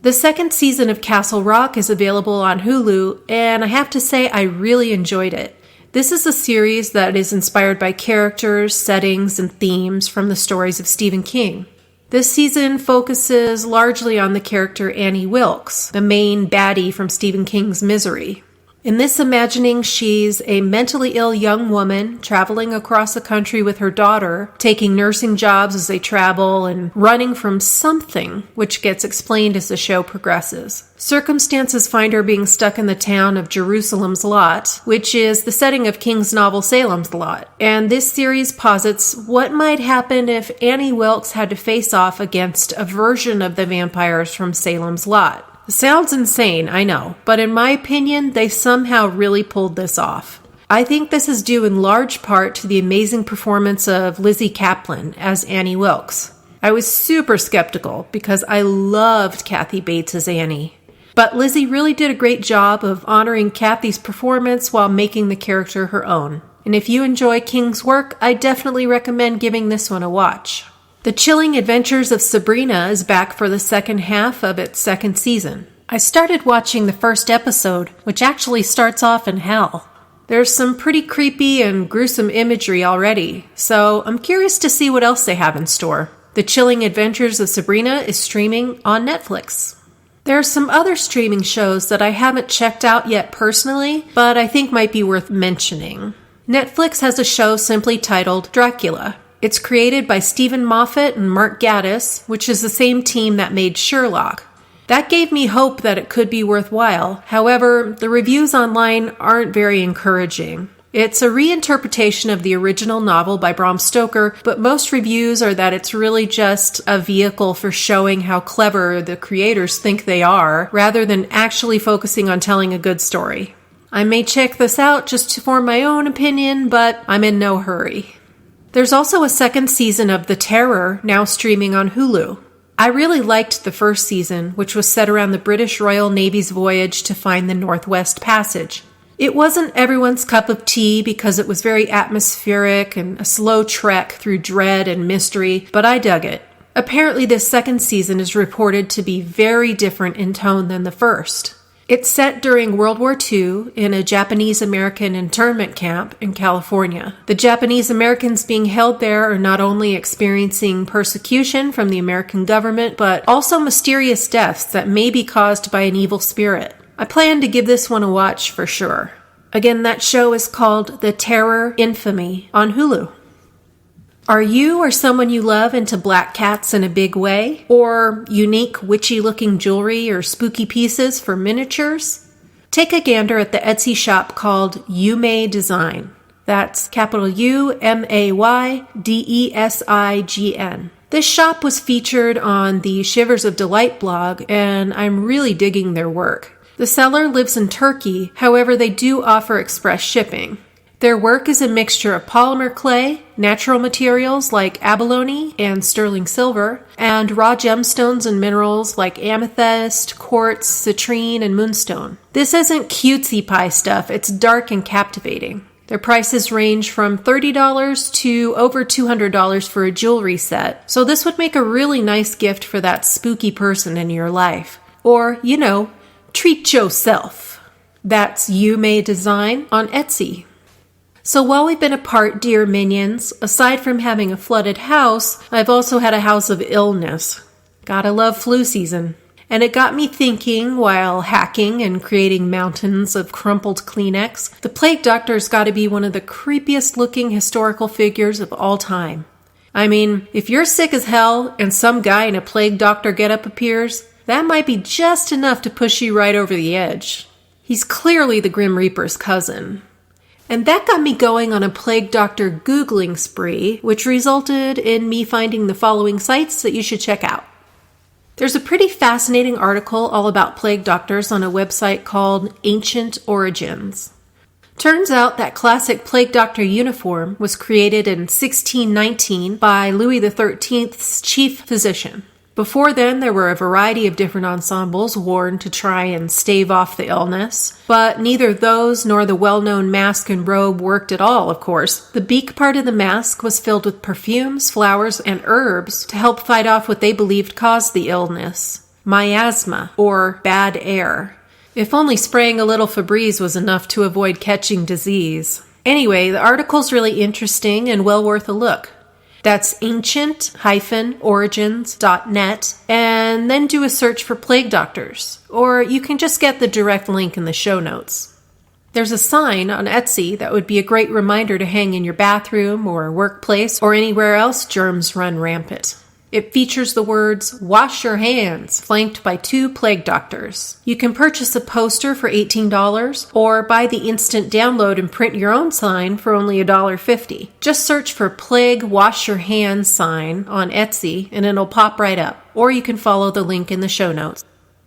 The second season of Castle Rock is available on Hulu, and I have to say I really enjoyed it. This is a series that is inspired by characters, settings, and themes from the stories of Stephen King. This season focuses largely on the character Annie Wilkes, the main baddie from Stephen King's Misery. In this imagining, she's a mentally ill young woman traveling across the country with her daughter, taking nursing jobs as they travel and running from something, which gets explained as the show progresses. Circumstances find her being stuck in the town of Jerusalem's Lot, which is the setting of King's novel Salem's Lot. And this series posits what might happen if Annie Wilkes had to face off against a version of the vampires from Salem's Lot. Sounds insane, I know, but in my opinion, they somehow really pulled this off. I think this is due in large part to the amazing performance of Lizzie Kaplan as Annie Wilkes. I was super skeptical because I loved Kathy Bates as Annie. But Lizzie really did a great job of honoring Kathy's performance while making the character her own. And if you enjoy King's work, I definitely recommend giving this one a watch. The Chilling Adventures of Sabrina is back for the second half of its second season. I started watching the first episode, which actually starts off in hell. There's some pretty creepy and gruesome imagery already, so I'm curious to see what else they have in store. The Chilling Adventures of Sabrina is streaming on Netflix. There are some other streaming shows that I haven't checked out yet personally, but I think might be worth mentioning. Netflix has a show simply titled Dracula. It's created by Stephen Moffat and Mark Gatiss, which is the same team that made Sherlock. That gave me hope that it could be worthwhile. However, the reviews online aren't very encouraging. It's a reinterpretation of the original novel by Bram Stoker, but most reviews are that it's really just a vehicle for showing how clever the creators think they are, rather than actually focusing on telling a good story. I may check this out just to form my own opinion, but I'm in no hurry. There's also a second season of The Terror now streaming on Hulu. I really liked the first season, which was set around the British Royal Navy's voyage to find the Northwest Passage. It wasn't everyone's cup of tea because it was very atmospheric and a slow trek through dread and mystery, but I dug it. Apparently this second season is reported to be very different in tone than the first. It's set during World War II in a Japanese-American internment camp in California. The Japanese Americans being held there are not only experiencing persecution from the American government, but also mysterious deaths that may be caused by an evil spirit. I plan to give this one a watch for sure. Again, that show is called The Terror Infamy on Hulu. Are you or someone you love into black cats in a big way? Or unique witchy-looking jewelry or spooky pieces for miniatures? Take a gander at the Etsy shop called You May Design. That's capital UMAYDESIGN. This shop was featured on the Shivers of Delight blog, and I'm really digging their work. The seller lives in Turkey, however they do offer express shipping. Their work is a mixture of polymer clay, natural materials like abalone and sterling silver, and raw gemstones and minerals like amethyst, quartz, citrine, and moonstone. This isn't cutesy pie stuff, it's dark and captivating. Their prices range from $30 to over $200 for a jewelry set, so this would make a really nice gift for that spooky person in your life. Or, treat yourself. That's You May Design on Etsy. So while we've been apart, dear minions, aside from having a flooded house, I've also had a house of illness. Gotta love flu season. And it got me thinking, while hacking and creating mountains of crumpled Kleenex, the plague doctor's gotta be one of the creepiest looking historical figures of all time. I mean, if you're sick as hell and some guy in a plague doctor getup appears, that might be just enough to push you right over the edge. He's clearly the Grim Reaper's cousin. And that got me going on a plague doctor Googling spree, which resulted in me finding the following sites that you should check out. There's a pretty fascinating article all about plague doctors on a website called Ancient Origins. Turns out that classic plague doctor uniform was created in 1619 by Louis XIII's chief physician. Before then, there were a variety of different ensembles worn to try and stave off the illness, but neither those nor the well-known mask and robe worked at all, of course. The beak part of the mask was filled with perfumes, flowers, and herbs to help fight off what they believed caused the illness, miasma, or bad air. If only spraying a little Febreze was enough to avoid catching disease. Anyway, the article's really interesting and well worth a look. That's ancient-origins.net, and then do a search for plague doctors, or you can just get the direct link in the show notes. There's a sign on Etsy that would be a great reminder to hang in your bathroom or workplace or anywhere else germs run rampant. It features the words, "Wash your hands," flanked by 2 plague doctors. You can purchase a poster for $18 or buy the instant download and print your own sign for only $1.50. Just search for Plague Wash Your Hands sign on Etsy and it'll pop right up, or you can follow the link in the show notes.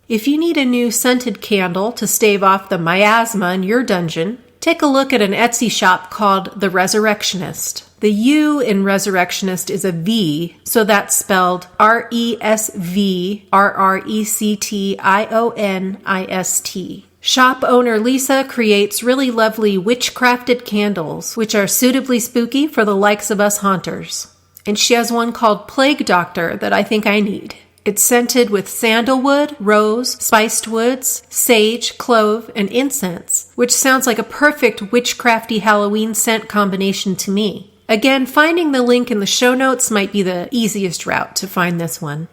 If you need a new scented candle to stave off the miasma in your dungeon, take a look at an Etsy shop called The Resurrectionist. The U in Resurrectionist is a V, so that's spelled RESVRRECTIONIST. Shop owner Lisa creates really lovely witchcrafted candles, which are suitably spooky for the likes of us haunters. And she has one called Plague Doctor that I think I need. It's scented with sandalwood, rose, spiced woods, sage, clove, and incense, which sounds like a perfect witchcrafty Halloween scent combination to me. Again, finding the link in the show notes might be the easiest route to find this one.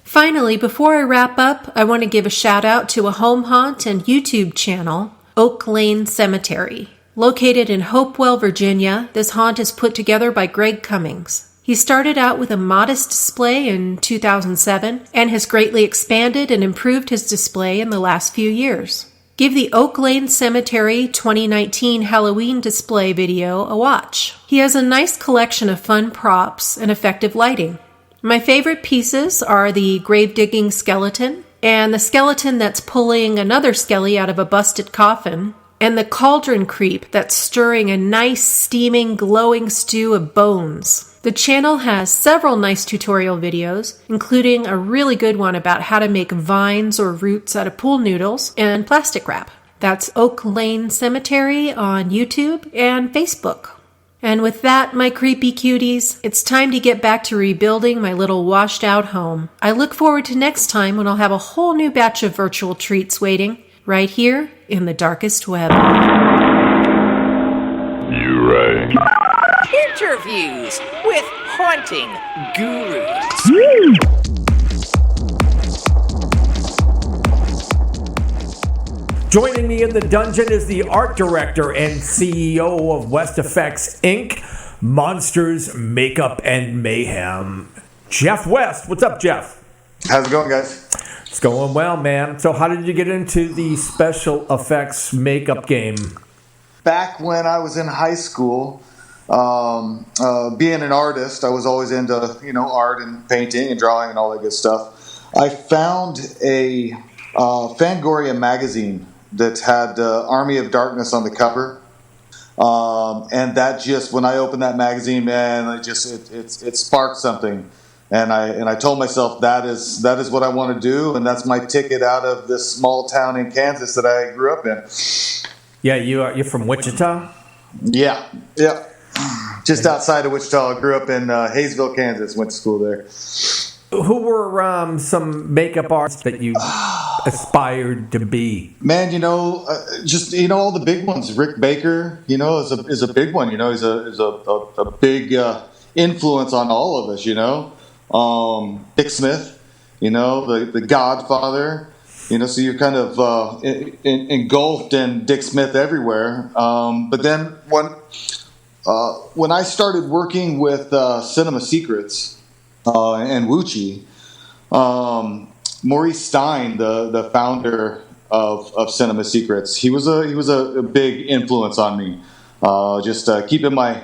Finally, before I wrap up, I want to give a shout out to a home haunt and YouTube channel, Oak Lane Cemetery. Located in Hopewell, Virginia, this haunt is put together by Greg Cummings. He started out with a modest display in 2007 and has greatly expanded and improved his display in the last few years. Give the Oak Lane Cemetery 2019 Halloween display video a watch. He has a nice collection of fun props and effective lighting. My favorite pieces are the grave-digging skeleton, and the skeleton that's pulling another skelly out of a busted coffin, and the cauldron creep that's stirring a nice, steaming, glowing stew of bones. The channel has several nice tutorial videos, including a really good one about how to make vines or roots out of pool noodles and plastic wrap. That's Oak Lane Cemetery on YouTube and Facebook. And with that, my creepy cuties, it's time to get back to rebuilding my little washed-out home. I look forward to next time when I'll have a whole new batch of virtual treats waiting, right here in the darkest web. You're right. Interviews with haunting gurus. Joining me in the dungeon is the art director and CEO of West Effects Inc., Monsters, Makeup, and Mayhem, Jeff West. What's up, Jeff? How's it going, guys? It's going well, man. So how did you get into the special effects makeup game? Back when I was in high school, being an artist, I was always into, art and painting and drawing and all that good stuff. I found a Fangoria magazine that had Army of Darkness on the cover. And that just, when I opened that magazine, man, it sparked something. And I told myself that is what I want to do, and that's my ticket out of this small town in Kansas that I grew up in. Yeah, you're from Wichita? Yeah. Just outside of Wichita. I grew up in Hayesville, Kansas. Went to school there. Who were some makeup artists that you aspired to be? Man, all the big ones. Rick Baker, is a big one. He's a big influence on all of us. Dick Smith, the Godfather. So you're kind of engulfed in Dick Smith everywhere. But then when I started working with Cinema Secrets and Wuchi, Maurice Stein, the founder of Cinema Secrets, he was a big influence on me. Just keeping my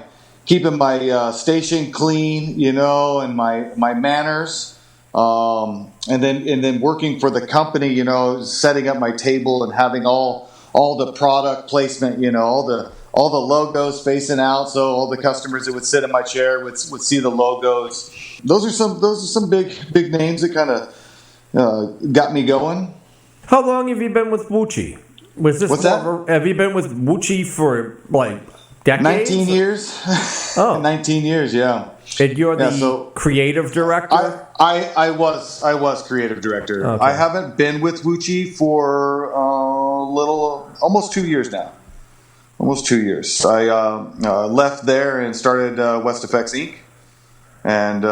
station clean, and my manners. And then working for the company, setting up my table and having all the product placement, all the logos facing out, so all the customers that would sit in my chair would see the logos. Those are some big names that kind of got me going. How long have you been with Wuchi? What's that? Have you been with Wuchi for decades? 19 years. Oh, 19 years, yeah. And you're the creative director? I was creative director. Okay. I haven't been with Wuchi for almost 2 years now. Almost 2 years. I left there and started West Effects Inc. And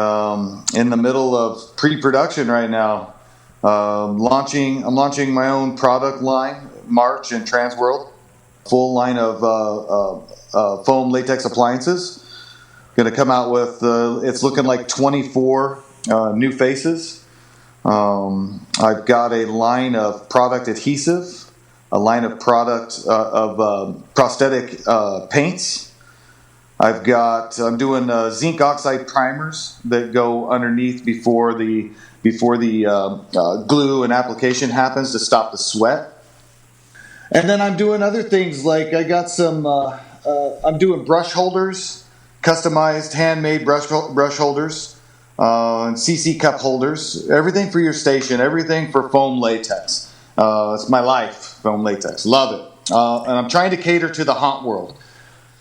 in the middle of pre-production right now. I'm launching my own product line, March and Transworld. full line of foam latex appliances. Going to come out with, it's looking like 24 new faces. I've got a line of product adhesive, a line of product of prosthetic paints. I'm doing zinc oxide primers that go underneath before the glue and application happens to stop the sweat. And then I'm doing other things like I got some. I'm doing brush holders, customized handmade brush holders, and CC cup holders. Everything for your station. Everything for foam latex. It's my life. Foam latex. Love it. And I'm trying to cater to the haunt world.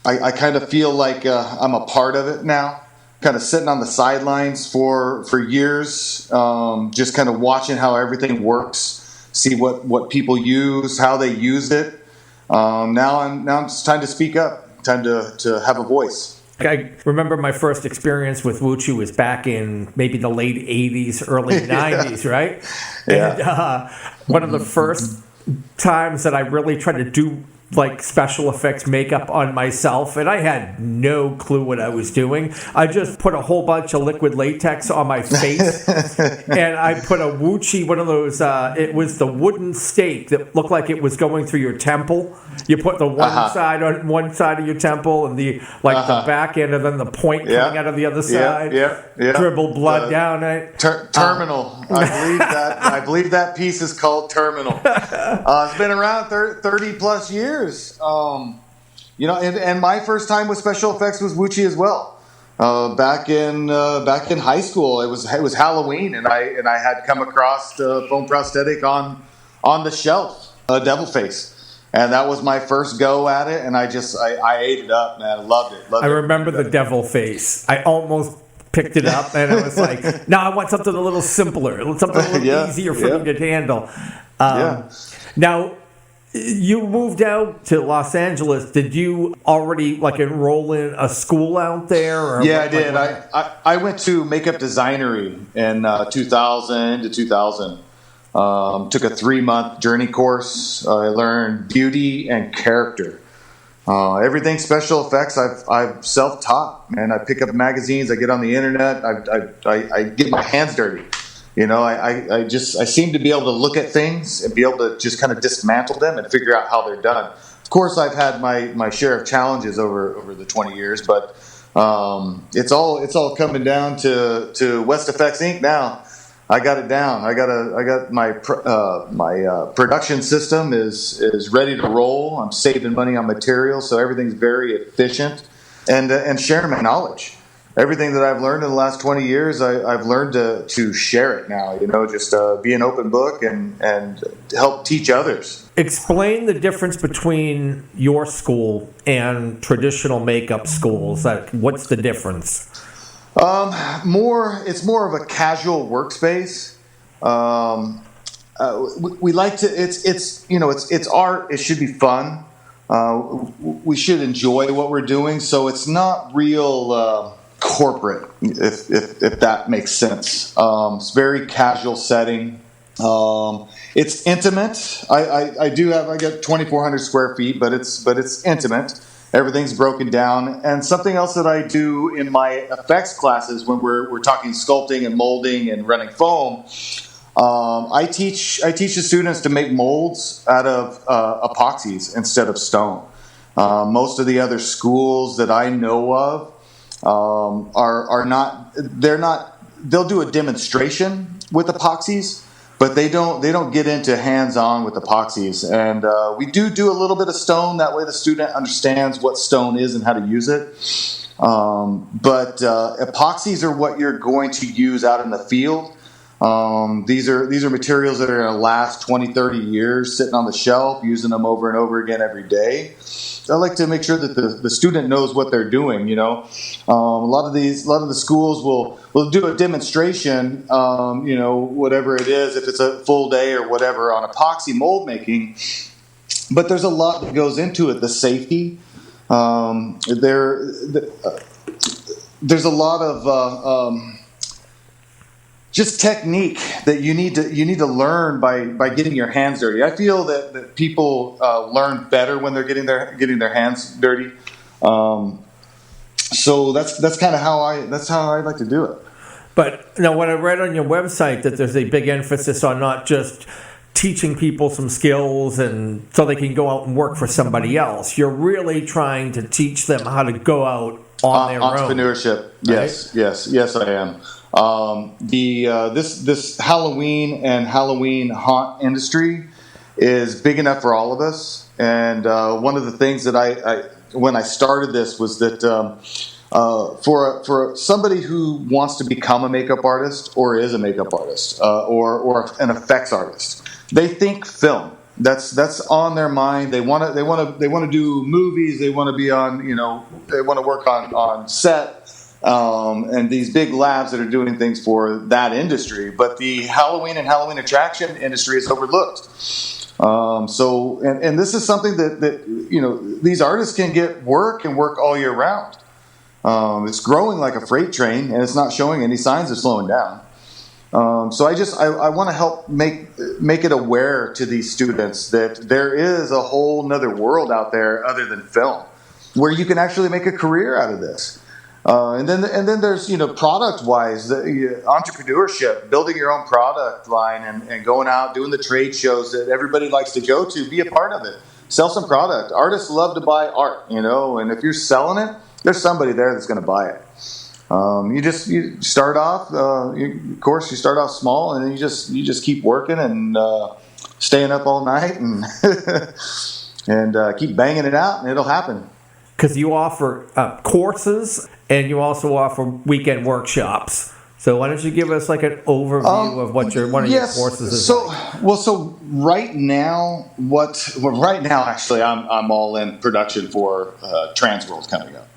I kind of feel like I'm a part of it now, kind of sitting on the sidelines for years, just kind of watching how everything works, see what people use, how they use it. Now it's time to speak up, time to have a voice. I remember my first experience with Wuchi was back in maybe the late 80s, early 90s, right? Yeah. And one of the first times that I really tried to do like special effects makeup on myself, and I had no clue what I was doing. I just put a whole bunch of liquid latex on my face, and I put a Wuchi, one of those, it was the wooden stake that looked like it was going through your temple. You put the side on one side of your temple, and the back end, and then the point coming out of the other side. Dribble blood down it. Terminal. I believe that piece is called Terminal. It's been around 30 plus years. And my first time with special effects was Wuchi as well. Back in high school, it was Halloween, and I had come across the foam prosthetic on the shelf, a devil face. And that was my first go at it, and I ate it up, man. I loved it. I remember the devil face. I almost picked it up, and I was like, no, I want something a little simpler, something a little easier for me to handle. Now, you moved out to Los Angeles. Did you already enroll in a school out there? Or I did. I went to makeup designery in 2000 to 2000. Took a 3-month journey course. I learned beauty and character. Everything special effects I've self-taught, and I pick up magazines. I get on the internet. I get my hands dirty. I seem to be able to look at things and be able to just kind of dismantle them and figure out how they're done. Of course, I've had my share of challenges over the 20 years, but it's all coming down to West Effects Inc. now. I got it down. I got my production system is ready to roll. I'm saving money on materials, so everything's very efficient, and sharing my knowledge. Everything that I've learned in the last 20 years, I've learned to share it now. Just be an open book and help teach others. Explain the difference between your school and traditional makeup schools. What's the difference? It's more of a casual workspace. We like to. It's art. It should be fun. We should enjoy what we're doing. So it's not real corporate, if that makes sense. It's very casual setting. It's intimate. I got 2,400 square feet, but it's intimate. Everything's broken down. And something else that I do in my effects classes when we're talking sculpting and molding and running foam, I teach the students to make molds out of epoxies instead of stone. Most of the other schools that I know of are not. They'll do a demonstration with epoxies, but they don't get into hands-on with epoxies. And we do a little bit of stone. That way the student understands what stone is and how to use it. But epoxies are what you're going to use out in the field. These are materials that are going to last 20, 30 years sitting on the shelf, using them over and over again every day. So I like to make sure that the student knows what they're doing. A lot of the schools will do a demonstration, whatever it is, if it's a full day or whatever on epoxy mold making. But there's a lot that goes into it. The safety, there's a lot of just technique that you need to learn by getting your hands dirty. I feel that people learn better when they're getting their hands dirty. So that's kind of how I like to do it. But now, when I read on your website that there's a big emphasis on not just teaching people some skills and so they can go out and work for somebody else, you're really trying to teach them how to go out on their own. Entrepreneurship. Right? Yes, I am. This Halloween and Halloween haunt industry is big enough for all of us. And one of the things that I when I started this was that for somebody who wants to become a makeup artist or is a makeup artist or an effects artist, they think film. That's on their mind. They want to do movies. They want to be on, they want to work on set, and these big labs that are doing things for that industry. But the Halloween and Halloween attraction industry is overlooked. And this is something that these artists can get work all year round. It's growing like a freight train, and it's not showing any signs of slowing down. So I want to help make it aware to these students that there is a whole nother world out there other than film, where you can actually make a career out of this. And then there's product wise, entrepreneurship, building your own product line and going out doing the trade shows that everybody likes to go to. Be a part of it. Sell some product. Artists love to buy art, and if you're selling it, there's somebody there that's going to buy it. You start off, of course, you start off small, and then you just keep working and staying up all night and and keep banging it out, and it'll happen. Because you offer courses and you also offer weekend workshops. So why don't you give us like an overview of what one of your courses is? So right now, actually, I'm all in production for Transworld coming up.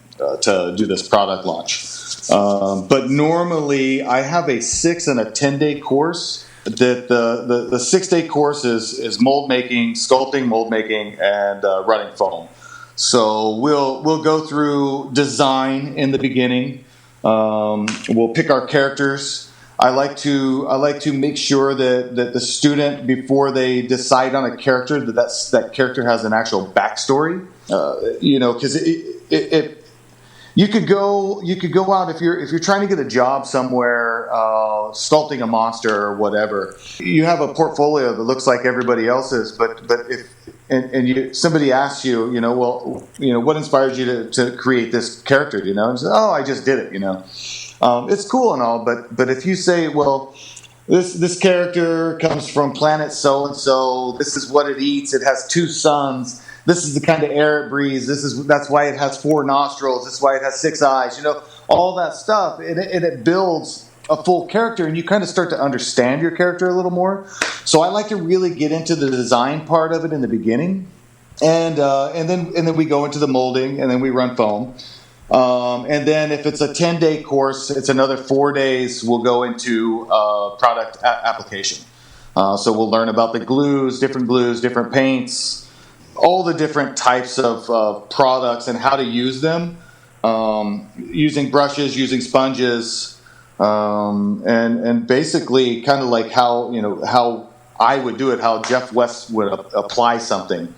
To do this product launch. But normally I have a 6 and a 10-day course. That the 6-day course is mold making, sculpting, mold making, and running foam. So we'll go through design in the beginning. We'll pick our characters. I like to make sure that the student, before they decide on a character, that character has an actual backstory. Because it You could go out if you're trying to get a job somewhere, sculpting a monster or whatever. You have a portfolio that looks like everybody else's, but if somebody asks you, what inspired you to create this character, and say, oh, I just did it, it's cool and all, but if you say, well, this character comes from planet so and so, this is what it eats, it has 2 suns. This is the kind of air it breathes. That's why it has 4 nostrils. That's why it has 6 eyes. All that stuff, and it builds a full character, and you kind of start to understand your character a little more. So I like to really get into the design part of it in the beginning, and then we go into the molding, and then we run foam, and then if it's a 10-day course, it's another 4 days. We'll go into product application. So we'll learn about the glues, different paints. All the different types of products and how to use them, using brushes, using sponges, and basically kind of like how I would do it, how Jeff West would apply something,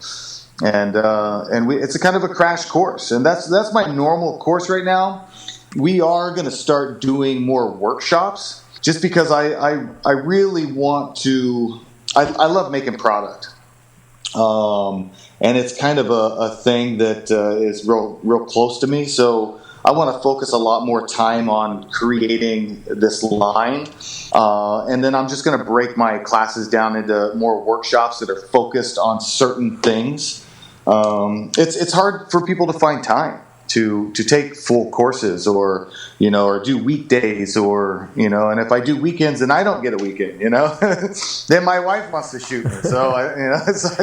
and it's a kind of a crash course, and that's my normal course right now. We are going to start doing more workshops, just because I really want to. I love making product. And it's kind of a thing that is real close to me. So I want to focus a lot more time on creating this line. And then I'm just going to break my classes down into more workshops that are focused on certain things. It's hard for people to find time to take full courses or do weekdays or, and if I do weekends and I don't get a weekend, then my wife wants to shoot me. So it's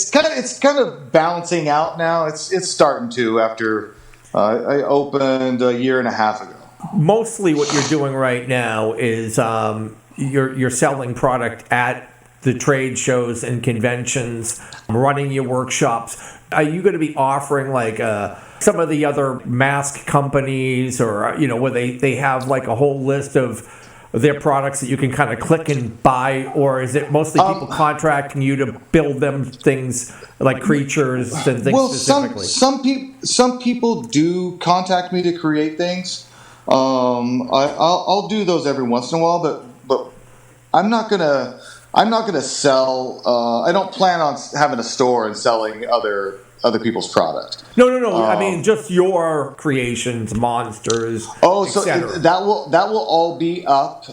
kind of balancing out now. It's starting to after I opened a year and a half ago. Mostly what you're doing right now is you're selling product at the trade shows and conventions, running your workshops. Are you going to be offering like some of the other mask companies, or where they have like a whole list of their products that you can kind of click and buy, or is it mostly people contracting you to build them things like creatures and things specifically? Some people do contact me to create things. I'll do those every once in a while, but I'm not gonna sell. I don't plan on having a store and selling other people's product. No. I mean, just your creations, monsters. So that will all be up.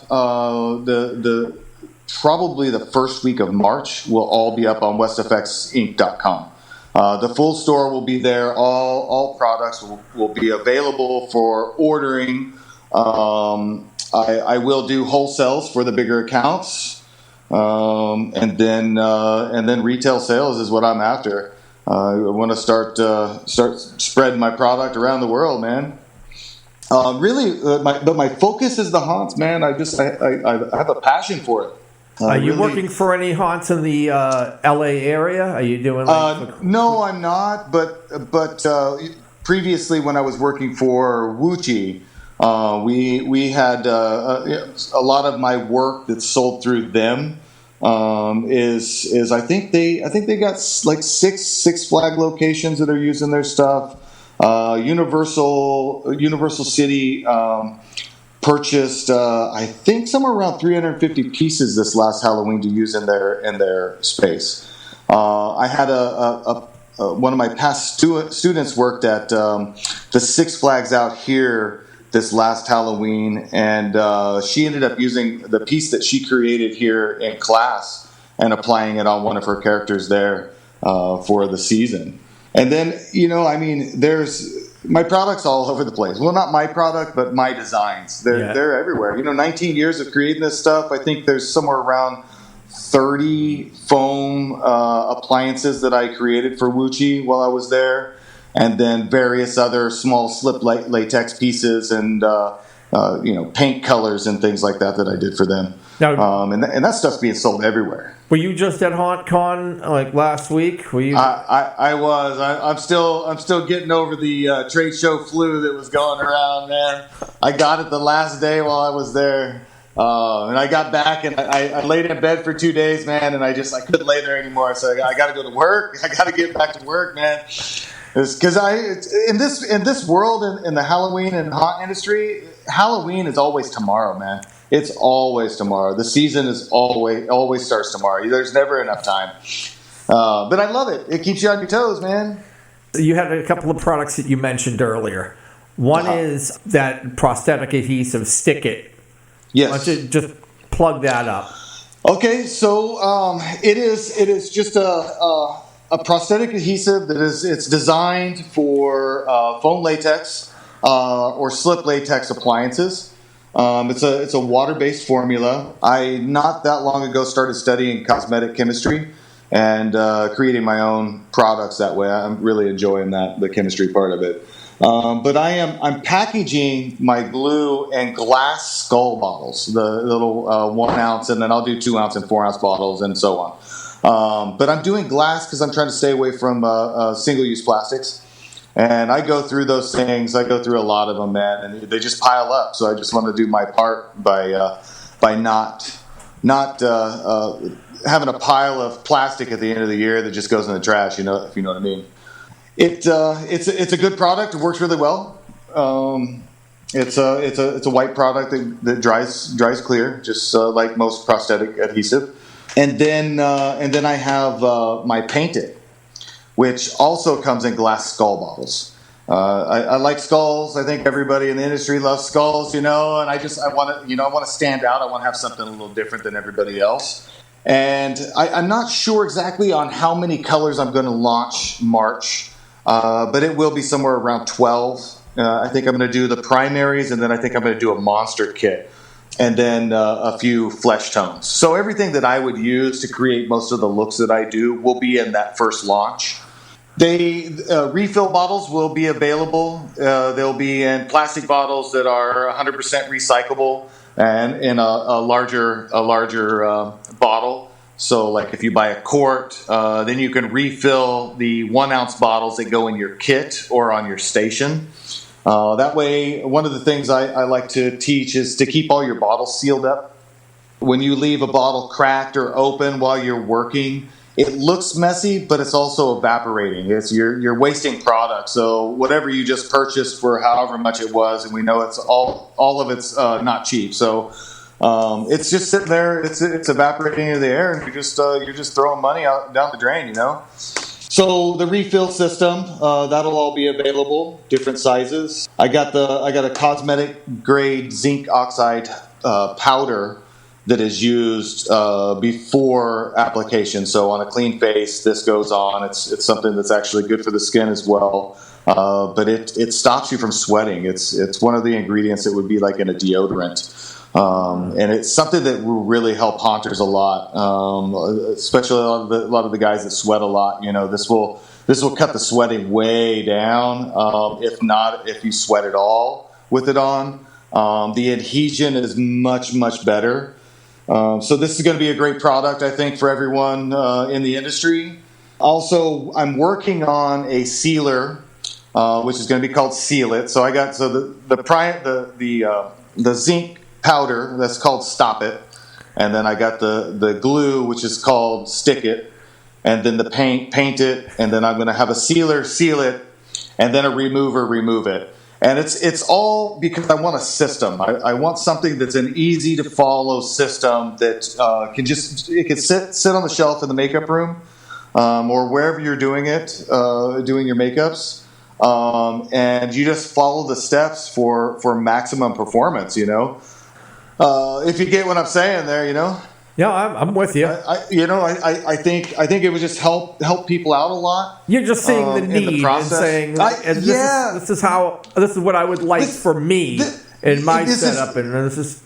Probably the first week of March will all be up on westfxinc.com. The full store will be there. All products will be available for ordering. I will do wholesales for the bigger accounts, and then retail sales is what I'm after. I want to start spreading my product around the world, man. My focus is the haunts, man. I have a passion for it. Are you working for any haunts in the LA area? Are you doing? No, I'm not. But previously, when I was working for Wuchi, we had a lot of my work that's sold through them. Is I think they got like six Flag locations that are using their stuff. Universal City purchased I think somewhere around 350 pieces this last Halloween to use in their space. I had one of my past students worked at the Six Flags out here this last Halloween, and she ended up using the piece that she created here in class and applying it on one of her characters there for the season. And then, there's my products all over the place. Well, not my product, but my designs. They're everywhere. 19 years of creating this stuff. I think there's somewhere around 30 foam appliances that I created for Wuchi while I was there. And then various other small slip latex pieces and paint colors and things like that I did for them. Now, and that stuff's being sold everywhere. Were you just at HauntCon like last week? Were you? I was. I'm still getting over the trade show flu that was going around, man. I got it the last day while I was there. And I got back and I laid in bed for 2 days, man, and I couldn't lay there anymore. So I got to go to work. I got to get back to work, man. Because in this world, in the Halloween and haunt industry, Halloween is always tomorrow, man. It's always tomorrow. The season is always starts tomorrow. There's never enough time. But I love it. It keeps you on your toes, man. You had a couple of products that you mentioned earlier. One is that prosthetic adhesive Stick It. Yes. Why don't you just plug that up? Okay, so it is just a prosthetic adhesive it's designed for foam latex or slip latex appliances. It's a water-based formula. I not that long ago started studying cosmetic chemistry and creating my own products that way. I'm really enjoying the chemistry part of it. But I'm packaging my glue and glass skull bottles, the little 1 ounce, and then I'll do 2 ounce and 4 ounce bottles and so on. But I'm doing glass because I'm trying to stay away from single-use plastics. And I go through those things. I go through a lot of them, man, and they just pile up. So I just want to do my part by not having a pile of plastic at the end of the year that just goes in the trash. If you know what I mean. It's a good product. It works really well. It's a white product that dries clear, just like most prosthetic adhesive. And then I have my Paint It, which also comes in glass skull bottles. I like skulls. I think everybody in the industry loves skulls, and I want to stand out. I want to have something a little different than everybody else. And I'm not sure exactly on how many colors I'm going to launch March, but it will be somewhere around 12. I think I'm going to do the primaries, and then I think I'm going to do a monster kit, and then a few flesh tones. So everything that I would use to create most of the looks that I do will be in that first launch. Refill bottles will be available. They'll be in plastic bottles that are 100% recyclable and in a larger bottle. So like if you buy a quart, then you can refill the 1 ounce bottles that go in your kit or on your station. That way, one of the things I like to teach is to keep all your bottles sealed up. When you leave a bottle cracked or open while you're working, it looks messy, but it's also evaporating. You're wasting product. So whatever you just purchased for however much it was, and we know it's all of it's not cheap. So it's just sitting there. It's evaporating into the air, and you're just throwing money out down the drain. You know. So the refill system, that'll all be available, different sizes. I got a cosmetic grade zinc oxide powder that is used before application. So on a clean face, this goes on. It's something that's actually good for the skin as well. But it stops you from sweating. It's one of the ingredients that would be like in a deodorant. And it's something that will really help haunters a lot, especially a lot of the guys that sweat a lot. You know, this will cut the sweating way down. If you sweat at all with it on, the adhesion is much, much better. So this is going to be a great product, I think, for everyone in the industry. Also, I'm working on a sealer, which is going to be called Seal It. So I got the zinc powder that's called Stop It, and then I got the glue, which is called Stick It, and then the paint it, and then I'm going to have a sealer seal it, and then a remover remove it. And it's all because I want a system. I want something that's an easy to follow system that can sit on the shelf in the makeup room or wherever you're doing it, doing your makeups, and you just follow the steps for maximum performance. You know, if you get what I'm saying there, you know. Yeah, I'm with you. I think it would just help people out a lot. You're just seeing the need and saying, this is what I would like for me in my setup, and this is.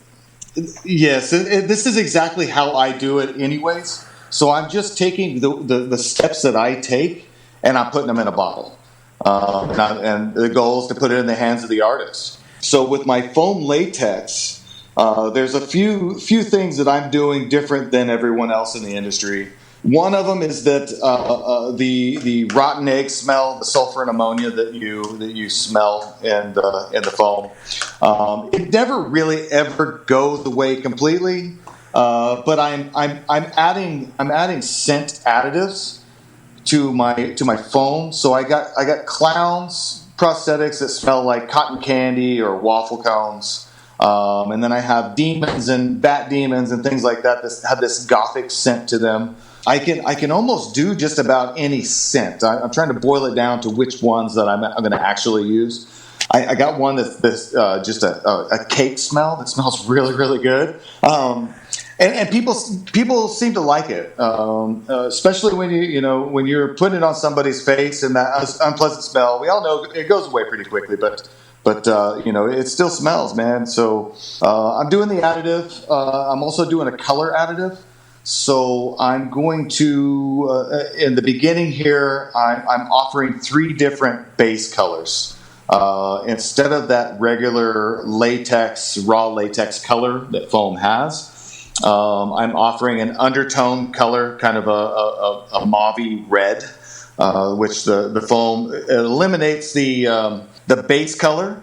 Yes, this is exactly how I do it, anyways. So I'm just taking the steps that I take, and I'm putting them in a bottle, and the goal is to put it in the hands of the artist. So with my foam latex. There's a few things that I'm doing different than everyone else in the industry. One of them is that the rotten egg smell, the sulfur and ammonia that you smell in the foam, it never really ever goes away completely. But I'm adding scent additives to my foam. So I got clowns prosthetics that smell like cotton candy or waffle cones. And then I have demons and bat demons and things like that have this gothic scent to them. I can almost do just about any scent. I'm trying to boil it down to which ones that I'm going to actually use. I got one that's just a cake smell that smells really, really good. And people seem to like it, especially when you're putting it on somebody's face and that unpleasant smell. We all know it goes away pretty quickly, but it still smells, man. So I'm doing the additive. I'm also doing a color additive. So I'm going to, in the beginning here, I'm offering 3 different base colors. Instead of that regular raw latex color that foam has, I'm offering an undertone color, kind of a mauve-y red, which the foam eliminates the base color,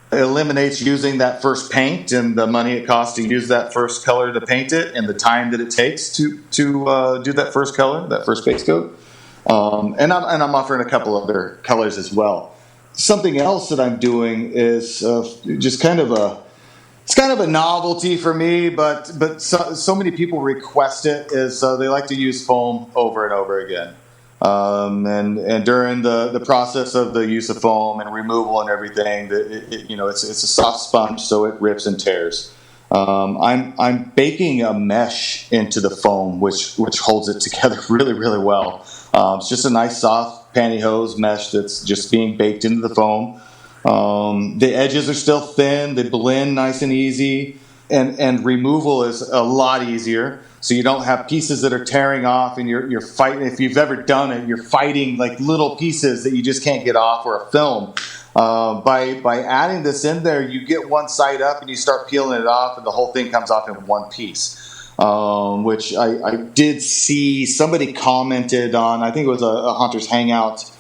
eliminates using that first paint and the money it costs to use that first color to paint it and the time that it takes to do that first color, that first base coat. And I'm offering a couple other colors as well. Something else that I'm doing is just kind of a novelty for me, but so many people request it is they like to use foam over and over again. And during the process of the use of foam and removal and everything, it's a soft sponge, so it rips and tears. I'm baking a mesh into the foam, which holds it together really, really well. It's just a nice soft pantyhose mesh that's just being baked into the foam. The edges are still thin; they blend nice and easy, and removal is a lot easier. So you don't have pieces that are tearing off, and you're fighting. If you've ever done it, you're fighting like little pieces that you just can't get off, or a film. By adding this in there, you get one side up, and you start peeling it off, and the whole thing comes off in one piece. which I did see somebody commented on. I think it was a Hunters Hangout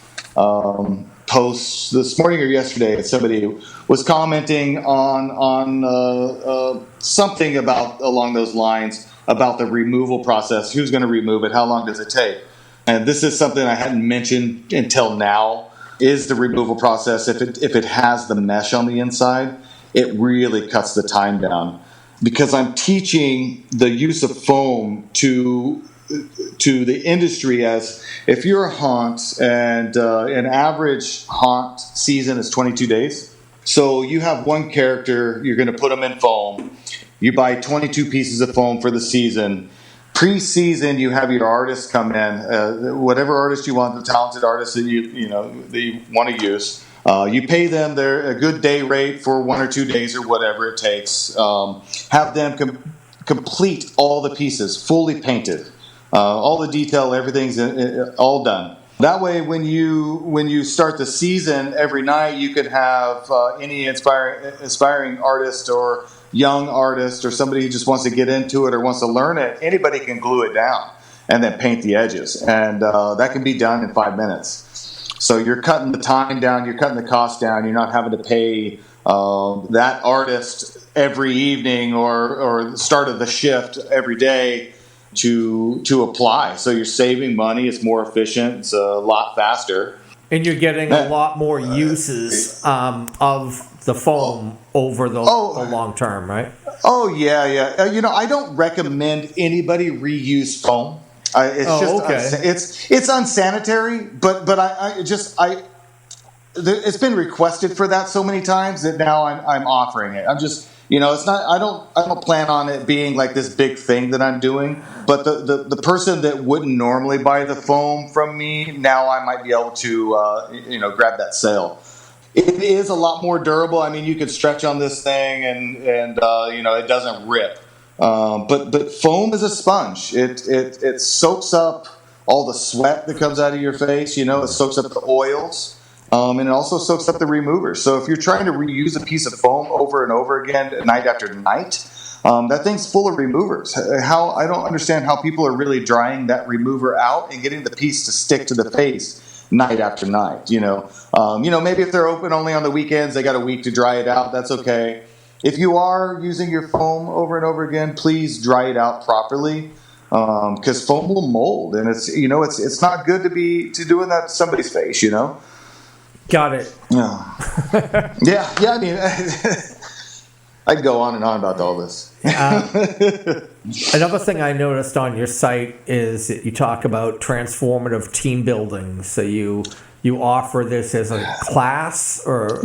post this morning or yesterday. Somebody was commenting on something about along those lines about the removal process. Who's going to remove it? How long does it take? And this is something I hadn't mentioned until now. Is the removal process, if it has the mesh on the inside, it really cuts the time down. Because I'm teaching the use of foam to the industry as if you're a haunt and an average haunt season is 22 days. So you have one character, you're going to put them in foam. You buy 22 pieces of foam for the season. Pre-season, you have your artists come in, whatever artist you want, the talented artists that you want to use. You pay them a good day rate for 1 or 2 days or whatever it takes. Have them complete all the pieces, fully painted, all the detail, everything's all done. That way, when you start the season every night, you could have any inspiring artist or young artist or somebody who just wants to get into it or wants to learn it. Anybody can glue it down and then paint the edges, and that can be done in 5 minutes. So you're cutting the time down, you're cutting the cost down. You're not having to pay that artist every evening or the start of the shift every day to apply. So you're saving money. It's more efficient. It's a lot faster. And you're getting a lot more uses of the foam over the long term, right? Oh, yeah. I don't recommend anybody reuse foam. It's unsanitary, but it's been requested for that so many times that now I'm offering it. I'm just, it's not. I don't plan on it being like this big thing that I'm doing. But the person that wouldn't normally buy the foam from me, now I might be able to grab that sale. It is a lot more durable. I mean, you can stretch on this thing and it doesn't rip. But foam is a sponge. It soaks up all the sweat that comes out of your face. It soaks up the oils. And it also soaks up the removers. So if you're trying to reuse a piece of foam over and over again, night after night, that thing's full of removers. I don't understand how people are really drying that remover out and getting the piece to stick to the face night after night. Maybe if they're open only on the weekends, they got a week to dry it out. That's okay. If you are using your foam over and over again, please dry it out properly. Because foam will mold, and it's not good to be doing that to somebody's face. Got it. Yeah. I mean, I'd go on and on about all this. Another thing I noticed on your site is that you talk about transformative team building. So you offer this as a class, or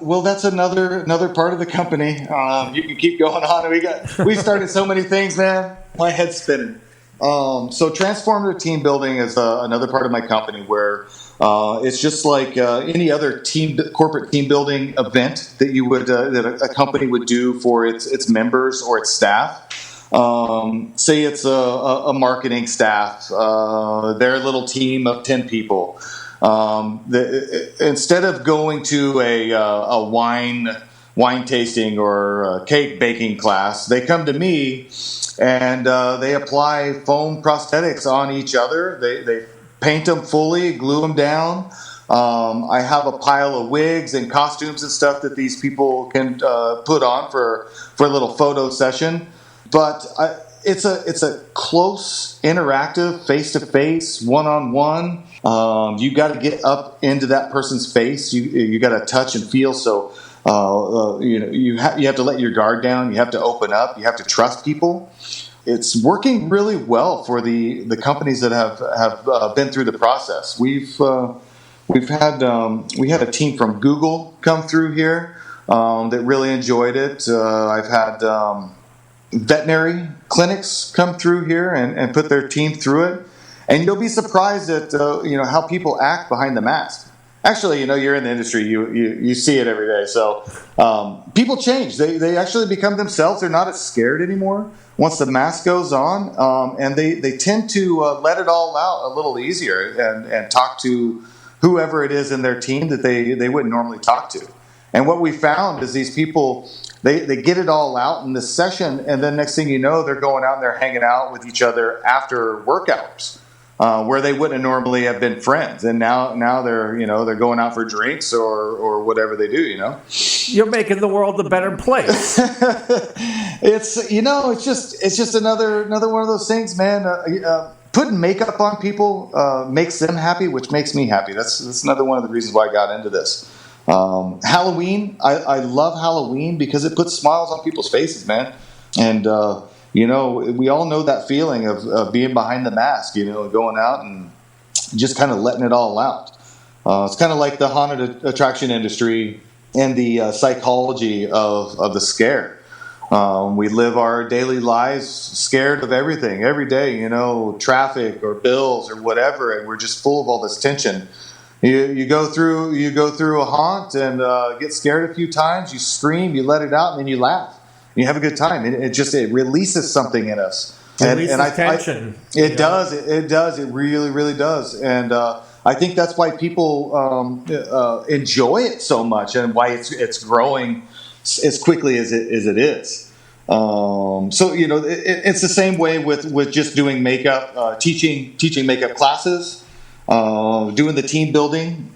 well, that's another part of the company. You can keep going on. We started so many things, man. My head's spinning. So transformative team building is another part of my company where it's just like any other corporate team building event that you would that a company would do for its members or its staff. Say it's a marketing staff, their little team of 10 people. Instead of going to a wine tasting or a cake baking class, they come to me and they apply foam prosthetics on each other. They paint them fully, glue them down. I have a pile of wigs and costumes and stuff that these people can put on for a little photo session. But it's a close, interactive, face-to-face, one-on-one. You got to get up into that person's face. You got to touch and feel. So you have to let your guard down. You have to open up. You have to trust people. It's working really well for the companies that have been through the process. We had a team from Google come through here that really enjoyed it. I've had veterinary clinics come through here and put their team through it, and you'll be surprised at how people act behind the mask. Actually, you're in the industry, you see it every day. So people change. They actually become themselves. They're not as scared anymore once the mask goes on, and they tend to let it all out a little easier and talk to whoever it is in their team that they wouldn't normally talk to. And what we found is these people they get it all out in this session, and then next thing you know, they're going out and they're hanging out with each other after work hours, where they wouldn't normally have been friends, and now they're going out for drinks or whatever they do. You're making the world a better place. It's just another one of those things, man. Putting makeup on people makes them happy, which makes me happy. That's another one of the reasons why I got into this. Halloween, I love Halloween because it puts smiles on people's faces, man. And we all know that feeling of being behind the mask, going out and just kind of letting it all out. It's kind of like the haunted attraction industry and the psychology of the scare. We live our daily lives scared of everything every day, traffic or bills or whatever, and we're just full of all this tension. You go through a haunt and get scared a few times. You scream, you let it out, and then you laugh. You have a good time. It releases something in us. Releases tension. It does. It does. It really, really does. And I think that's why people enjoy it so much, and why it's growing as quickly as it is. It's the same way with just doing makeup, teaching makeup classes, doing the team building,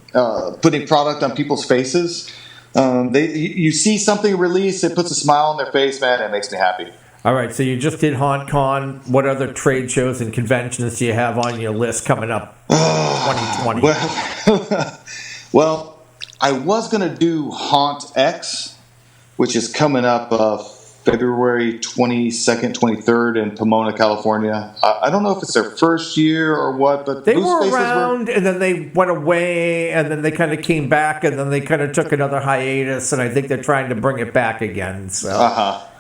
putting product on people's faces. You see something release, it puts a smile on their face, man. It makes me happy. All right, so you just did HauntCon. What other trade shows and conventions do you have on your list coming up 2020? Well, I was going to do Haunt X, which is coming up February 22nd, 23rd in Pomona, California. I don't know if it's their first year or what, but they were around, and then they went away, and then they kind of came back, and then they kind of took another hiatus, and I think they're trying to bring it back again. So,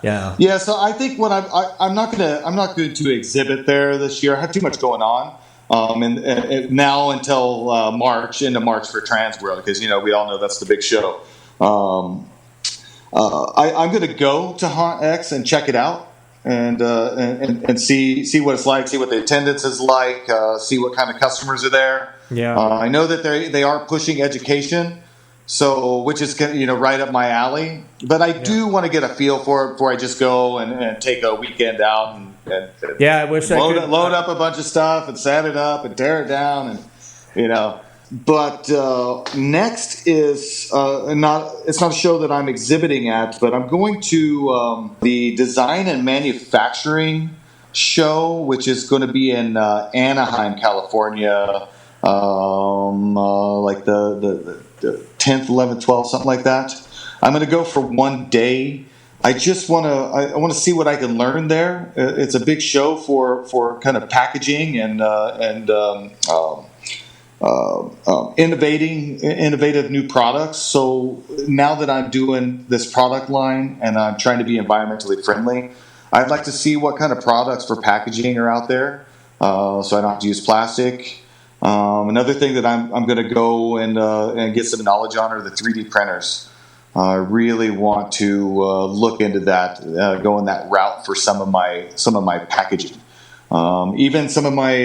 yeah. So I think what I'm not going to exhibit there this year. I have too much going on. And now until March for Transworld, because we all know that's the big show. I'm going to go to Haunt X and check it out and see what it's like, see what the attendance is like, see what kind of customers are there. Yeah, I know that they are pushing education, which is right up my alley. But I do want to get a feel for it before I just go and take a weekend out and I wish load up a bunch of stuff and set it up and tear it down and But next is it's not a show that I'm exhibiting at, but I'm going to the Design and Manufacturing Show, which is going to be in Anaheim, California, like the 10th, 11th, 12th, something like that. I'm going to go for one day. I just want to see what I can learn there. It's a big show for kind of packaging and innovative new products. So now that I'm doing this product line and I'm trying to be environmentally friendly, I'd like to see what kind of products for packaging are out there, so I don't have to use plastic. Another thing that I'm going to go and get some knowledge on are the 3D printers. I really want to look into that, go in that route for some of my packaging, even some of my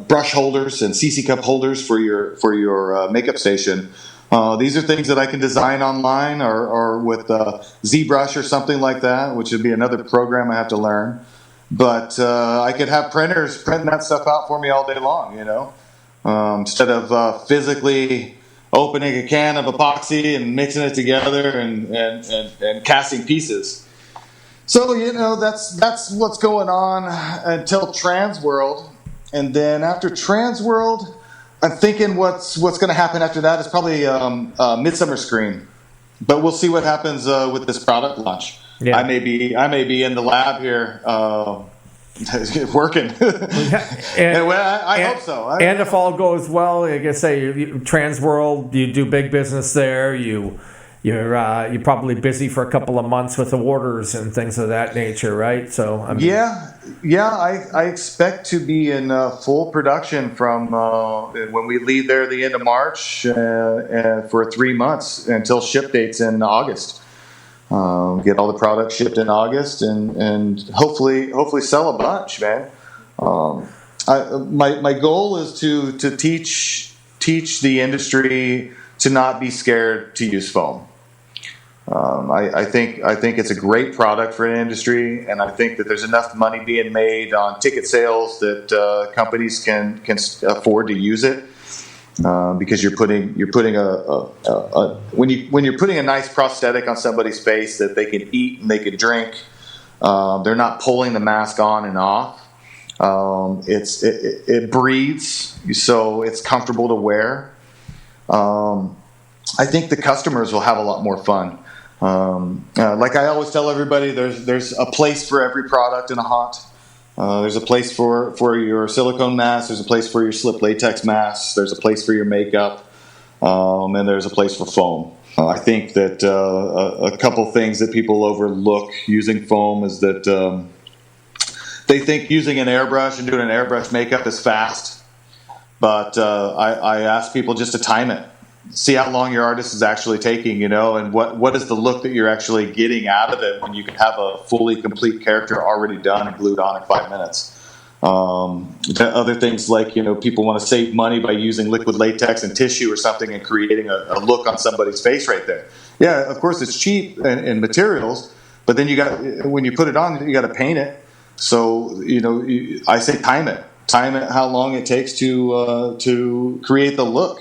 brush holders and CC cup holders for your makeup station. These are things that I can design online or with ZBrush or something like that, which would be another program I have to learn. But I could have printers printing that stuff out for me all day long, instead of physically opening a can of epoxy and mixing it together and casting pieces. So, that's what's going on until Transworld. And then after Transworld, I'm thinking what's going to happen after that is probably Midsummer Scream. But we'll see what happens with this product launch. Yeah. I may be in the lab here working. I hope so. And if all goes well, like I say, Transworld, you do big business there. You're probably busy for a couple of months with the orders and things of that nature, right? So I expect to be in full production from when we leave there the end of March for 3 months until ship dates in August. Get all the products shipped in August and hopefully sell a bunch, man. My goal is to teach the industry to not be scared to use foam. I think it's a great product for an industry, and I think that there's enough money being made on ticket sales that companies can afford to use it. Because you're putting when you're putting a nice prosthetic on somebody's face that they can eat and they can drink, they're not pulling the mask on and off. It breathes, so it's comfortable to wear. I think the customers will have a lot more fun. Like I always tell everybody, there's a place for every product in a haunt. There's a place for your silicone mask. There's a place for your slip latex masks. There's a place for your makeup, and there's a place for foam. I think that a couple things that people overlook using foam is that they think using an airbrush and doing an airbrush makeup is fast. But I ask people just to time it. See how long your artist is actually taking, and what is the look that you're actually getting out of it when you can have a fully complete character already done and glued on in 5 minutes. Other things like, people want to save money by using liquid latex and tissue or something and creating a look on somebody's face right there. Yeah, of course it's cheap in materials, but then when you put it on, you got to paint it. So, I say time it how long it takes to create the look.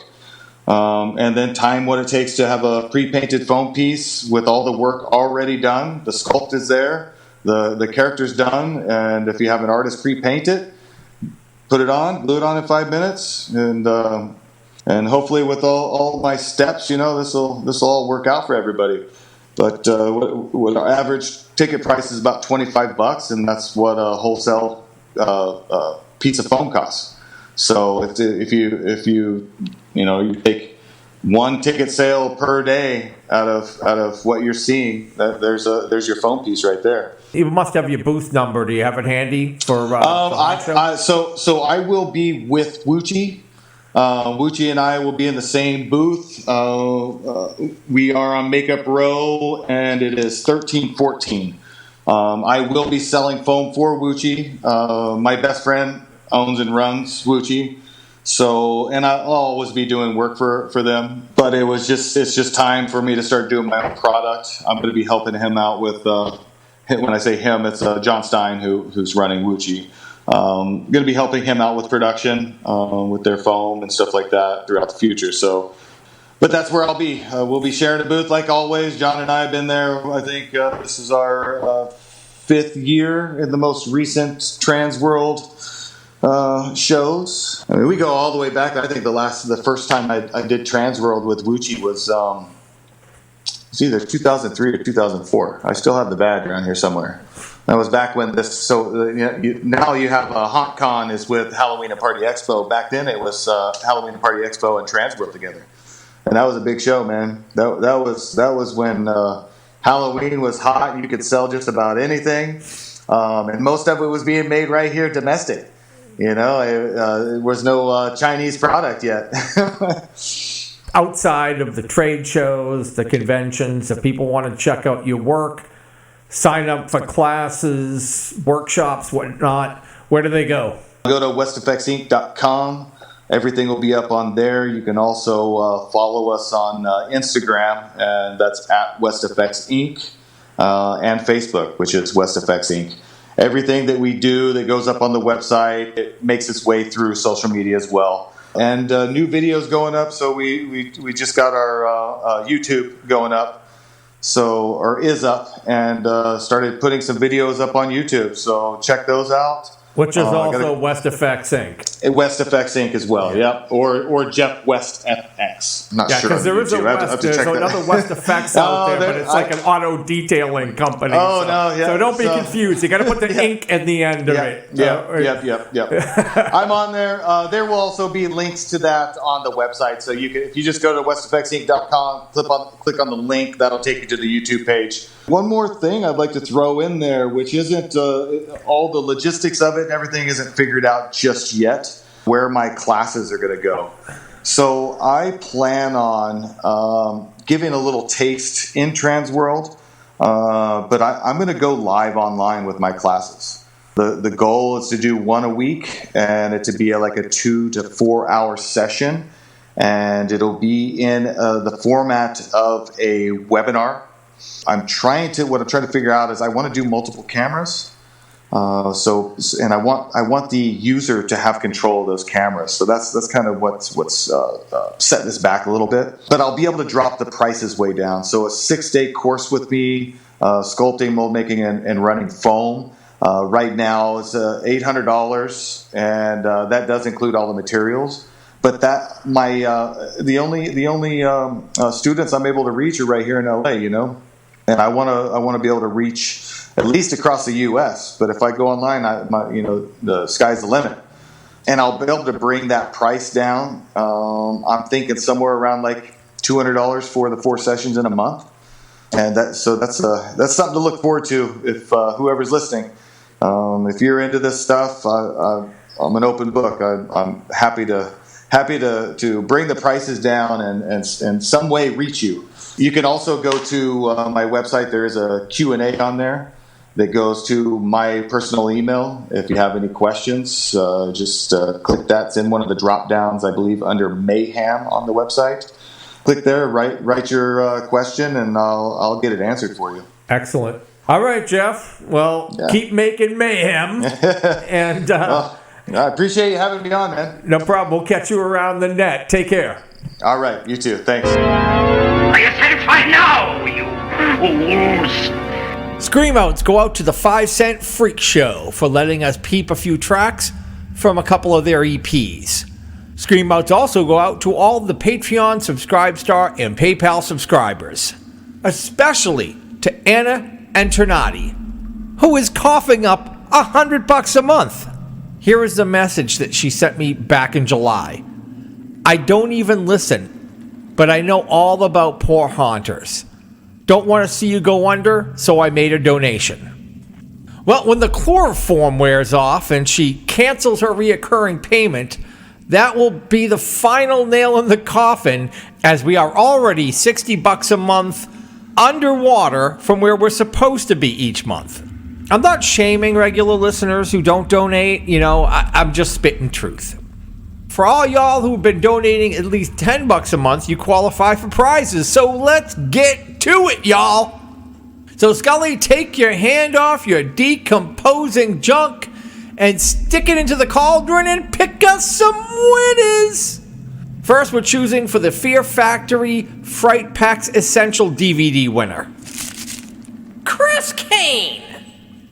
And then time what it takes to have a pre-painted foam piece with all the work already done. The sculpt is there, the character's done, and if you have an artist pre-paint it, put it on, glue it on in 5 minutes, and hopefully with all my steps, this will all work out for everybody. But what our average ticket price is about $25, and that's what a wholesale piece of foam costs. So if you take one ticket sale per day out of what you're seeing, there's your foam piece right there. You must have your booth number. Do you have it handy for? So I will be with Wuchi. Wuchi and I will be in the same booth. We are on Makeup Row, and it is 1314. I will be selling foam for Wuchi. My best friend owns and runs Wuchi. So, and I'll always be doing work for them, but it's just time for me to start doing my own product. I'm going to be helping him out with, when I say him, it's John Stein who's running Wuchi. Going to be helping him out with production, with their foam and stuff like that throughout the future. So, but that's where I'll be. We'll be sharing a booth like always. John and I have been there. I think this is our 5th year in the most recent Trans World shows. I mean, we go all the way back. I think the first time I did Trans World with Wuchi was it's either 2003 or 2004. I still have the badge around here somewhere. That was back when this. So now you have HauntCon is with Halloween and Party Expo. Back then it was Halloween and Party Expo and Trans World together, and that was a big show, man. That was when Halloween was hot and you could sell just about anything, and most of it was being made right here domestic. There was no Chinese product yet. Outside of the trade shows, the conventions, if people want to check out your work, sign up for classes, workshops, whatnot, where do they go? Go to westeffectsinc.com. Everything will be up on there. You can also follow us on Instagram, and that's at West Effects Inc., and Facebook, which is West Effects Inc. Everything that we do that goes up on the website, it makes its way through social media as well. And new videos going up. So we just got our YouTube going up, or is up, and started putting some videos up on YouTube. So check those out. Which is also West Effects Inc. West Effects Inc. as well, yep. Or Jeff West FX. Not sure. Because there is another West Effects out there, but it's like an auto detailing company. Oh, no, yeah. So don't be confused. You got to put the Inc. in the end of it. Yep. I'm on there. There will also be links to that on the website. So if you just go to westeffectsinc.com, click on the link, that'll take you to the YouTube page. One more thing I'd like to throw in there, which isn't all the logistics of it and everything isn't figured out just yet, where my classes are going to go. So I plan on giving a little taste in Trans World, but I'm going to go live online with my classes. The goal is to do one a week, and it to be like a 2 to 4 hour session, and it'll be in the format of a webinar. What I'm trying to figure out is I want to do multiple cameras. And I want the user to have control of those cameras. So that's kind of what's set this back a little bit. But I'll be able to drop the prices way down. So a 6-day course with me, sculpting, mold making, and running foam. Right now is $800, and that does include all the materials. But the only students I'm able to reach are right here in LA, and I want to be able to reach at least across the U.S. But if I go online, the sky's the limit, and I'll be able to bring that price down. I'm thinking somewhere around like $200 for the 4 sessions in a month, and that's something to look forward to if whoever's listening. If you're into this stuff, I'm an open book. I'm happy to bring the prices down and in some way reach you. You can also go to my website. There is a Q&A on there that goes to my personal email. If you have any questions, just click that. It's in one of the drop downs, I believe, under Mayhem on the website. Click there, write your question, and I'll get it answered for you. Excellent. All right, Jeff. Well, keep making mayhem. And well, I appreciate you having me on, man. No problem. We'll catch you around the net. Take care. All right. You too. Thanks. Are you satisfied now, you fools? Screamouts go out to the 5 Cent Freakshow for letting us peep a few tracks from a couple of their EPs. Screamouts also go out to all the Patreon, Subscribestar, and PayPal subscribers, especially to Anna Anternati, who is coughing up $100 a month. Here is the message that she sent me back in July. I don't even listen, but I know all about poor haunters. Don't want to see you go under, so I made a donation. Well, when the chloroform wears off and she cancels her reoccurring payment, that will be the final nail in the coffin, as we are already $60 a month underwater from where we're supposed to be each month. I'm not shaming regular listeners who don't donate, I'm just spitting truth. For all y'all who've been donating at least $10 a month, you qualify for prizes, so let's get to it, y'all. So Scully, take your hand off your decomposing junk and stick it into the cauldron and pick us some winners. First, we're choosing for the Fear Factory Fright Packs Essential DVD winner, Chris Kane.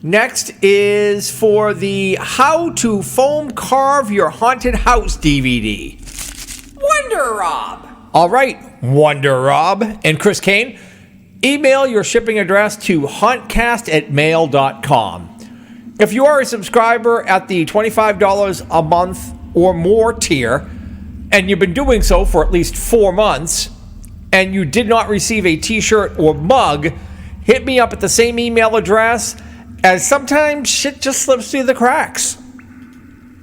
Next is for the How to Foam Carve Your Haunted House DVD, Wonder Rob. All right, Wonder Rob and Chris Kane, email your shipping address to hauntcast@mail.com. If you are a subscriber at the $25 a month or more tier, and you've been doing so for at least 4 months, and you did not receive a t-shirt or mug, hit me up at the same email address, as sometimes shit just slips through the cracks.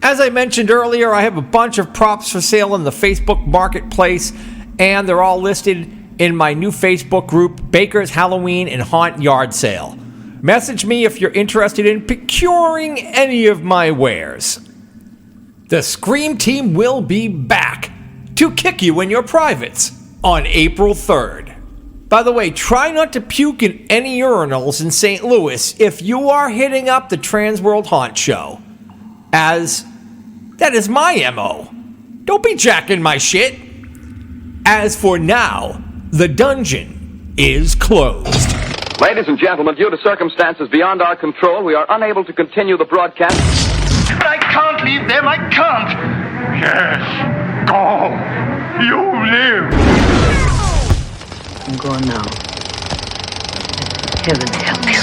As I mentioned earlier, I have a bunch of props for sale in the Facebook Marketplace, and they're all listed in my new Facebook group, Baker's Halloween and Haunt Yard Sale. Message me if you're interested in procuring any of my wares. The Scream Team will be back to kick you in your privates on April 3rd. By the way, try not to puke in any urinals in St. Louis if you are hitting up the Transworld Haunt Show, as that is my MO. Don't be jacking my shit. As for now, the dungeon is closed. Ladies and gentlemen, due to circumstances beyond our control, we are unable to continue the broadcast. But I can't leave them, I can't! Yes, go! You live! I'm going now. Heaven help you.